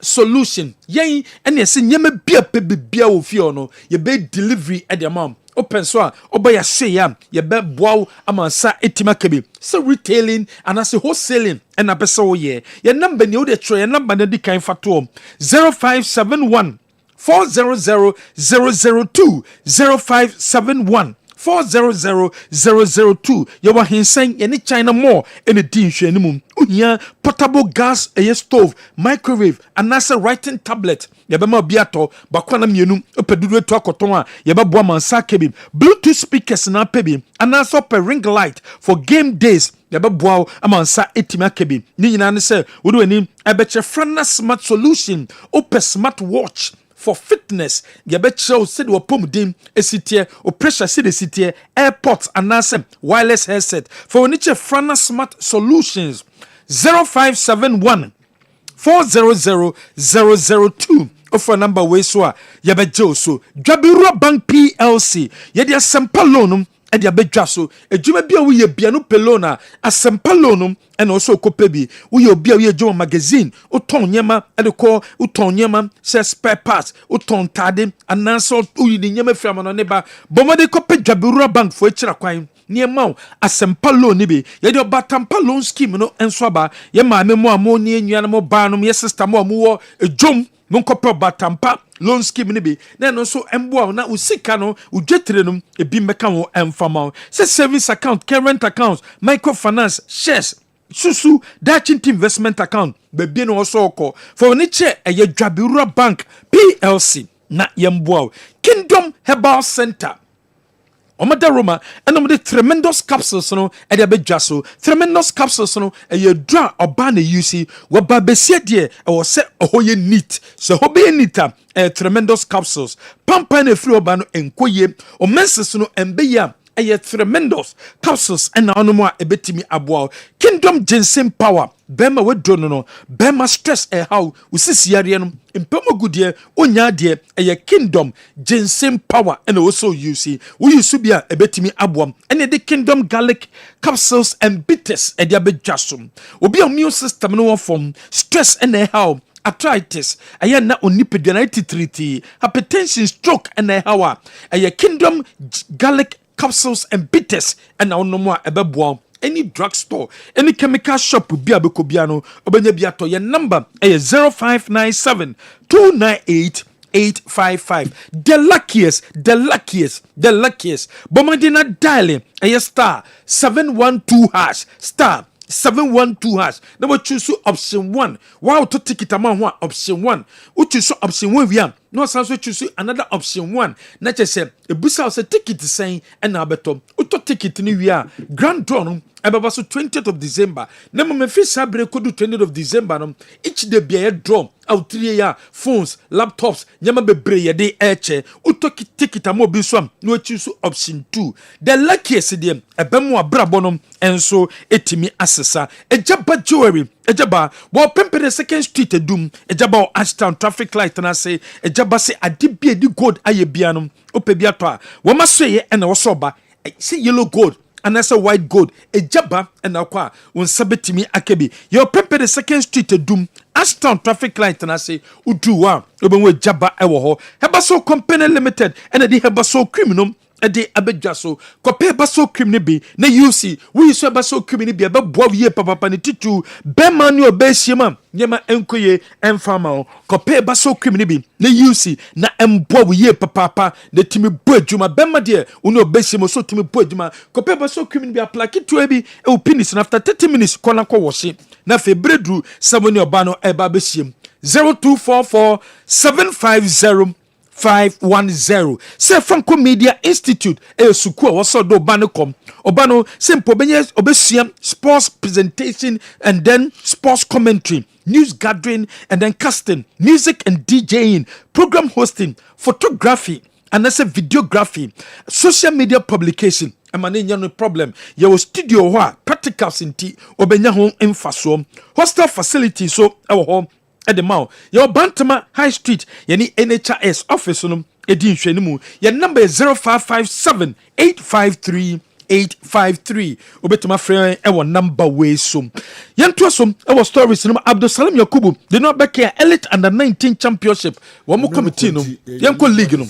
Solution yen ene se nyema bia bia wo fie no ye be delivery at the mom open so oba ya say ya ye be boaw amansa etima kabi so retailing and as wholesaling and abesa wo ye number ni wo de tro ye number na di kan fato 0571 400 002 0571 400 Yawa hinsen any China more any din hwenimum uhia portable gas stove microwave and as writing tablet yabema biato bakwana mienu opedudu to akoton a yababo amansa kebi bluetooth speakers na pebi and also per ring light for game days yababo amansa etima kebi ni nyina ne se wodo ani ebeche Frana Smart Solution open smart watch for fitness yabecho said wo pomudin esitie o pressure said esitie airpods and wireless headset for niche Frana Smart Solutions 0571 400 002 offer number we so yabejo so Dwabiro Bank PLC yedi asempa loan ɛde abɛdwa so adwuma bi a woyɛ bia no pelona asempa loan ɛna ɔsɔ kope bi woyɛ obi a woyɛ adwuma magazine wotɔn nyɛma ɛde kɔ wotɔn nyɛma sɛ spare parts wotɔn tade anaasɛ woyi ne nyɛma firi ama no ne ba bɔmmɔde kɔpɛ dwabewura bank fo akyira kwan nneɛma wo asempa loan ne bi yɛde ɔbatampa loan scheme no nso aba yɛ maame mu a mo ne nua no mo baa no yɛ sister mo a mo wɔ edwom mo nkɔpɛ ɔbatampa loan scheme ne bi na ɛno nso mboa wo na wo sika no wo dwetire no ebi mmɛka wo ɛmfama wo sɛ savings account current account microfinance shares susu dachinti investment account baabi no wɔsɔ ɔkɔ for wɔne kyɛ ɛyɛ dwabewura bank plc na yɛmboa wo kingdom herbal center Omada Roma and the tremendous capsules no ɛde abɛdwa so tremendous capsules no ɛyɛ dra ɔba na UC wɔba besia deɛ ɛwɔ sɛ ɔhɔ yɛ neat so ɔhɔ bɛyɛ neat a tremendous capsules pampa na efiri ɔba no enkoye ɔmenses no ɛmbɛyɛ a tremendous capsules ɛna ɔno mu a ɛbɛtumi aboa kingdom ginseng power bɛma wedro no bɛma stress ɛhaw usisi yareɛ no mpɛmo gudeɛ onya deɛ ɛyɛ kingdom ginseng power ɛna wɔsɔ use woyusu bi a ɛbɛtumi aboa ɛna de kingdom garlic capsules and bitters ɛde abɛdwa so obi a immune system no wɔ fam stress ɛna ɛhaw arthritis ɛyɛ na onipadua na titriti hypertension stroke ɛna ɛhaw a ɛyɛ kingdom garlic capsules and bitters and now no more ebeboa any drugstore any chemical shop bi abekobia no obenya bi ato ye number 0597 298 855 the luckiest bomandina dialing star 712 hash star 712 hash na we choose option 1 wow to ticket amount one option 1 we choose option 1 via no sanso choose another option 1 na chese ebusa se ticket saying and na beto uto ticket ni via grand draw no ebeba so 20th of December na me fi sabre kodu 20th of December no each day be draw out 3 ya phones laptops nyama bebre ye de eche uto ticket am obi so am no choose option 2 the luckiest dem ebemu abrabo no enso etimi asesa ejaba jewelry ejaba wo pempere second street edum ejaba Ashtown traffic light na say ejaba se adibie di gold aye bia no opebi ato a wo masoye ena wo soba say yellow gold and that's a white gold ejaba ena kwa won sabetimi akebi yo pempere second street edum Ashtown traffic light na say uduwa obenwe ejaba ewo ho Herbal company limited ena di Herbal criminal ede abedwa so kope baso cream ne bi na UC we so baso cream ne bi abeboa wie papa ne titu be manu obesiema nyema enkoye enfama kope baso cream ne bi na UC na emboa wie papa ne timi bo adwuma be ma de unu obesiema so timi bo adwuma kope baso cream ne bi apply to bi e penis after 30 minutes kona ko wohye na febredru 7 ne oba no eba besiem 0244 750 510 say Franco Media Institute suku a waso do banekom obano simple benye obesua sports presentation and then sports commentary news gathering and then casting music and DJing program hosting photography and that's a videography social media publication amane no problem your studio ho practicals inti obenya ho emfaso hostel facility so ewo ho Edemao, your Bantama High Street, yani NHS office no edin hwenimu. Your number is 0557 853 853. Obetuma friend ewo number way so. Yanto so ewo stories no Abdul Salam Yakubu. They no back here elite under 19 championship. One more committee no. Yanko league no.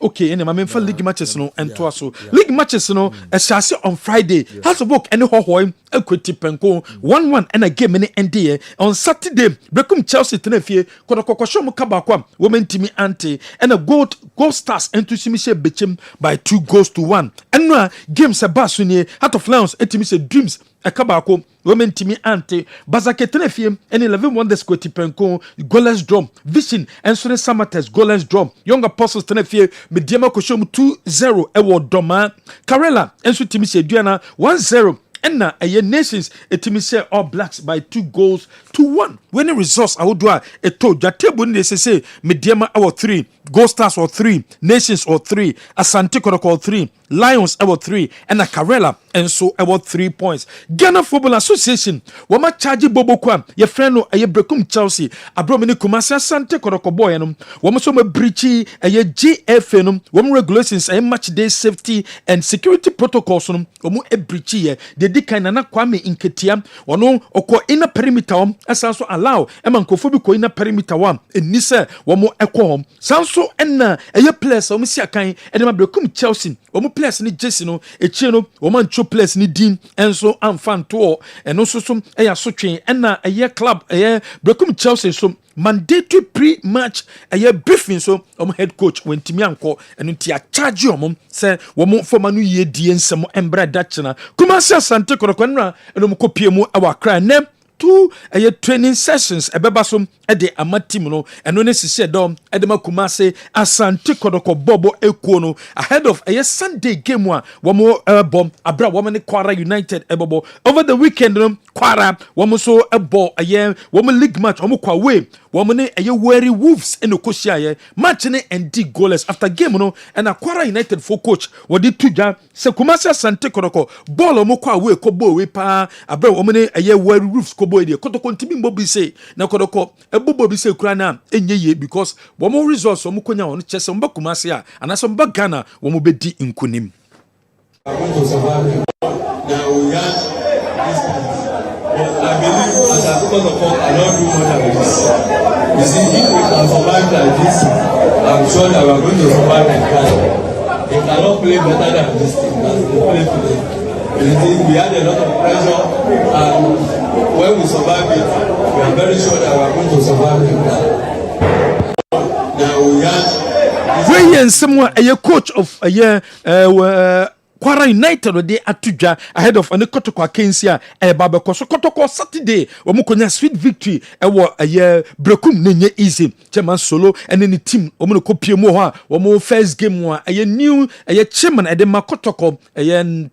Okay, any my for league matches no ento so. League matches no esase on Friday. House of Book any ho equity penko 1-1 and a game any NDA on Saturday. Brekum Chelsea tenefie kono kokosho mu kabakwa women timi ante and a gold stars into simise bechem by 2-1. And game Sabasunie Heart of Lions etimise dreams akabako women timi ante bazake tenefie and 11 wonders kweti penko goalless drum vision and Sune Samates goalless drum young apostles tenefie mediama koshom 2-0 ewo doma Karela enso timise duana 1-0 ɛna ɛyɛ nations etimi sɛ All Blacks by 2-1 winning results awodua eto dwa table ne say Mediama our 3 Gold Stars or 3 Nations or 3 Asante Kotoko 3 Lions our 3 and a Karela and so about 3 points. Ghana Football Association wama charge bobo kwa ye friend no aye brekum Chelsea abromini Kumasi Asante Kotoko boy no wama so ma breachi aye GFA no wama regulations aye match day safety and security protocols no wama e breachi ye de di kan na Kwame Nketia wono okọ inner perimeter asanso allow emankofo bi ko inner perimeter wam enise wama ekọ sanso enna aye players wama si akan e de ma brekum Chelsea wama players ni Jesse no echi no wama ncho players ni din enso amfan to eno so eya so twen enna aye club aye brekum Chelsea so mandatory pre-match aye briefing so head coach wentimi anko eno ti a charge say womo forma no ye die nsem embra dachena Kumasi Asante Kotoko nra eno mo kopie mu awakra nem 2 training sessions ebeba so de amatim no eno ne sise dom de Kumasi Asante Kotoko bobo ekuo no ahead of Sunday game a womo bom abra womo ne Kwara United ebobo over the weekend no Kwara womo so ebo womo league match womo kwa way womo ne Wary Wolves eno kosia match ne endi goalless after game no and Kwara United for coach wodi tuja se Kumasi Asante Kotoko ball womo kwa way ko bo we pa abra womo ne Wary Wolves ko bo de Kotoko ntimi mbobi say na Kotoko ebobo bi say kura na enye ye because womo results womo konya won chese mba Kumasi a anaso mba Ghana womo bedi nkunim. Now we got this. I believe as a protocol, I don't do more than this. You see, if we can survive like this, I'm sure that we are going to survive like that. We cannot play better than this thing that we play today. We had a lot of pressure, and when we survive it, we are very sure that we are going to survive it. Now we got. When someone a coach of a year Kwara United they atujwa ahead of any Kotoko Akensia babeko so Kotoko Saturday omukonya sweet victory ewo brekum nenye easy chairman solo and any team omuno kopie mu ho a omo first game one new chairman edema Kotoko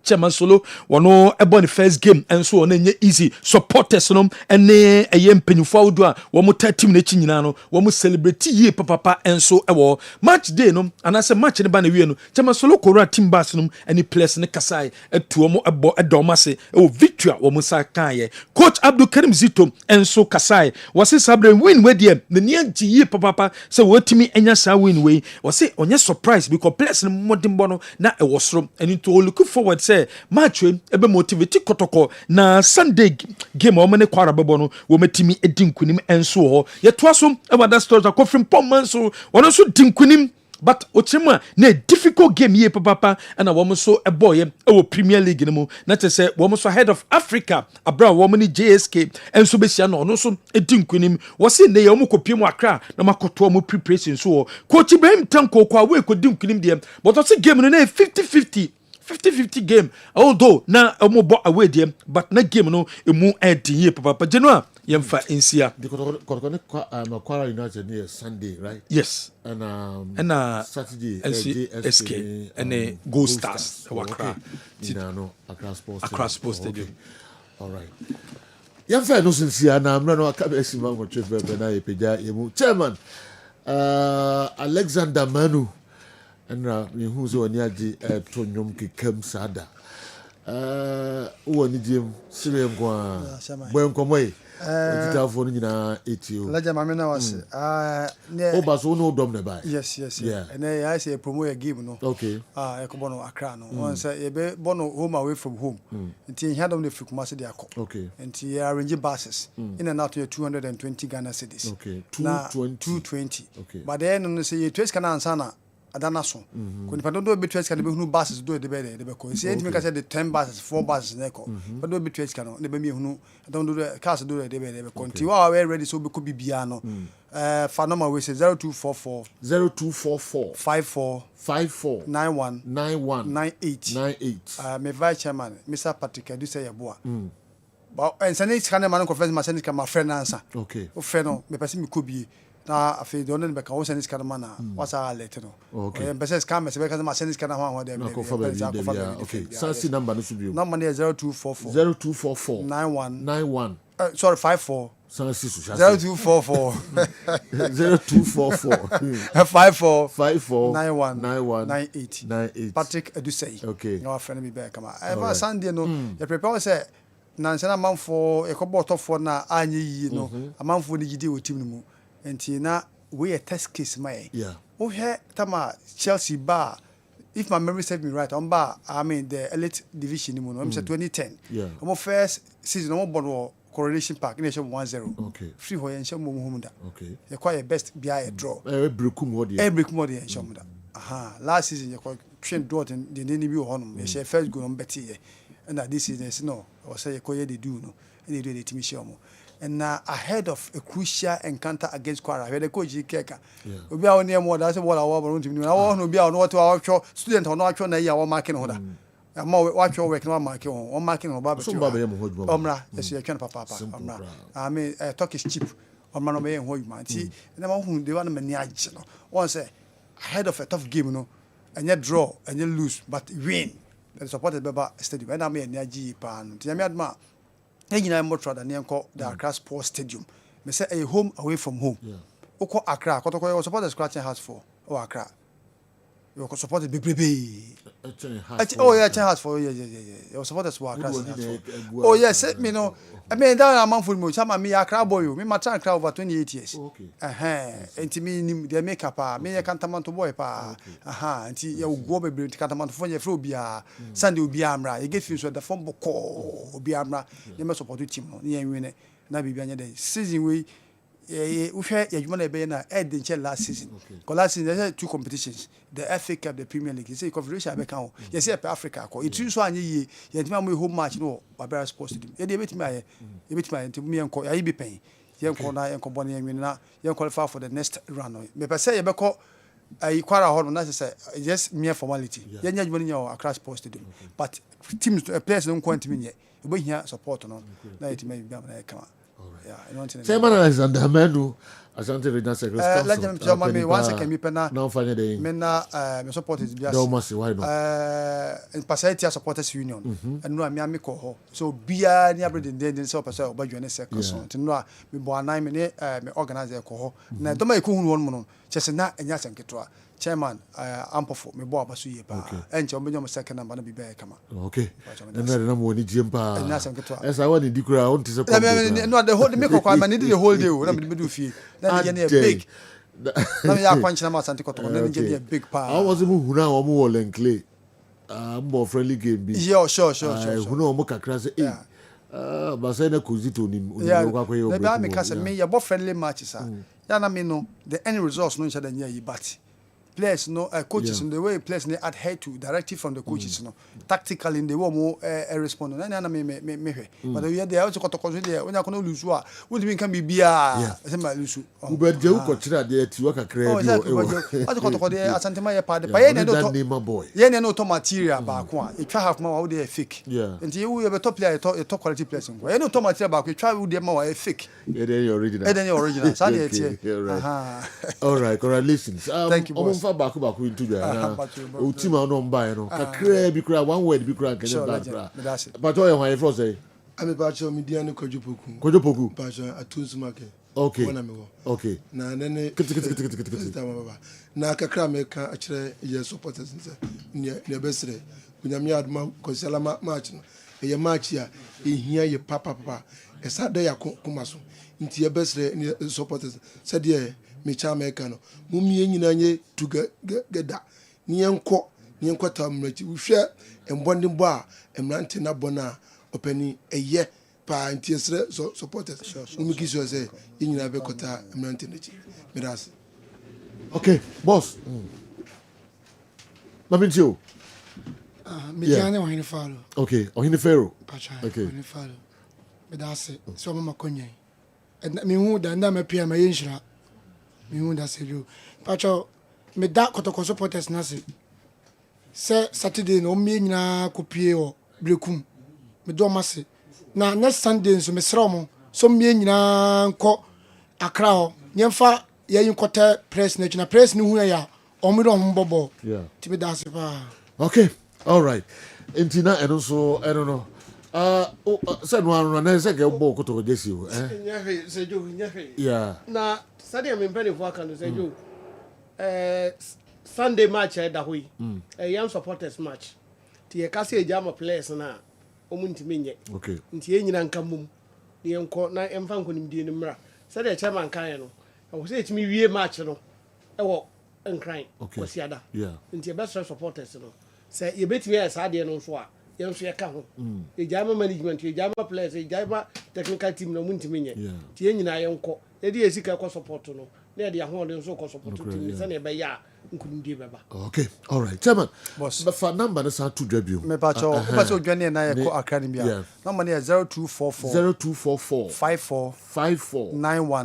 chairman solo wono ebo the first game and so nenye easy supporters no ene mpanyufo awdo a womo team na chi nyina no womo celebrate ye papa and so ewo match day no anase match ne ba na wie no chairman solo kora team bass no any players ne kasai etuomo ebo edomase o victory wo musa kan coach Abdul Karim Zito enso kasai wase sabre win we de ne nianti yi papa se wotimi enya sa win we wase onye surprise because players ne modimbo no na e wosoro and to look forward say match we ebe motivate Kotoko na Sunday game o mane Kwara bebo no wo metimi edinkunim enso ho ye toaso e wada stores akofrim pomman so wono so dinkunim. But Ochima na difficult game ye papa and a woman so a boy Premier League no na te say woman so head of Africa abra woman JSK and so besia no so edinkunim was in the omo kopie mu akra na makoto omo preparation so coach Ibrahim Tanko kwa we ko dinkunim dem but o game no na 50-50 game although na omo bo away dem but na game no emu edin ye papa January yemfa insia because Kwara United near Sunday, right? Yes. And Saturday SK and Gold Stars Accra Accra Sports Stadium. All right. Yemfa no sinsia na amra no aka be sima mo trip be na yepeja yemu chairman Alexander Manu and we who so ani agi to nyom kekam sada woni jem sire ngwa boy nkomoy for nyina etio laja mame na wase obaso no dom ne bai yes yeah and I say promote a game no okay ekobono Accra no one say e be bono home away from home nti had them the Kumasi dey akọ okay nti arrange buses in and out to 220 Ghana cedis okay 220 okay but then no say you trace kana answer na adana so ko nipa do be trace kana be hunu buses do de be ko say me ka say the 10 buses 4 buses na ko but do be trace kana ne be me hunu don do cars do de be ko nti wa we ready so be ko bibia no fa number we say 0244 54 91 98 me vice chairman Mr. Patrick Adu say yeboa but and sane kana man conference ma sane ka ma friend answer okay o friend no me person me ko bie na afi do ne be ka wo send scan man na what's our let no okay person scam se be ka ma send scan ho dem okay sansi number no should be number 0244 0244 91 sorry 54 sansi 0244 0244 54 91 98 Patrick Edusei okay no friend me back come ever Sunday no you prepare say nansana manfo ekobo for na anye yi no amanfo ni gidi o team no mu enti na we a test case mai o he tama Chelsea ba if my memory serves me right on ba I mean the elite division mu no I'm say 2010 our first season no born Coronation Park in 1-0 okay free ho yen shamo mu da okay you quite best be a draw brekum ho de yen shamo da last season you quite train draw the name bi ho no you first go no bet ye and this season no or say you they do no and they do the team show mo and ahead of a crucial encounter against Kwara where the coach Keka obi a won more that's what I want to know I want be a no to student or not na ya marking ho da ama watch your work no marking on marking on baba omra yes you can papa omra I mean talk is cheap omra no be ho yuma nti na ma hu de wa na mani age no one say ahead of a tough game no and you draw and you lose but win the supported Beba Stadium and I mean Niaji Pan. Tiamiadma, Egina Motra than Yanko, the Accra Sports Stadium. May say a home away from home. Oko Accra, Kotoko was supported scratching house for Accra. You were supported Bibi. Oh, yeah, house for yeah. You were supported Accra. Oh, yes, let me know. I mean, that among full much. I'm a me Accra boy. Me my time crowd over 28 years. Okay. And to me, they make up. Me, I can't amount to boy pa. Until you go be to can't amount to find your flow be Sunday will be amra. You get things with the phone book or be amra. You must support the team. You win it. Now be behind the season we. We share your money be na head the last season. Because last season there are two competitions: the FA Cup, the Premier League. You say confederation abeka. You say Africa. It is so anye. You think home match no. Barbara Sports Stadium. You dey bet me. You bet me. Until me enko. You be paying. You enko na enko boni you win na. You qualify for the next round. Me per se you beko. Kwara hall na say just mere formality. You need money your Accra Sports Stadium. But teams players don't want me yet. You be here support no. Na it may be na come. Yeah, Chairman Alexander Menu, Asante Regional Secretary. Let me once I can be pena. Now find the Mena me support is bias. Don't must why not? In Pasaitia Supporters Union. And no me ko. So bia ni abred den so pasa oba join second so. Tinno me bo anan me me organize ko. Na do ma ko hu won mo no. Chese na enya sanketwa. Chairman ampofo me bo abaso ye pa. Enche obenyo mo second number na bi be kama. Okay. And na mo ni jempa. Enya sanketwa. Esa wani dikura on tise ko. No the whole me ko kwa ma need the whole day na me do fie. Na dey big. Na me ya kwanchi na ma asante ko to na dey big pa. I was mu huna o mu Wollen Clay. More friendly game be. Yeah, sure. Huna o mu kakra say but say na kozito ni kwa kwa yo. Maybe me ka say me ya bo friendly matches ya na me no the end results no ncha da but players no coaches in the way players they adhere to directive from the coaches no tactically in the way more respond na me but we dey also kotoko dey onya kono lusu a we dey can be bia say ma lusu u be je u ko kira dey ti waka kra bi o also kotoko dey asante ma ye pa dey pa ye ne no to material ba ko a e twa half ma wa dey fake nti you be top player top quality players ngo ye no to material ba ko e twa we dey ma wa fake ye dey original so dey tie all right congratulations thank you boss back into there o team no mba no kakra bi kra one word bi kra kan ba but o ye hwan for say ami ba cho media ne kojopoku ba cho atunzumake okay okay na nene na kakra me ka akire ye supporters ne besre kunyame aduma kosala match no ye match ya ehia ye papa esa da ya komaso nti ye besre ne supporters said ye me cha America no mumie nyina nye tugeda nienko tamrachi uhwe embonde bo a emrante na bona opani eye pa antiesre supporters umiki so say nyina be kota emrante nachi miras okay boss Mabintio me jana wa hinifalo okay ohinifero okay hinifalo bedase so mama konyen me hu da nda mapia ma yenhira me hu da seju pacho me da kotoko supporters na se Saturday no me nyina kopie o brekum me do mase na next Sunday so me sra mo so me nyina nko Accra ho nyemfa yɛn kɔtɛ press na press ni hu ya ɔmo de ɔmo bɔbɔ timi da ase pa okay all right entina ɛno so ɛno no sɛ no ano na sɛ gɛ bɔ kotoko jesi o nyafe sejo nyafe yeah na sadia me mpani fo aka no sejo Sunday match da hoyi young supporters match ti ye kase ejama players na omu ntimi nye okay nti ye nyina nka mum ne yenko na emfa nkonimdie ne mra sadia chairman kan no wo se etimi wie match no ewo nkran wasiada nti ye best supporters no se ye betimi ya sadia no so a ye nso ye ka ho ejama management ejama players ejama technical team no mu ntimi nye ti ye nyina yenko ye di esika ko support no na de ahon de nso ko support team se na be ya nkunimdie beba okay all right chairman boss but for number na sa to dwabio me pa cho pa so dwane na ye ko akra ni bia number na 0244 54 91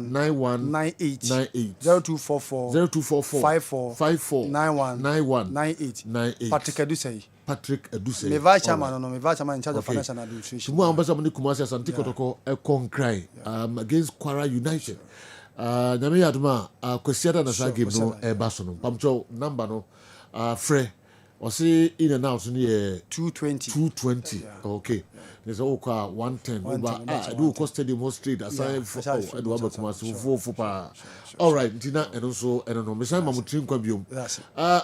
0244 91 Patrick Edusei me vice chairman no me vice chairman in charge of financial administration mo ambassador mo ni Kumasi Asante Kotoko e concry against Kwara United nyame yaduma kwesiada na sa game no e ba so no pamcho number no frɛ ɔse in and out no 220 okay there's all car 110 over do cost stadium street aside for do aba Kumasi fo pa all right ntina eno so eno no mesan mamutrin kwa biom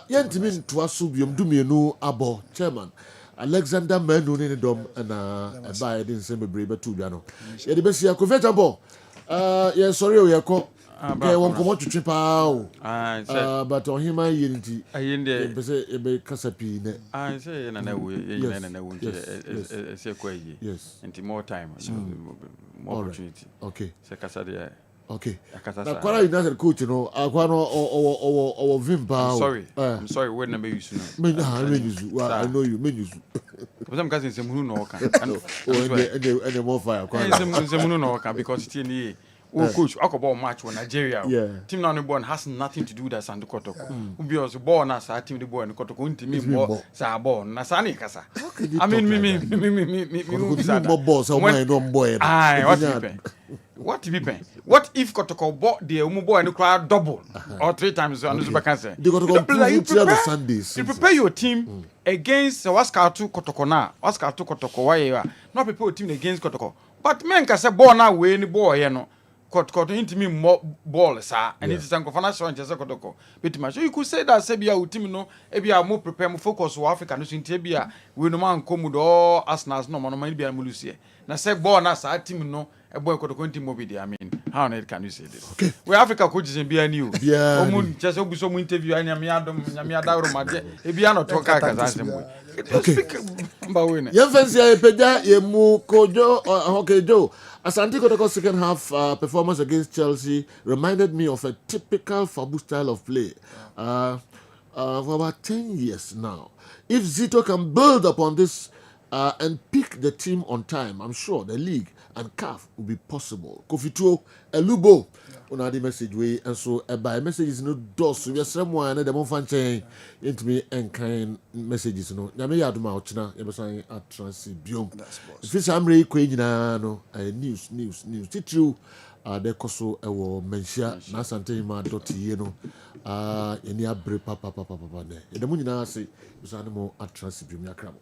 yentimi ntoa so biom dumienu abo chairman Alexander Menu ne dom na eba edin se bebre betu bia no ye de besia ko vegetable ye sorry o ye ko ke won komo twetwe pa o but on him yinti ayinde pese e be kasapi ne say na na wo ye na wo nti se kwa yi nti more time more opportunity okay se kasa de okay na Kwara United coach no akwa no o vimba I'm sorry word na me use no me use I know you me use because I'm casting some no kan and more fire some no kan because it ni coach akobo match for Nigeria team now the ball has nothing to do with that Sandu Kotoko ubi also ball na sa team the ball and Kotoko ntimi ball sa ball na sa ni kasa I mean me ball so my no boy what if Kotoko bought the boy and crowd double or 3 times on the super cancer you prepare your team against Waskatu Kotoko na Waskatu Kotoko why not prepare your team against Kotoko but men can say ball now we any boy you know Kotoko intimi more ball sir and it is Sankofana so and Kotoko but so you could say that Sebia will team no ebia more prepare more focus for Africa no Sintebia we no man come with all Arsenal no man be Mulusie na say ball na sa team no a boy Kotoko team mobile I mean how can you say this okay we Africa coaches in be new omun just obuso mu interview anya me adom nya adawro made ebia no talk akazasem Yen fancy e peja ye mu kojo okay Joe Asante Kotoko second half performance against Chelsea reminded me of a typical Fabu style of play for about 10 years now. If Zito can build upon this and pick the team on time, I'm sure the league and CAF will be possible. Kofituo Elubo una the message we and so by messages no dos we someone and the mon fan chain into me and kind messages no nyame yaduma ochina e besan at transbiom if it's amre kwe nyina no news titru de koso e wo menhia na asantehima.ye no eni abre papa ne e de mo nyina ase besan mo at transbiom yakra